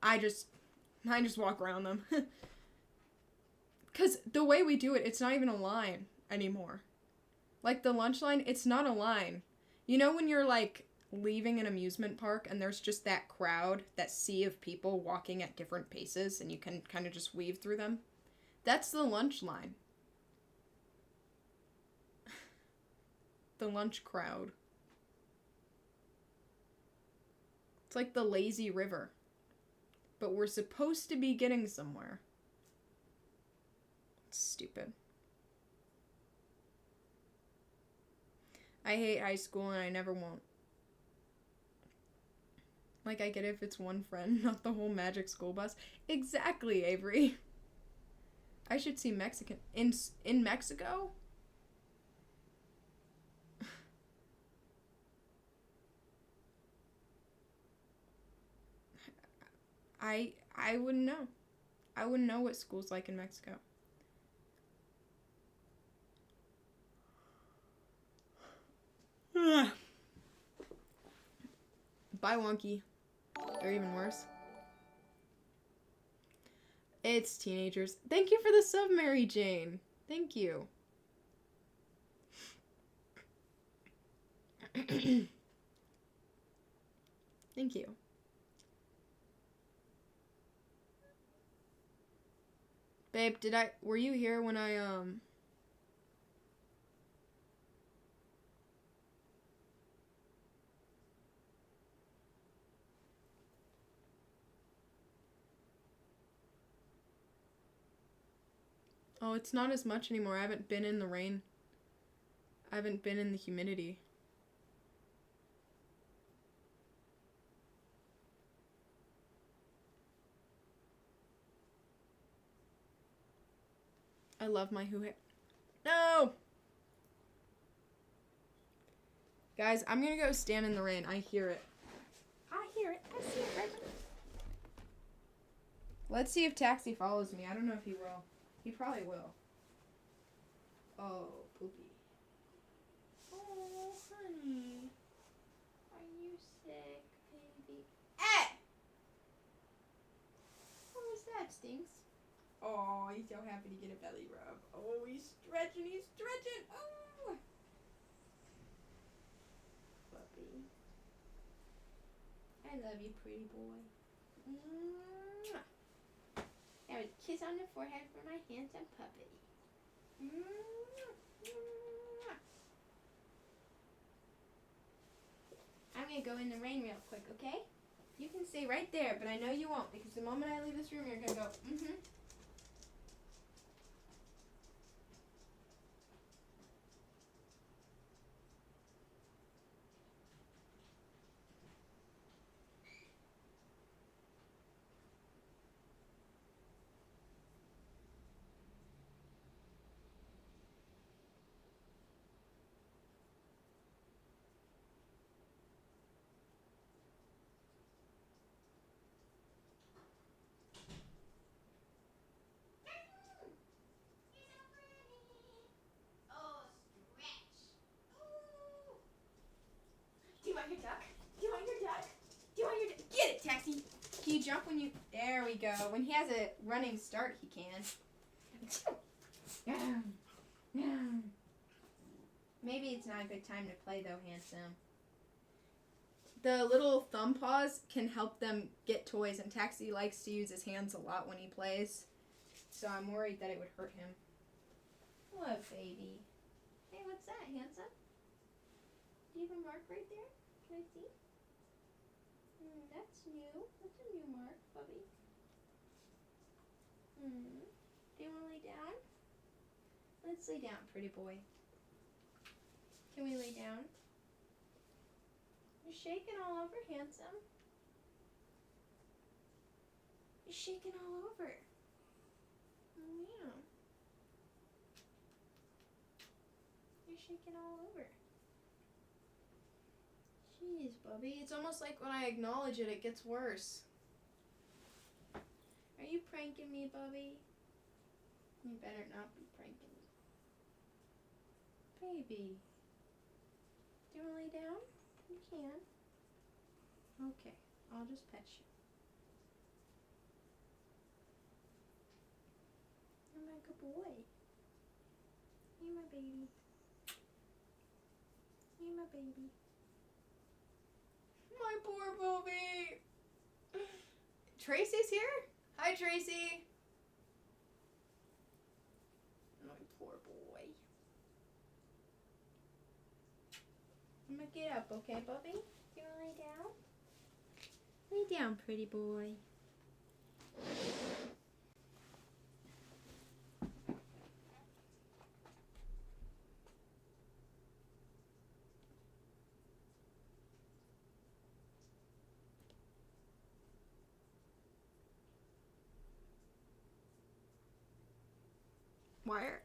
I just walk around them. Because the way we do it, it's not even a line anymore. Like the lunch line, it's not a line. You know when you're like leaving an amusement park and there's just that crowd, that sea of people walking at different paces and you can kind of just weave through them? That's the lunch line. The lunch crowd. It's like the lazy river. But we're supposed to be getting somewhere. It's stupid. I hate high school and I never won't. Like, I get it if it's one friend, not the whole magic school bus. Exactly, Avery. I should see Mexican. In Mexico? I wouldn't know. I wouldn't know what school's like in Mexico. Bye, Wonky. They're even worse. It's teenagers. Thank you for the sub, Mary Jane. Thank you. Thank you. Babe, were you here when I, Oh, it's not as much anymore. I haven't been in the rain. I haven't been in the humidity. I love my hair. No! Guys, I'm gonna go stand in the rain. I hear it. I hear it. I see it right now. Let's see if Taxi follows me. I don't know if he will. He probably will. Oh, poopy. intestines. Oh, he's so happy to get a belly rub. Oh, he's stretching, Oh! Puppy. I love you, pretty boy. Mwah. Now a kiss on the forehead for my handsome puppy. Mwah. Mwah. I'm gonna go in the rain real quick, okay? You can stay right there, but I know you won't because the moment I leave this room, you're gonna go, mm-hmm. Get it, Taxi. Can you jump when you... There we go. When he has a running start, he can. Maybe it's not a good time to play, though, handsome. The little thumb paws can help them get toys, and Taxi likes to use his hands a lot when he plays. So I'm worried that it would hurt him. What, baby? Hey, what's that, handsome? Do you have a mark right there? Can I see? That's new. That's a new mark, puppy. Do you want to lay down? Let's lay down, pretty boy. Can we lay down? You're shaking all over, handsome. You're shaking all over. Oh, yeah. You're shaking all over. Jeez, Bubby. It's almost like when I acknowledge it, it gets worse. Are you pranking me, Bubby? You better not be pranking me. Baby. Do you want to lay down? You can. Okay. I'll just pet you. You're my good boy. You're my baby. You're my baby. My poor Bobby. Tracy's here? Hi, Tracy. My poor boy. I'm gonna get up, okay, Bubby? You wanna lay down? Lay down, pretty boy.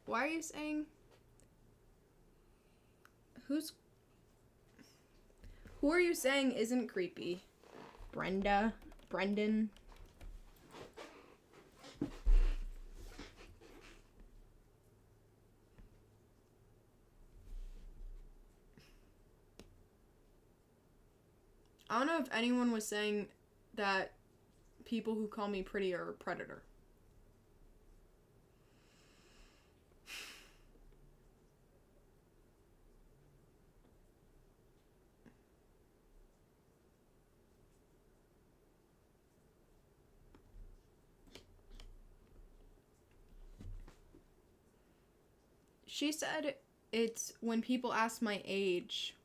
Why are you saying... Who are you saying isn't creepy? Brenda? Brendan? I don't know if anyone was saying that people who call me pretty are a predator. She said it's when people ask my age.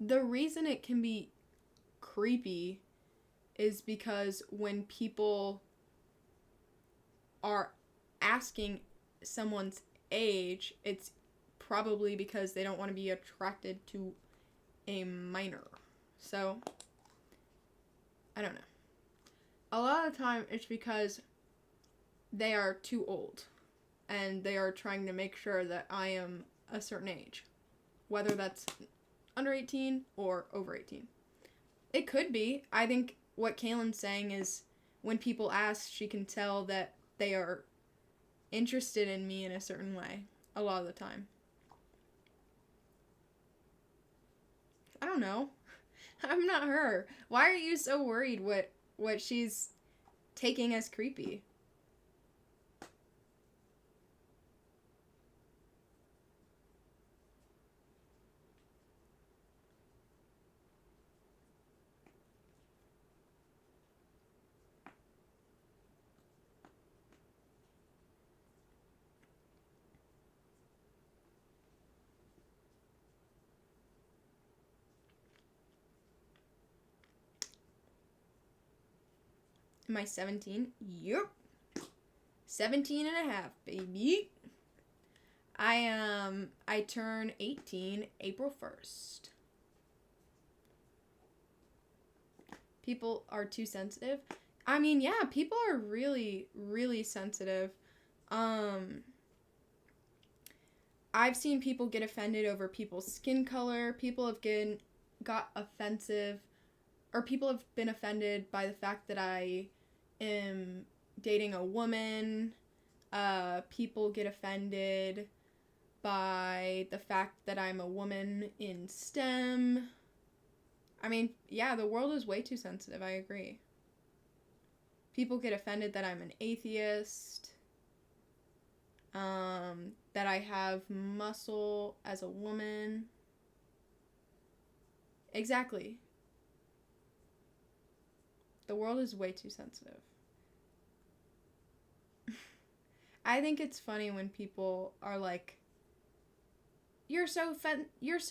The reason it can be creepy is because when people are asking someone's age, it's probably because they don't want to be attracted to a minor. So, I don't know. A lot of the time, it's because they are too old, and they are trying to make sure that I am a certain age, whether that's under 18 or over 18. It could be. I think what Kaylin's saying is when people ask, she can tell that they are interested in me in a certain way a lot of the time. I don't know. I'm not her. Why are you so worried what she's taking as creepy? Am I 17? Yep. 17 and a half, baby. I turn 18 April 1st. People are too sensitive. I mean, yeah, people are really, really sensitive. I've seen people get offended over people's skin color. People have got offensive, or people have been offended by the fact that I am dating a woman. People get offended by the fact that I'm a woman in STEM. I mean, yeah, the world is way too sensitive, I agree. People get offended that I'm an atheist. That I have muscle as a woman. Exactly. The world is way too sensitive. I think it's funny when people are like, you're so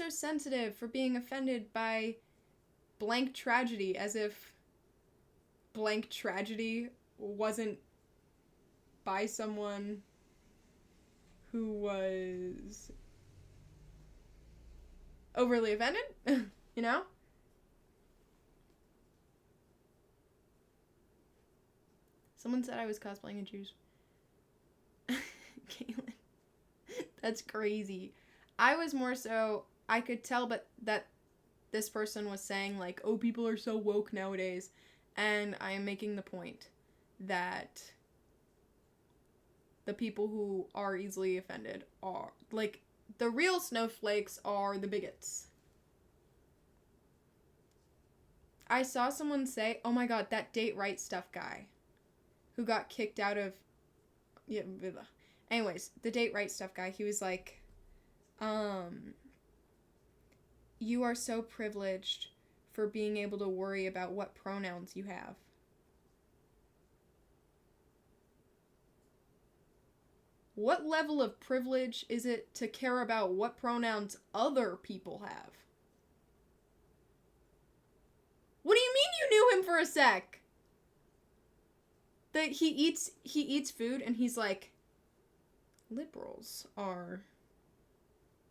sensitive for being offended by blank tragedy, as if blank tragedy wasn't by someone who was overly offended, you know? Someone said I was cosplaying a Jews. Caitlin. That's crazy. I was more so, I could tell but that this person was saying like, oh, people are so woke nowadays. And I am making the point that the people who are easily offended are, like, the real snowflakes are the bigots. I saw someone say, oh my god, that date right stuff guy who got kicked out of, yeah, blah, blah. Anyways, the date right stuff guy, he was like, you are so privileged for being able to worry about what pronouns you have. What level of privilege is it to care about what pronouns other people have? What do you mean you knew him for a sec? That he eats food and he's like, liberals are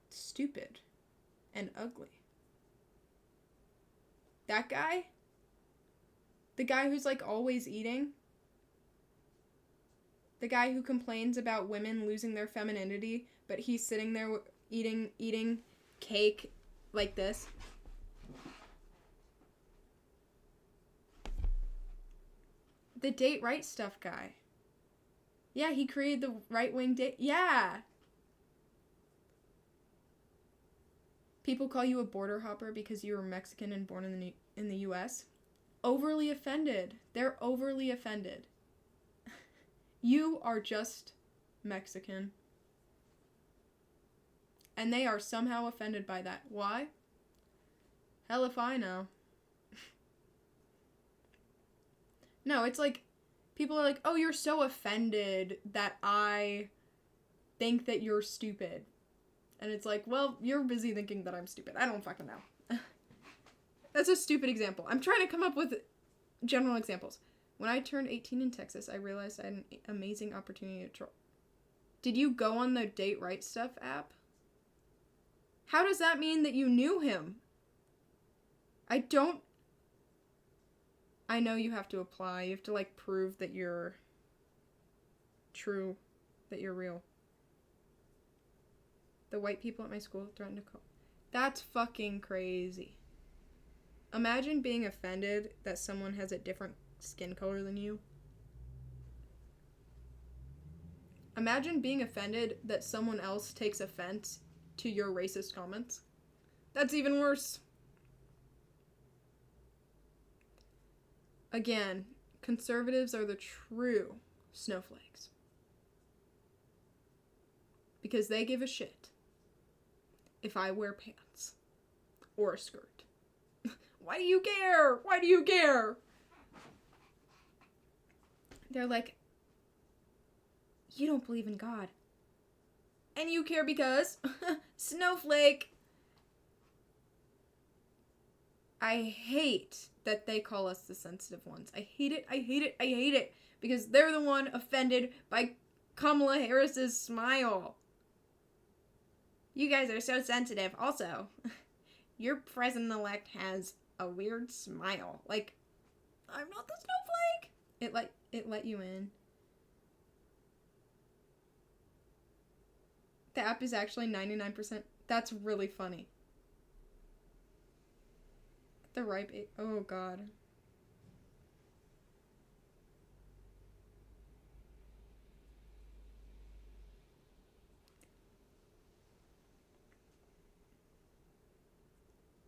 stupid and ugly. That guy? The guy who's like always eating? The guy who complains about women losing their femininity, but he's sitting there eating cake like this. The date right stuff guy. Yeah, he created the right-wing date. Yeah. People call you a border hopper because you were Mexican and born in the U.S. Overly offended. They're overly offended. You are just Mexican. And they are somehow offended by that. Why? Hell if I know. No, it's like, people are like, oh, you're so offended that I think that you're stupid. And it's like, well, you're busy thinking that I'm stupid. I don't fucking know. That's a stupid example. I'm trying to come up with general examples. When I turned 18 in Texas, I realized I had an amazing opportunity to troll. Did you go on the Date Right Stuff app? How does that mean that you knew him? I know you have to apply. You have to, like, prove that you're true, that you're real. The white people at my school threatened to call. That's fucking crazy. Imagine being offended that someone has a different skin color than you. Imagine being offended that someone else takes offense to your racist comments. That's even worse. Again, conservatives are the true snowflakes. Because they give a shit if I wear pants or a skirt. Why do you care? Why do you care? They're like, you don't believe in God. And you care because snowflake. I hate that they call us the sensitive ones. I hate it. I hate it. I hate it. Because they're the one offended by Kamala Harris's smile. You guys are so sensitive. Also, your president-elect has a weird smile. Like, I'm not the snowflake. It let you in. The app is actually 99%. That's really funny. The ripe. Oh God.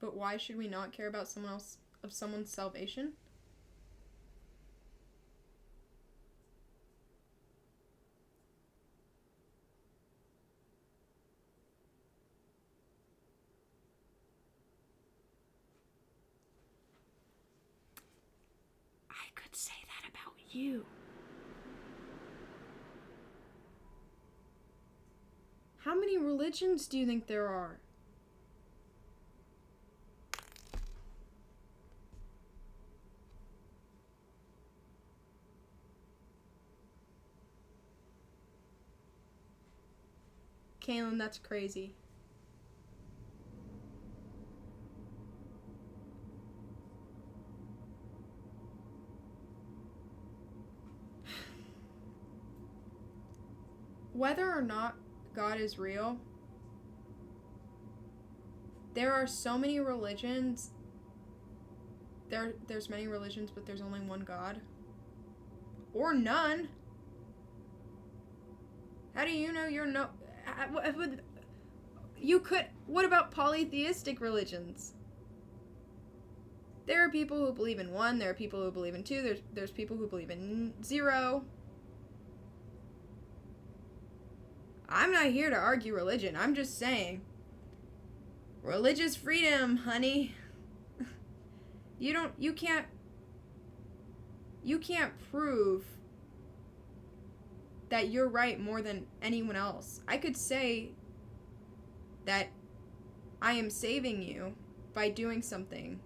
But why should we not care about someone's salvation? I could say that about you. How many religions do you think there are? Kaylin, that's crazy. Whether or not God is real, there are so many religions. There's many religions, but there's only one God. Or none. How do you know you're no... You could... What about polytheistic religions? There are people who believe in one. There are people who believe in two. There's people who believe in zero. I'm not here to argue religion. I'm just saying. Religious freedom, honey. You can't prove that you're right more than anyone else. I could say that I am saving you by doing something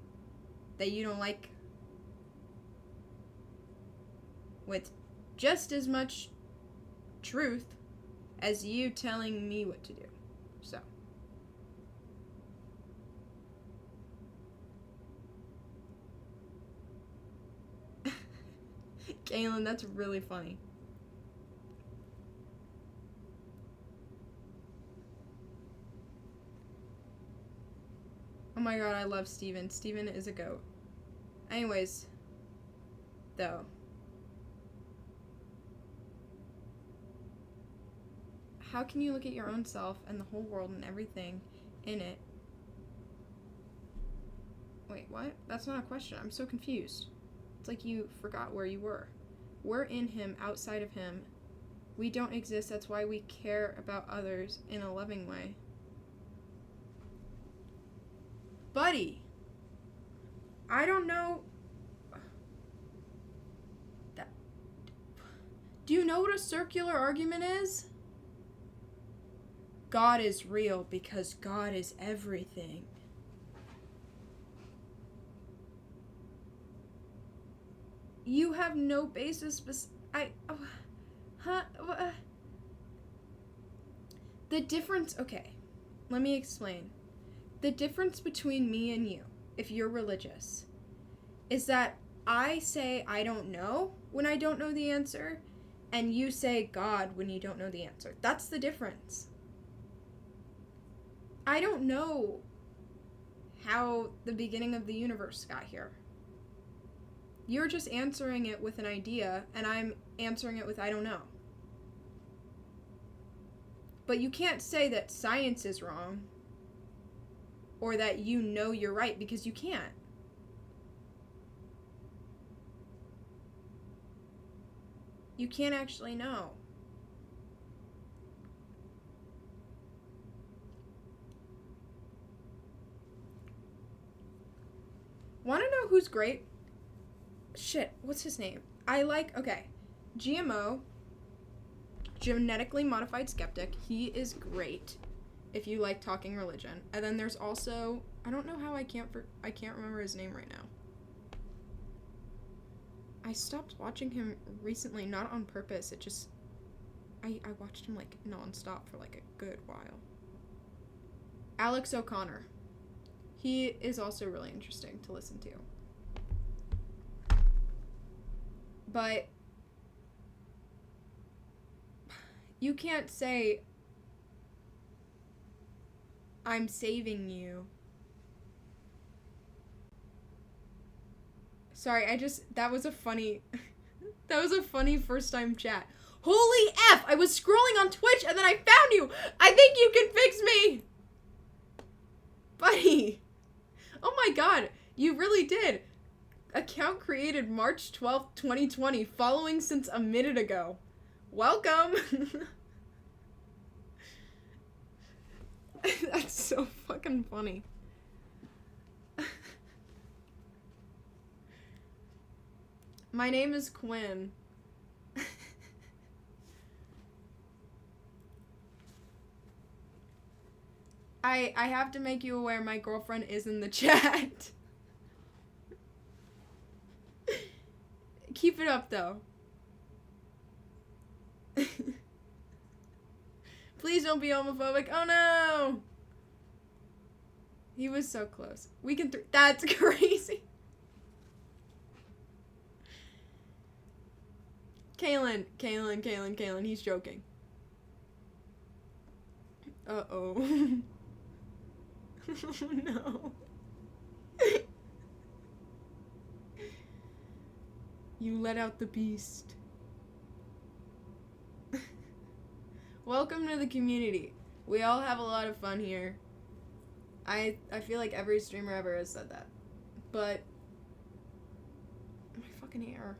that you don't like with just as much truth as you telling me what to do. So. Kaylin, that's really funny. Oh my god, I love Steven. Steven is a goat. Anyways, though. How can you look at your own self and the whole world and everything in it? Wait, what? That's not a question. I'm so confused. It's like you forgot where you were. We're in him, outside of him. We don't exist. That's why we care about others in a loving way. Buddy, I don't know. Do you know what a circular argument is? God is real because God is everything. You have no basis. The difference. Okay, let me explain. The difference between me and you, if you're religious, is that I say I don't know when I don't know the answer, and you say God when you don't know the answer. That's the difference. I don't know how the beginning of the universe got here. You're just answering it with an idea, and I'm answering it with I don't know. But you can't say that science is wrong or that you know you're right, because you can't. You can't actually know. Want to know who's great? Shit, what's his name? Okay, GMO, genetically modified skeptic. He is great if you like talking religion. And then there's also, I don't know how I can't remember his name right now. I stopped watching him recently, not on purpose. It just, I watched him like nonstop for like a good while. Alex O'Connor. He is also really interesting to listen to. But you can't say, I'm saving you. Sorry, that was a funny first time chat. Holy F! I was scrolling on Twitch and then I found you! I think you can fix me! Buddy! Oh my god, you really did. Account created March 12th, 2020, following since a minute ago. Welcome! That's so fucking funny. My name is Quinn. I have to make you aware my girlfriend is in the chat. Keep it up, though. Please don't be homophobic. Oh, no! He was so close. We can That's crazy. Kaylin, he's joking. Uh-oh. Oh, no. You let out the beast. Welcome to the community. We all have a lot of fun here. I feel like every streamer ever has said that. But my fucking hair.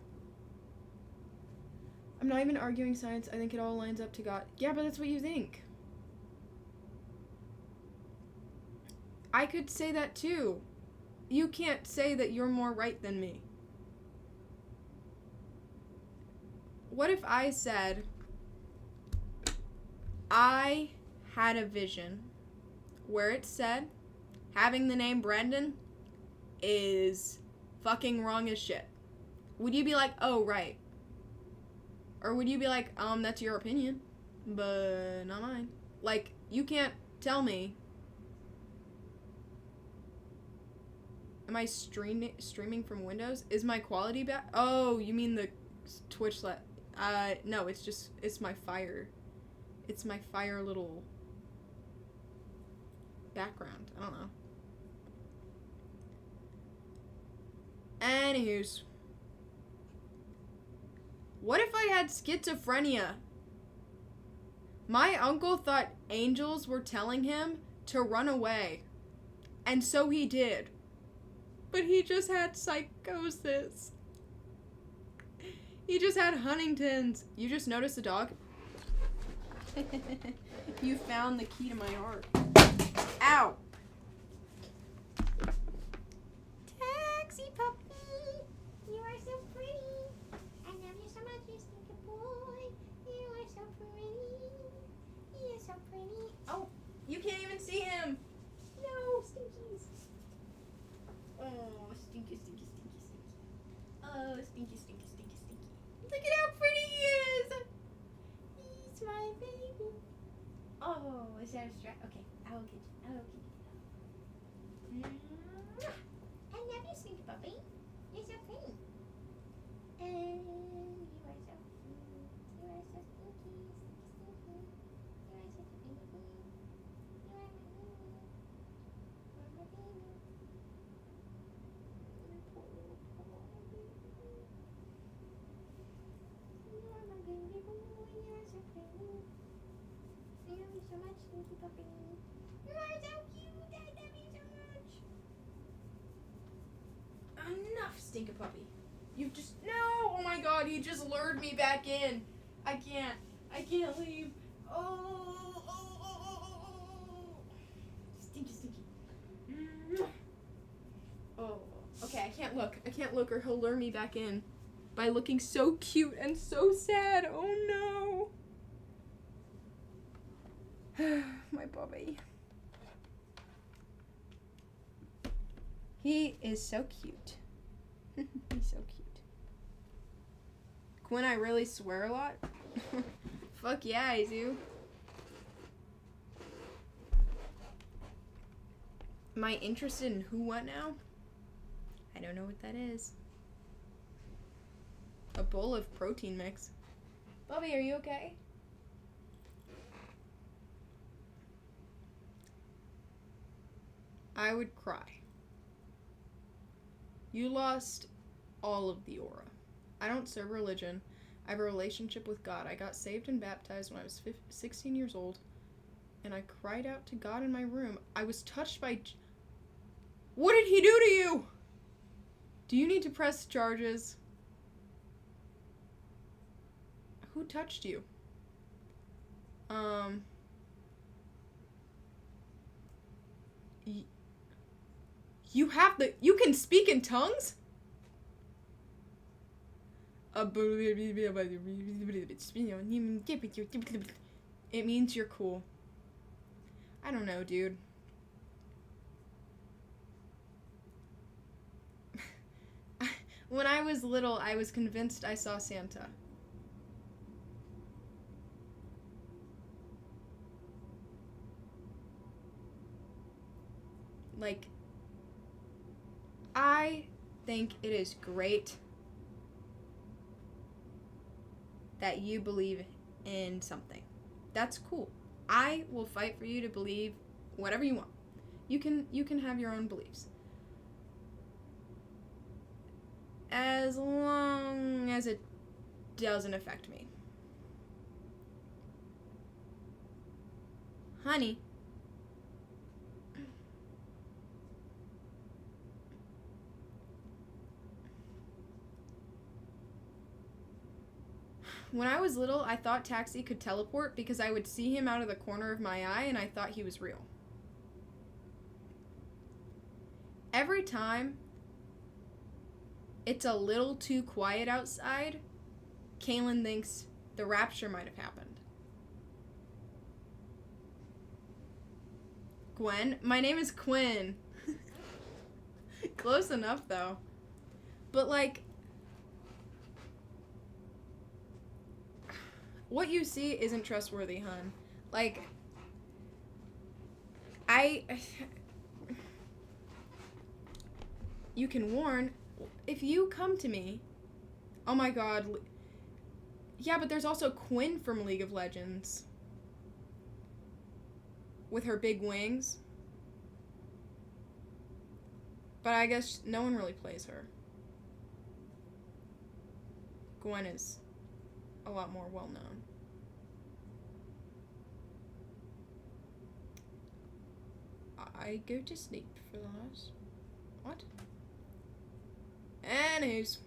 I'm not even arguing science. I think it all lines up to God. Yeah, but that's what you think. I could say that too. You can't say that you're more right than me. What if I said, I had a vision where it said having the name Brendan is fucking wrong as shit? Would you be like, oh, right? Or would you be like, that's your opinion, but not mine? Like, you can't tell me. Am I streaming from Windows? Is my quality bad? Oh, you mean the Twitch no, it's my Fire. It's my Fire little background. I don't know. Anywho's. What if I had schizophrenia? My uncle thought angels were telling him to run away. And so he did. But he just had psychosis. He just had Huntington's. You just noticed the dog? You found the key to my heart. Ow! Taxi puppy, you are so pretty. I love you so much, you stinky boy. You are so pretty. He is so pretty. Oh, you can't even see him. No, stinkies. Oh, stinky. Oh, stinky. Look at how pretty he is. He's my baby. Oh, is that a strap? Okay, I will get you. I love you, stinky puppy. You're so pretty. And you are so stinky. You are so stinky. You are such a baby. You are my baby. You are my baby. You poor little baby. You are my baby boy. You are so pretty. I love you so so much, Stinky Puppy. You are so cute. I love you so much. Enough, Stinky Puppy. You just no. Oh my God, he just lured me back in. I can't leave. Oh. Stinky. Oh. Okay, I can't look or he'll lure me back in by looking so cute and so sad. Oh no. My puppy. He is so cute. He's so cute. Quinn, I really swear a lot. Fuck yeah, I do. Am I interested in who what now? I don't know what that is. A bowl of protein mix. Bobby, are you okay? I would cry. You lost all of the aura. I don't serve religion. I have a relationship with God. I got saved and baptized when I was 16 years old, and I cried out to God in my room. I was touched by... What did he do to you? Do you need to press charges? Who touched you? You have the... You can speak in tongues? It means you're cool. I don't know, dude. When I was little, I was convinced I saw Santa. Like, I think it is great that you believe in something. That's cool. I will fight for you to believe whatever you want. You can have your own beliefs. As long as it doesn't affect me. Honey. When I was little, I thought Taxi could teleport because I would see him out of the corner of my eye and I thought he was real. Every time it's a little too quiet outside, Kaylin thinks the rapture might have happened. Gwen? My name is Quinn. Close enough, though. But, like, what you see isn't trustworthy, hun. Like, you can warn... If you come to me, oh my God, yeah, but there's also Quinn from League of Legends with her big wings, but I guess no one really plays her. Gwen is a lot more well known. I go to sleep for the last... What? Anyways,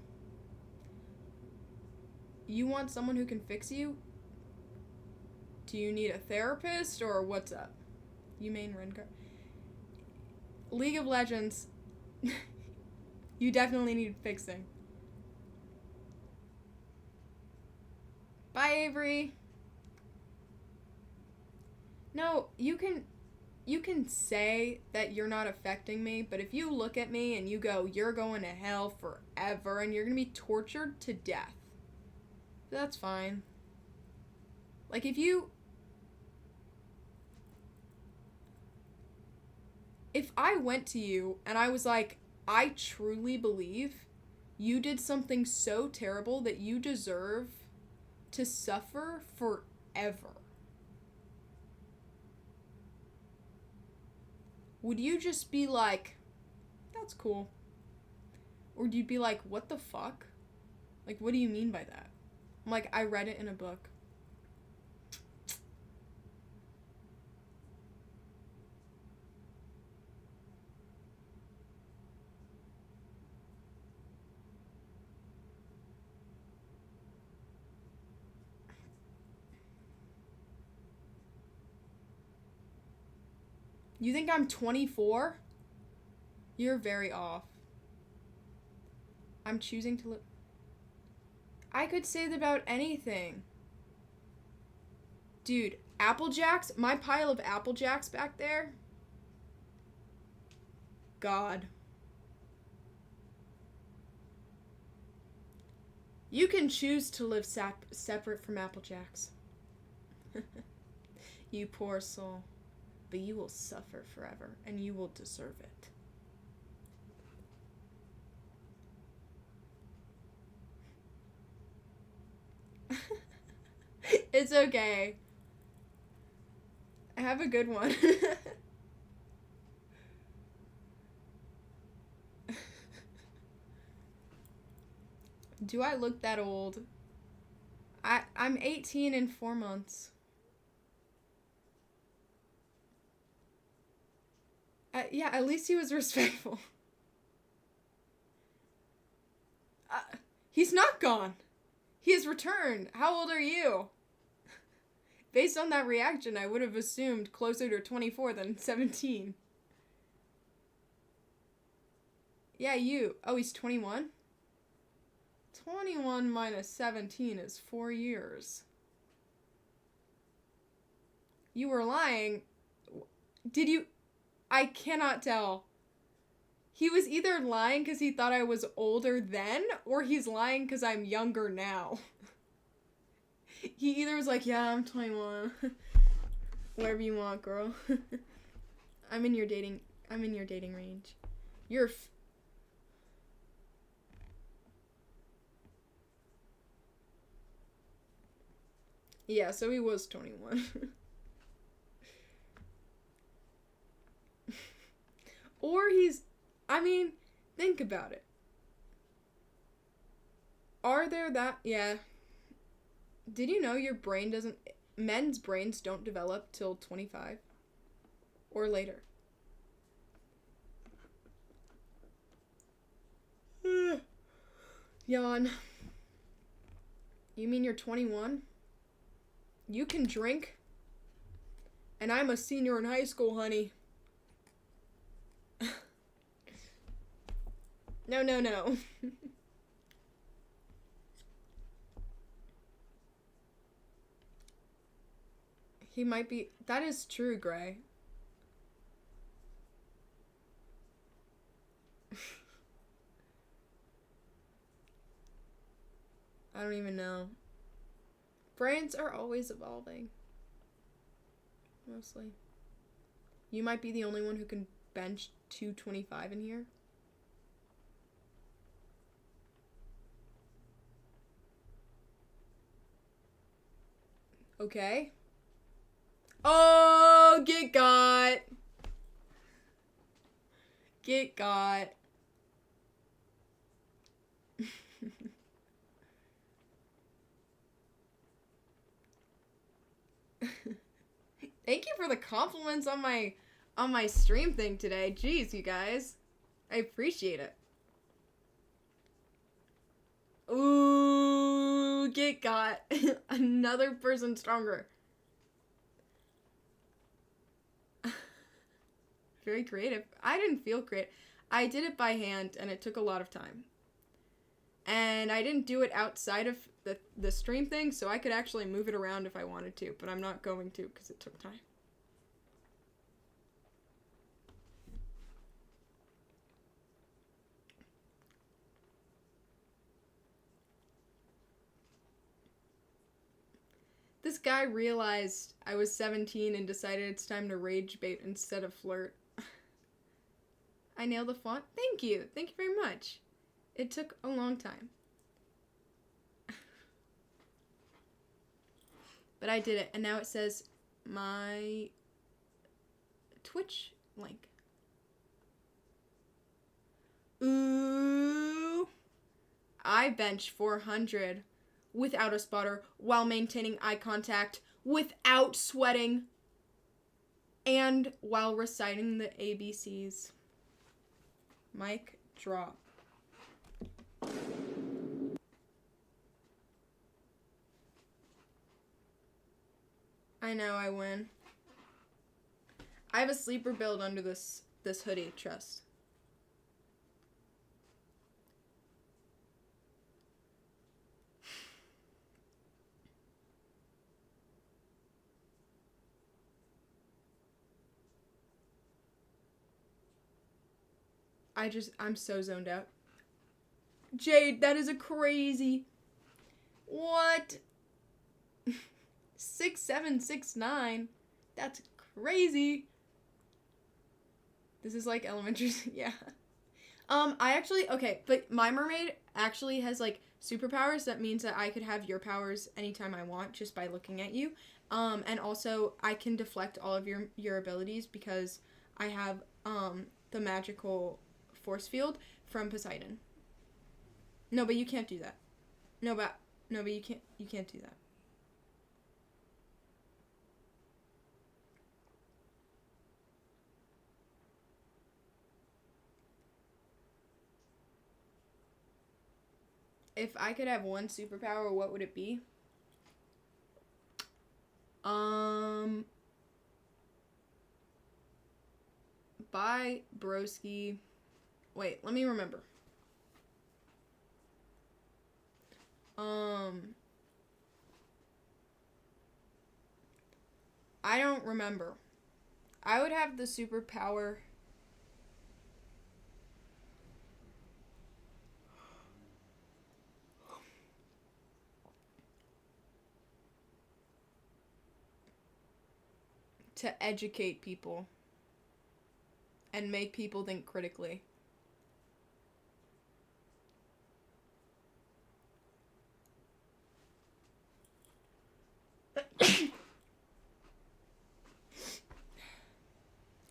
you want someone who can fix you? Do you need a therapist or what's up? You main Rengar. League of Legends, you definitely need fixing. Bye, Avery. No, you can say that you're not affecting me, but if you look at me and you go, you're going to hell forever and you're going to be tortured to death, that's fine. Like, if I went to you and I was like, I truly believe you did something so terrible that you deserve to suffer forever, would you just be like, that's cool? Or would you be like, what the fuck? Like, what do you mean by that? I'm like, I read it in a book. You think I'm 24? You're very off. I'm choosing to live. I could say that about anything. Dude, Apple Jacks, my pile of Apple Jacks back there. God. You can choose to live separate from Apple Jacks. You poor soul. But you will suffer forever, and you will deserve it. It's okay. Have a good one. Do I look that old? I'm 18 in 4 months. Yeah, at least he was respectful. He's not gone. He has returned. How old are you? Based on that reaction, I would have assumed closer to 24 than 17. Yeah, you. Oh, he's 21? 21 minus 17 is 4 years. You were lying. Did you? I cannot tell. He was either lying because he thought I was older then, or he's lying because I'm younger now. He either was like, yeah, I'm 21. Whatever you want, girl. I'm in your dating range. You're yeah, so he was 21. Or think about it. Are there that, yeah. Did you know men's brains don't develop till 25? Or later? Yawn. You mean you're 21? You can drink? And I'm a senior in high school, honey. No. He might be. That is true, Gray. I don't even know. Brains are always evolving. Mostly. You might be the only one who can bench 225 in here. Okay. Oh, get got. Get got. Thank you for the compliments on my stream thing today. Jeez, you guys. I appreciate it. Ooh, get got. Another person stronger. Very creative. I didn't feel creative. I did it by hand, and it took a lot of time. And I didn't do it outside of the stream thing, so I could actually move it around if I wanted to, but I'm not going to because it took time. This guy realized I was 17 and decided it's time to rage bait instead of flirt. I nailed the font. Thank you. Thank you very much. It took a long time. But I did it, and now it says my Twitch link. Ooh. I bench 400 without a spotter while maintaining eye contact, without sweating, and while reciting the ABCs. Mic drop. I know I win. I have a sleeper build under this hoodie chest. I'm so zoned out. Jade, that is a crazy. What? 6769. That's crazy. This is like elementary. Yeah. But my mermaid actually has like superpowers. That means that I could have your powers anytime I want just by looking at you. And also I can deflect all of your abilities because I have the magical force field from Poseidon. No, but you can't do that. No, but you can't do that. If I could have one superpower, what would it be? Bye, broski. Wait, let me remember. I don't remember. I would have the superpower. To educate people and make people think critically.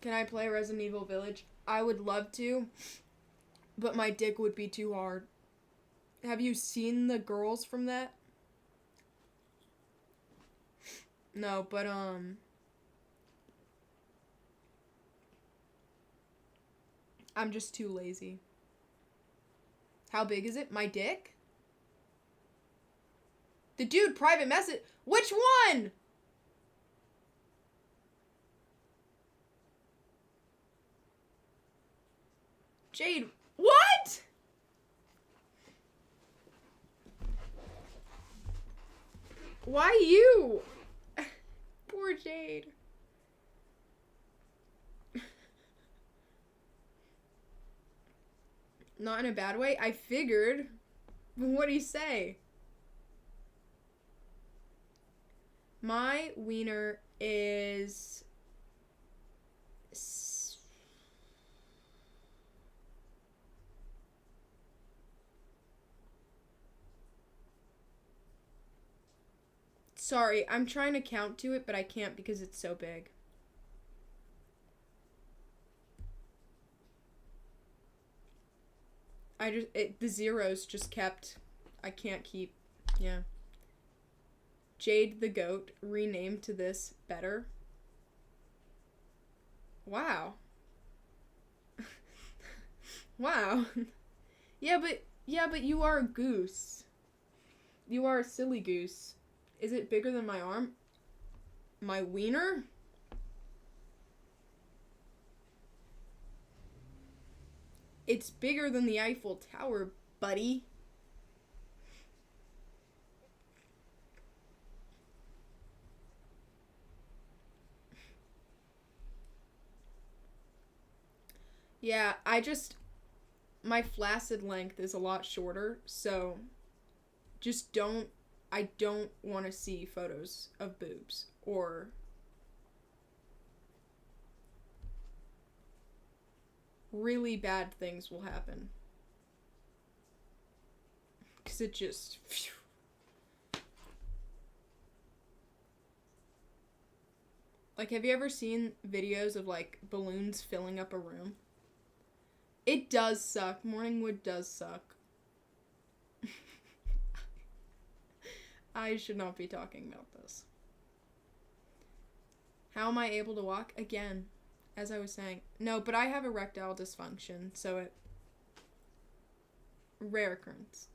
Can I play Resident Evil Village? I would love to, but my dick would be too hard. Have you seen the girls from that? No, but I'm just too lazy. How big is it? My dick? The dude private message. Which one? Jade, what? Why you? Poor Jade. Not in a bad way. I figured. What'd he say? My wiener is... Sorry, I'm trying to count to it, but I can't because it's so big. The zeros just kept... I can't keep... Yeah. Jade the goat, renamed to this better. Wow. Wow. Yeah, but you are a goose. You are a silly goose. Is it bigger than my arm? My wiener? It's bigger than the Eiffel Tower, buddy. Yeah, my flaccid length is a lot shorter, so I don't want to see photos of boobs or really bad things will happen. 'Cause it just... Phew. Like, have you ever seen videos of, like, balloons filling up a room? It does suck. Morningwood does suck. I should not be talking about this. How am I able to walk? Again, as I was saying. No, but I have erectile dysfunction, so it... Rare occurrence.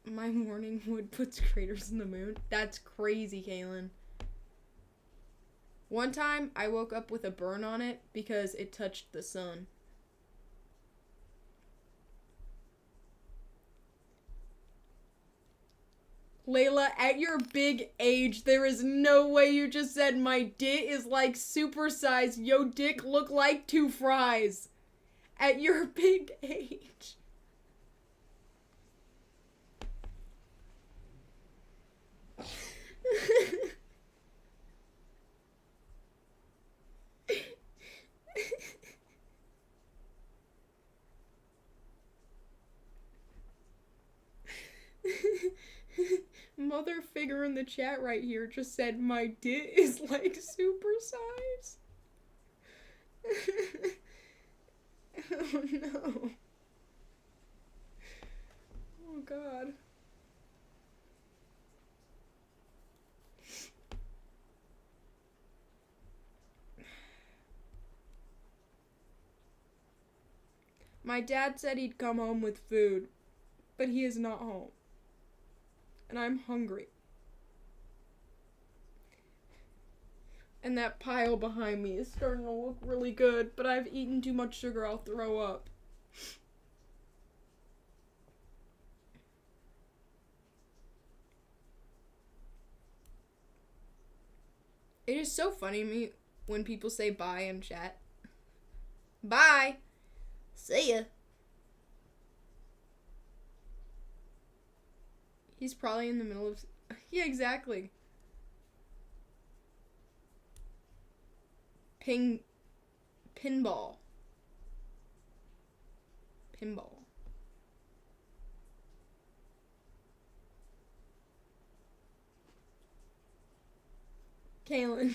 My morning wood puts craters in the moon. That's crazy, Kaylin. One time, I woke up with a burn on it because it touched the sun. Layla, at your big age, there is no way you just said my dit is like supersized. Yo dick look like 2 fries. At your big age. Mother figure in the chat right here just said my dit is like supersize. Oh no. Oh god. My dad said he'd come home with food, but he is not home. And I'm hungry. And that pile behind me is starting to look really good, but I've eaten too much sugar, I'll throw up. It is so funny to me when people say bye in chat. Bye! See ya! He's probably in the middle of... Yeah, exactly. Pinball. Kaylin.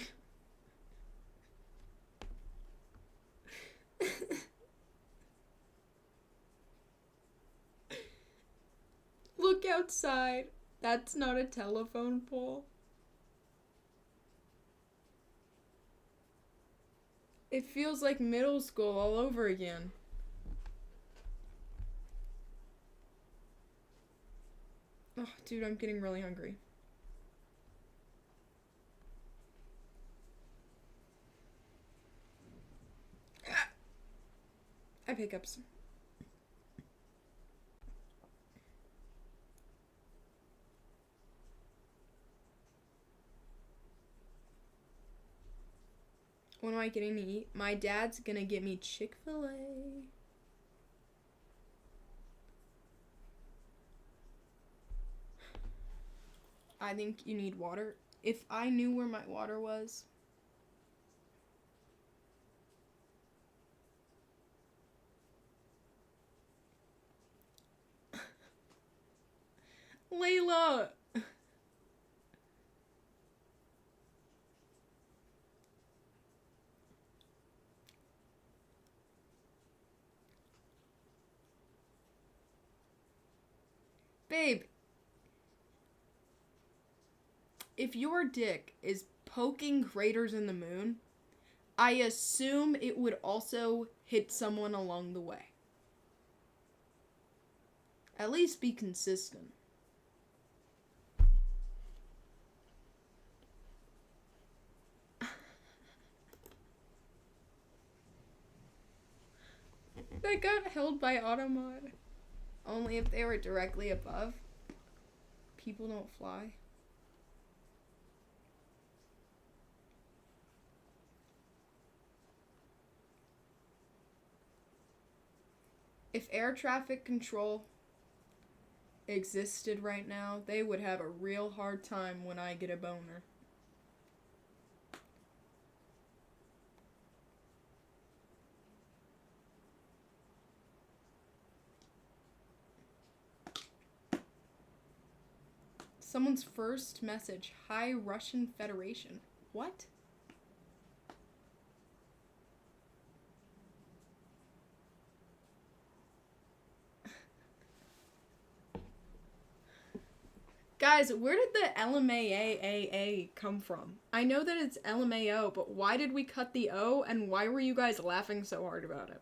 Look outside. That's not a telephone pole. It feels like middle school all over again. Oh, dude, I'm getting really hungry. I pick up some. What am I getting to eat? My dad's gonna get me Chick-fil-A. I think you need water. If I knew where my water was. Layla! Babe, if your dick is poking craters in the moon, I assume it would also hit someone along the way. At least be consistent. That got held by Automod. Only if they were directly above. People don't fly. If air traffic control existed right now, they would have a real hard time when I get a boner. Someone's first message, hi Russian Federation. What? Guys, where did the LMAAA come from? I know that it's LMAO, but why did we cut the O, and why were you guys laughing so hard about it?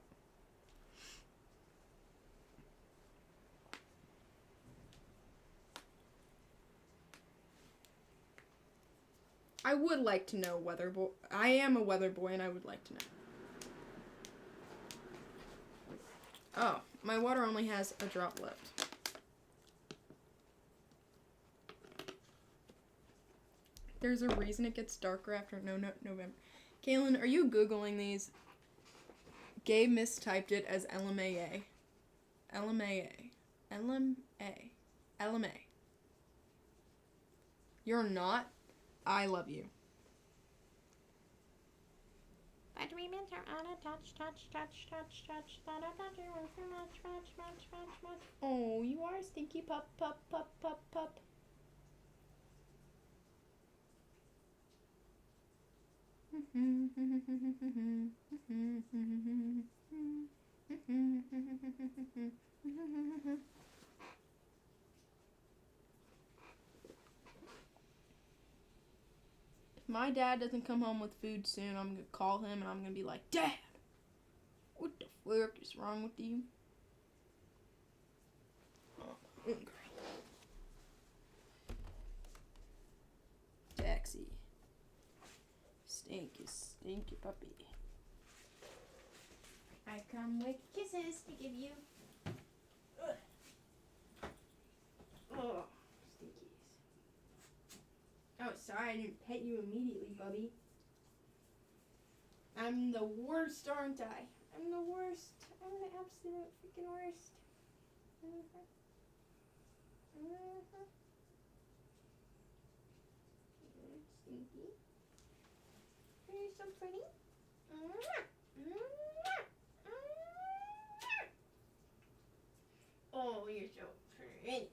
I would like to know weather boy. I am a weather boy, and I would like to know. Oh, my water only has a drop left. There's a reason it gets darker after November. Kaylin, are you Googling these? Gabe mistyped it as LMAA. LMAA. LMA. LMA. You're not? I love you. But we meant her on a touch. Thought you were too much. Oh, you are a stinky pup. If my dad doesn't come home with food soon, I'm gonna call him and I'm gonna be like, Dad, what the fuck is wrong with you? Oh, I'm hungry. Taxi. Stinky puppy. I come with kisses to give you. Oh, stinkies. Oh, sorry, I didn't pet you immediately, Bubby. I'm the worst, aren't I? I'm the worst. I'm the absolute freaking worst. Stinky. You're so pretty. Oh, you're so pretty.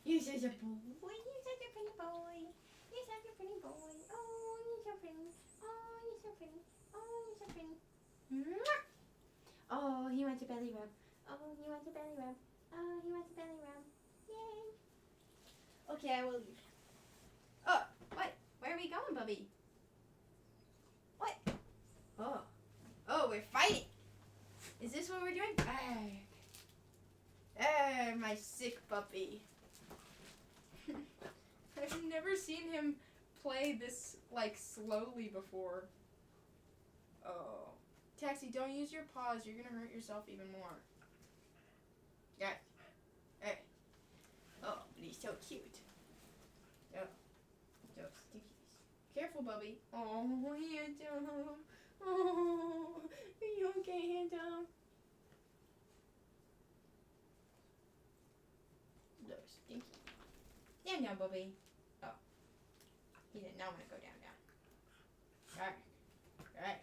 You're such a boy. You're such a pretty boy. You're such a pretty boy. Oh, you're so pretty. Oh, you're so pretty. Oh, you're so pretty. Oh, he wants a belly rub. Oh, he wants a belly rub. Oh, he wants a belly rub. Yay. Okay, I will leave. Oh, what? Where are we going, Bubby? What? Oh, we're fighting. Is this what we're doing? My sick puppy. I've never seen him play this, like, slowly before. Oh. Taxi, don't use your paws. You're gonna hurt yourself even more. Yeah. Hey. Oh, but he's so cute. Oh. So stinkies. Careful, Bubby. Oh, handsome. Oh, are you okay, handsome? No, stinky. Down, down, Bubby. Oh. He didn't know I'm gonna go down. Alright. Alright.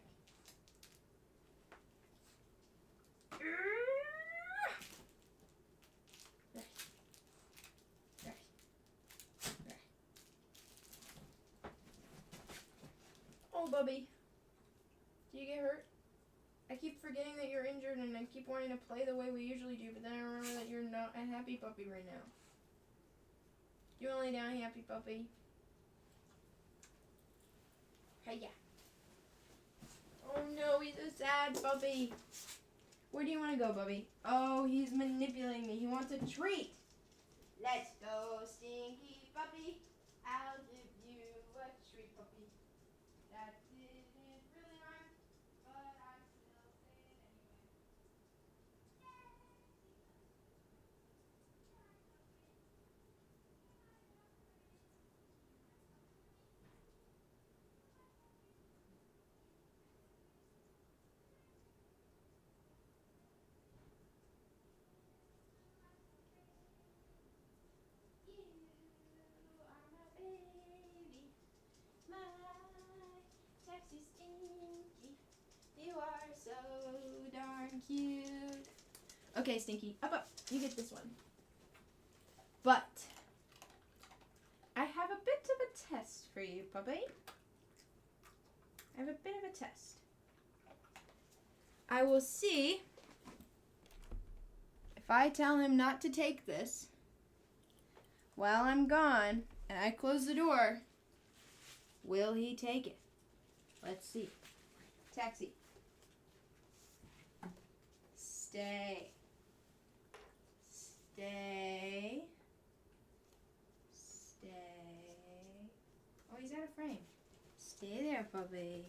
Oh, Bubby. Do you get hurt? I keep forgetting that you're injured and I keep wanting to play the way we usually do, but then I remember that you're not a happy puppy right now. You wanna lay down, happy puppy? Hiya. Oh no, he's a sad puppy. Where do you want to go, Bubby? Oh, he's manipulating me. He wants a treat. Let's go, stinky puppy. I'll give you a treat, puppy. That didn't really rhyme, but I'm still saying it anyway. You are my baby. My sexy stinky. You are so darn cute. Okay, Stinky, up. You get this one. But I have a bit of a test for you, puppy. I have a bit of a test. I will see if I tell him not to take this while I'm gone and I close the door, will he take it? Let's see. Taxi. Stay. Stay. Stay. Oh, he's out of frame. puppy.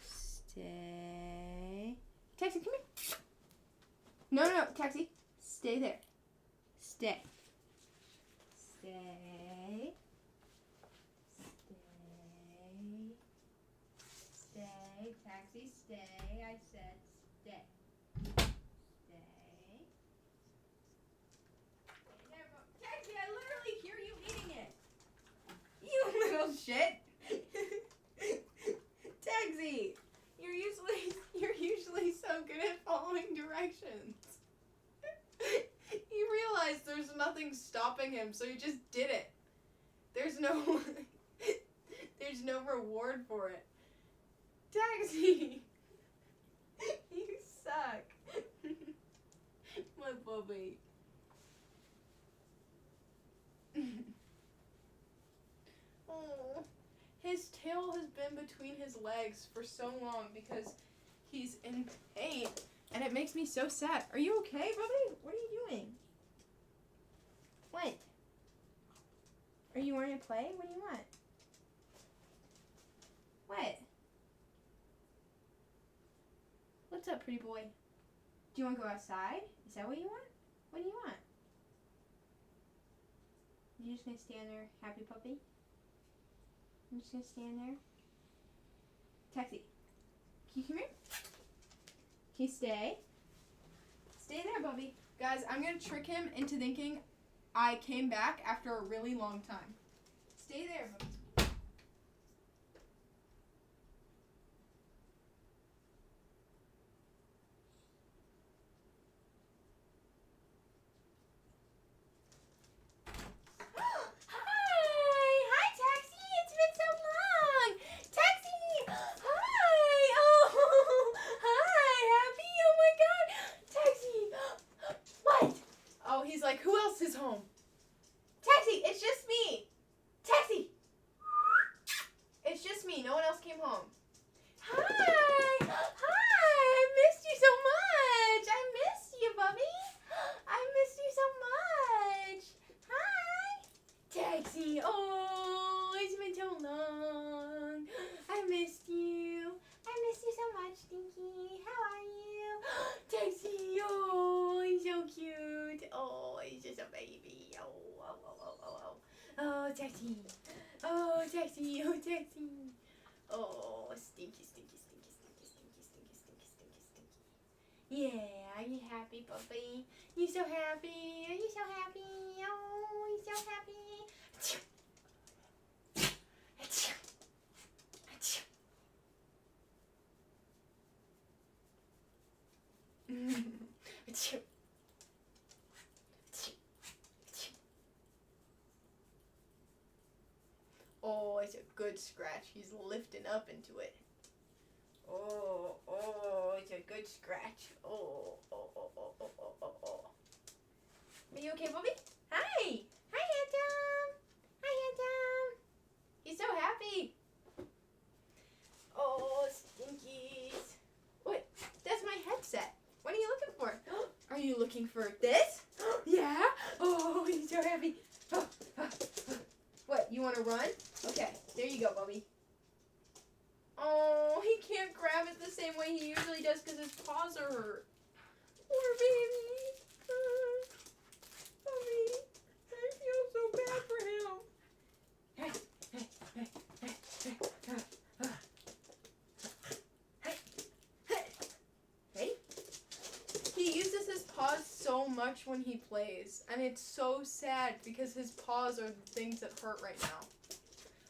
Stay. Taxi, come here. No, Taxi. Stay there. Stay. Stay. Stay. Taxi, stay. I said stay. Stay. Taxi, I literally hear you eating it. You little shit. Taxi, you're usually so good at following directions. You realize there's nothing stopping him, so you just did it. There's no reward for it. Taxi, you suck. My puppy. Oh, his tail has been between his legs for so long because he's in pain, and it makes me so sad. Are you okay, Bubby? What are you doing? What? Are you wanting to play? What do you want? What? What's up, pretty boy? Do you want to go outside? Is that what you want? What do you want? You just gonna stand there, happy puppy? I'm just gonna stand there. Taxi. Can you come here? Can you stay? Stay there, Bubby. Guys, I'm gonna trick him into thinking I came back after a really long time. Stay there, Bubby. He's like, who else is home? Taxi, it's just me. Taxi. It's just me. No one else came home. Hi. I missed you so much. I missed you, Bubby. I missed you so much. Hi. Taxi. Oh, it's been so long. I missed you. I missed you so much, Stinky. How are you? Taxi. Oh, he's so cute. Oh, he's just a baby. Oh, Taxi. Oh, Taxi. Oh, Taxi. Oh, Stinky. Yeah, are you happy, puppy? You so happy? Are you so happy? Oh, you so happy? Oh, it's a good scratch. He's lifting up into it. Oh, it's a good scratch. Oh. Are you okay, Bobby? Hi, handsome. He's so happy. Oh, Stinkies. What? That's my headset. What are you looking for? Are you looking for this? Yeah. Oh, he's so happy. What? You want to run? Okay, there you go, Bubby. Oh, he can't grab it the same way he usually does because his paws are hurt. Poor baby. Bubby, I feel so bad for him. Hey. He uses his paws so much when he plays, and it's so sad because his paws are the things that hurt right now.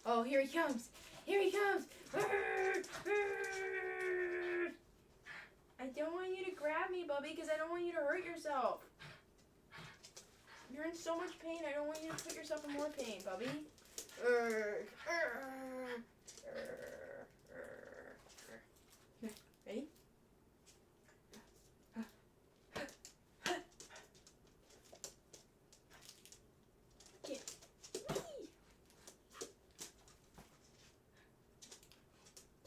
Oh, here he comes. I don't want you to grab me, Bubby, because I don't want you to hurt yourself. You're in so much pain. I don't want you to put yourself in more pain, Bubby. Ready?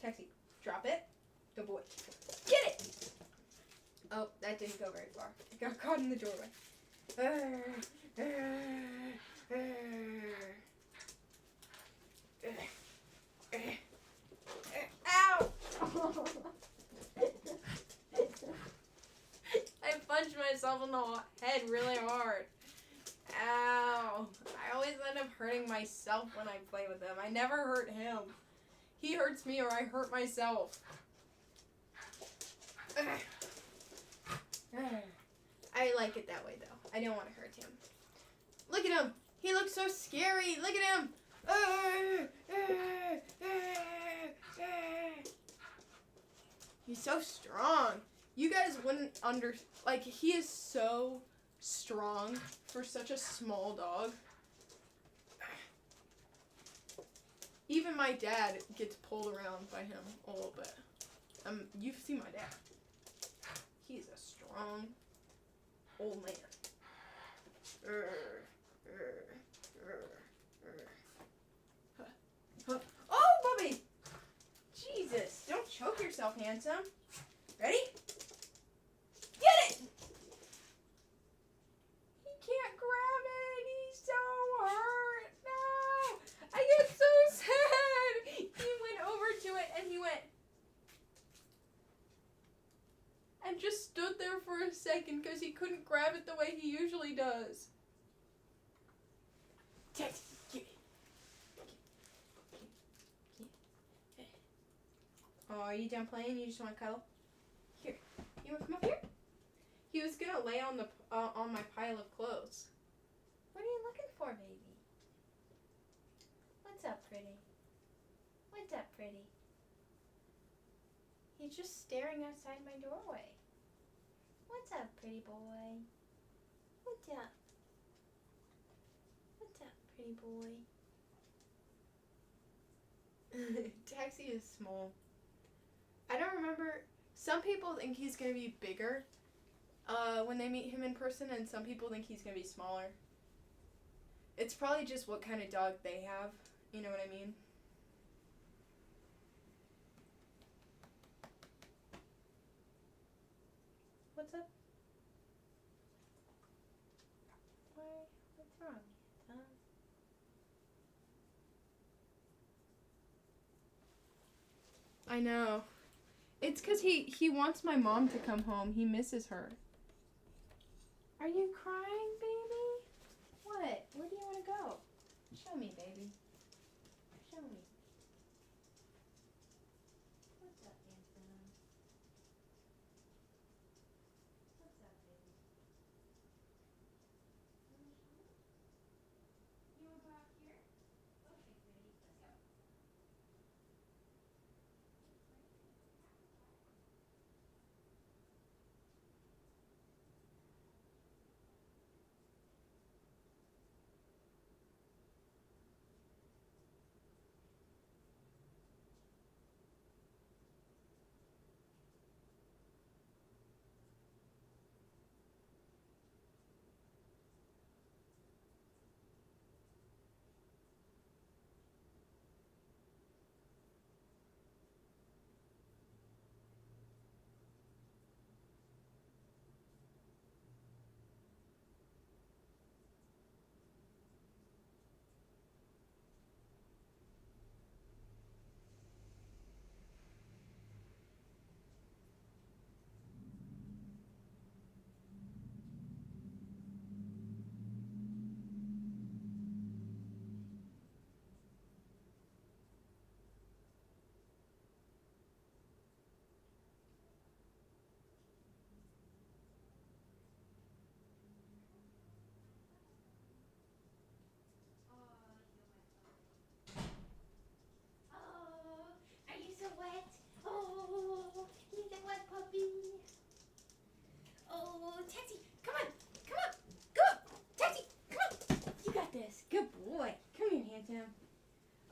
Taxi, drop it. Good boy. Get it! Oh, that didn't go very far. It got caught in the doorway. myself in the head really hard. Ow. I always end up hurting myself when I play with him. I never hurt him. He hurts me or I hurt myself. I like it that way though. I don't want to hurt him. Look at him. He looks so scary. Look at him. He's so strong. You guys wouldn't he is so strong for such a small dog. Even my dad gets pulled around by him a little bit. You've seen my dad. He's a strong old man. Oh, Bubby! Jesus, don't choke yourself, handsome. Ready? Get it! He can't grab it. He's so hurt. No! I get so sad. He went over to it and he went and just stood there for a second because he couldn't grab it the way he usually does. Texas, give it. Oh, are you done playing? You just want to cuddle? Here, you want to come up here? He was gonna lay on my pile of clothes. What are you looking for, baby? What's up, pretty? What's up, pretty? He's just staring outside my doorway. What's up, pretty boy? What's up? What's up, pretty boy? Taxi is small. I don't remember. Some people think he's gonna be bigger when they meet him in person, and some people think he's gonna be smaller. It's probably just what kind of dog they have. You know what I mean? What's up? What's wrong, Tom? I know. It's because he wants my mom to come home. He misses her. Are you crying, baby? What? Where do you want to go? Show me, baby. Show me. What's up, handsome? What's up, baby? You want to go out here? Okay, pretty. Let's go.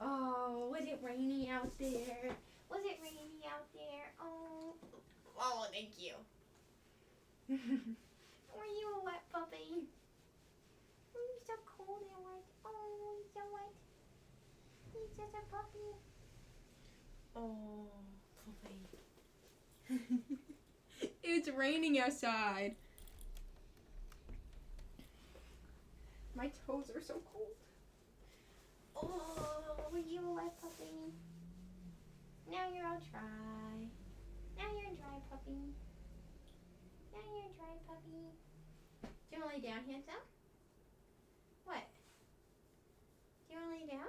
Oh, was it rainy out there? Was it rainy out there? Oh, Thank you. were you a wet puppy? Were you so cold and wet? Oh, he's so wet. He's just a puppy. Oh, puppy. It's raining outside. My toes are so cold. Oh, were you a wet puppy? Now you're all dry. Now you're a dry puppy. Now you're a dry puppy. lay down, handsome? What? Do you want to lay down?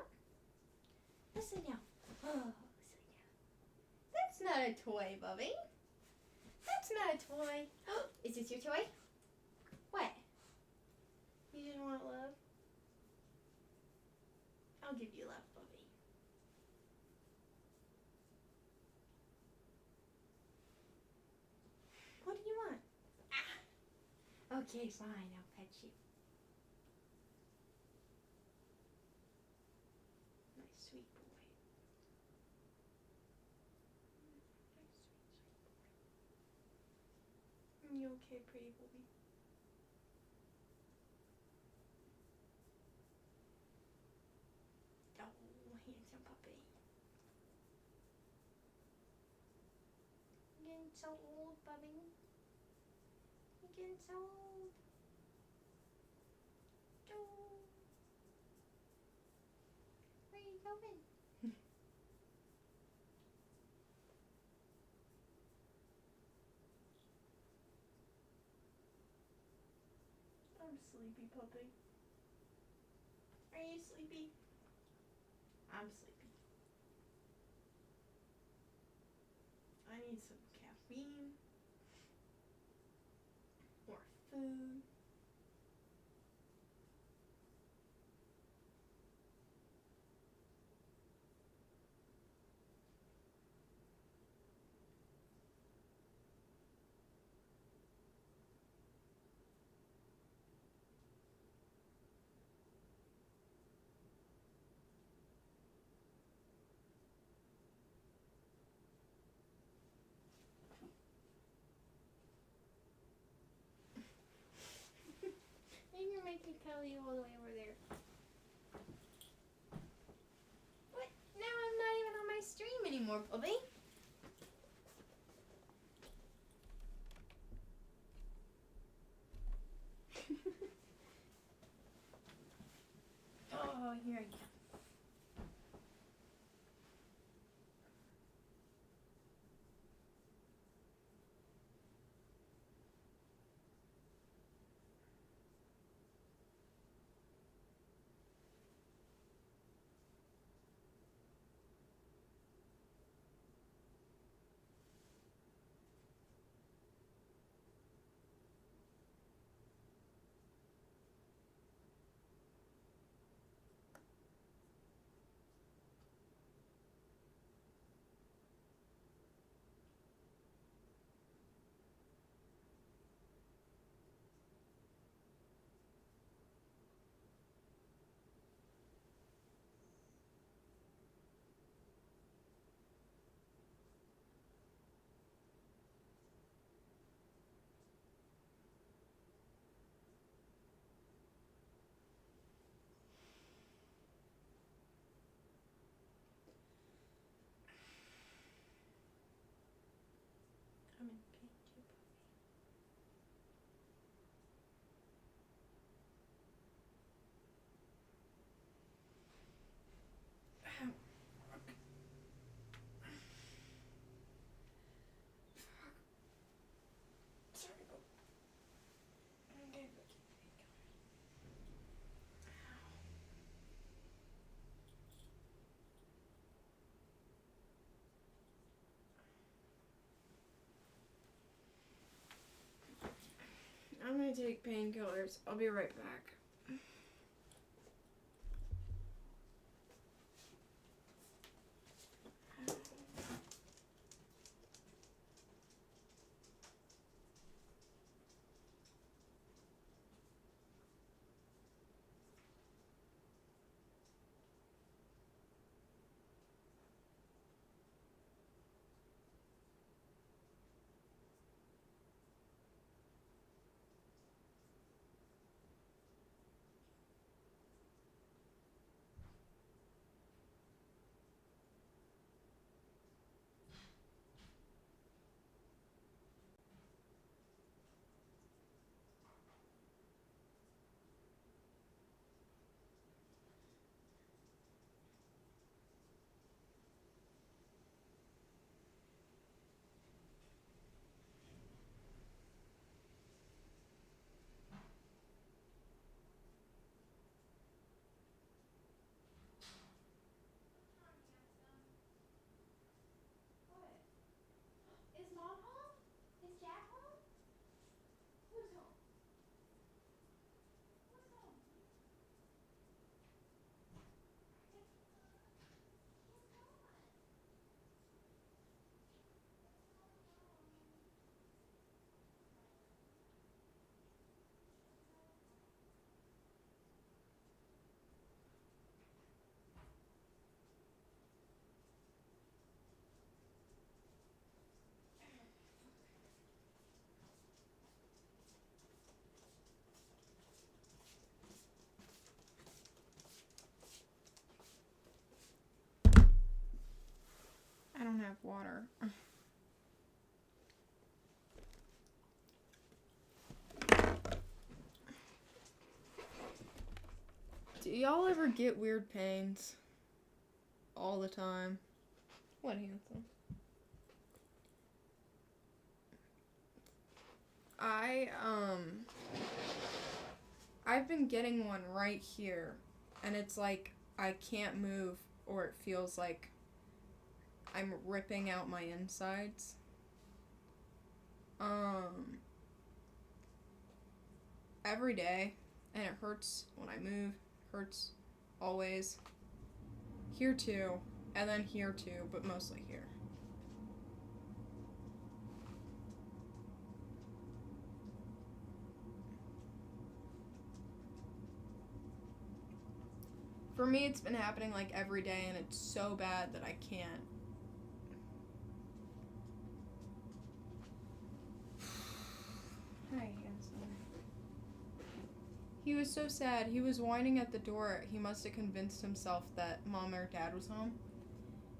Let's lay down. Oh, let's lay down. That's not a toy, Bubby. That's not a toy. Is this your toy? What? You just want love? I'll give you love, Bubby. What do you want? Ah. Okay, fine. I'll pet you. My sweet boy. My sweet boy. You okay, pretty boy? Oh, handsome puppy. You're getting so old, Bubby. You're getting so old. Oh. Where are you going? I'm sleepy, puppy. Are you sleepy? I'm sleepy. I need some caffeine. More food. Maybe you're making Kelly all the way over there. What? Now I'm not even on my stream anymore, puppy. Oh, here I go. I'm in pain too, puppy. Sorry, Bob. Okay, I'm gonna take painkillers. I'll be right back. have water. Do y'all ever get weird pains? All the time. What, handsome? I've been getting one right here, and it's like I can't move, or it feels like I'm ripping out my insides. Every day, and it hurts when I move, hurts always. Here too, and then here too, but mostly here. For me, it's been happening like every day, and it's so bad that I can't. Hi, handsome. He was so sad. He was whining at the door. He must have convinced himself that mom or dad was home.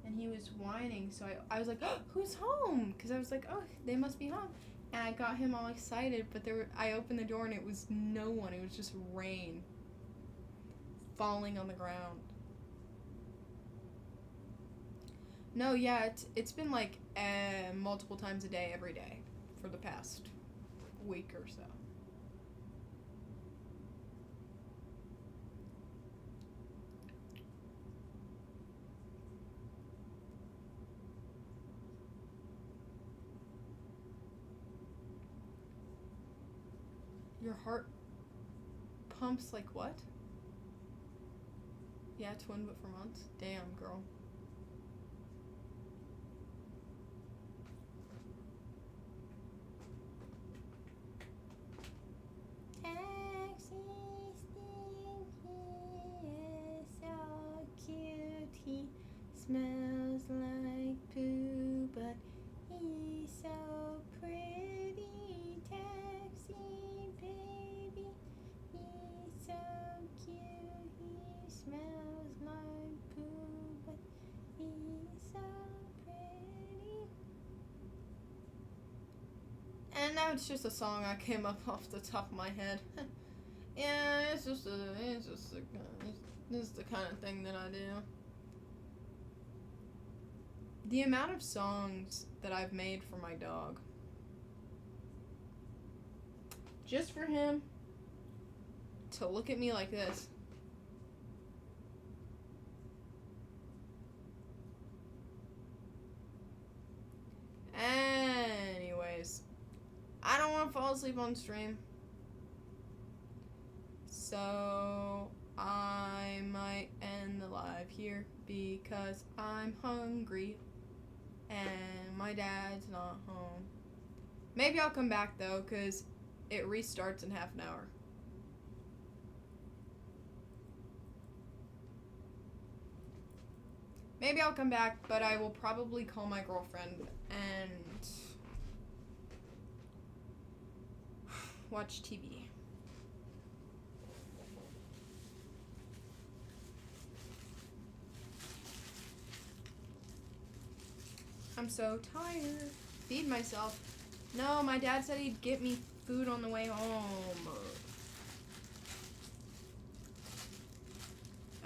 And he was whining, so I was like, oh, who's home? Because I was like, oh, they must be home. And I got him all excited, but I opened the door, and it was no one. It was just rain falling on the ground. No, yeah, it's been like multiple times a day, every day, for the past week or so. Your heart pumps like what? Yeah, twin, but for months? Damn, girl. Taxi Stinky is so cute. He smells like poo, but he's so pretty. Taxi baby, he's so cute. He smells like poo, but he's so pretty. And now it's just a song I came up off the top of my head. Yeah, it's just this is the kind of thing that I do. The amount of songs that I've made for my dog. Just for him to look at me like this. Anyways, I don't want to fall asleep on stream. So I might end the live here because I'm hungry and my dad's not home. Maybe I'll come back though, because it restarts in half an hour. Maybe I'll come back, but I will probably call my girlfriend and watch TV. I'm so tired. Feed myself. No, my dad said he'd get me food on the way home.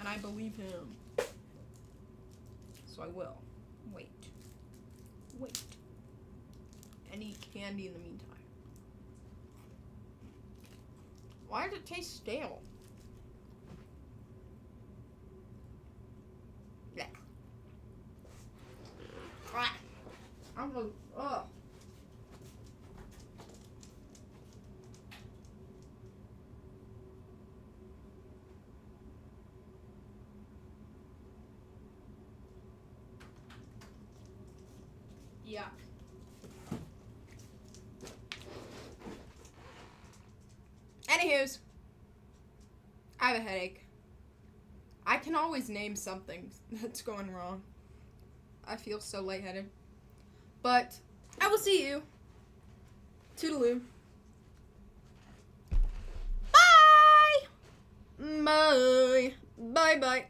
And I believe him. So I will. Wait. And eat candy in the meantime. Why does it taste stale? Yeah. I'm like, ugh. Yuck. Anywho's, I have a headache. I can always name something that's going wrong. I feel so lightheaded. But I will see you. Toodaloo. Bye! Bye. Bye-bye.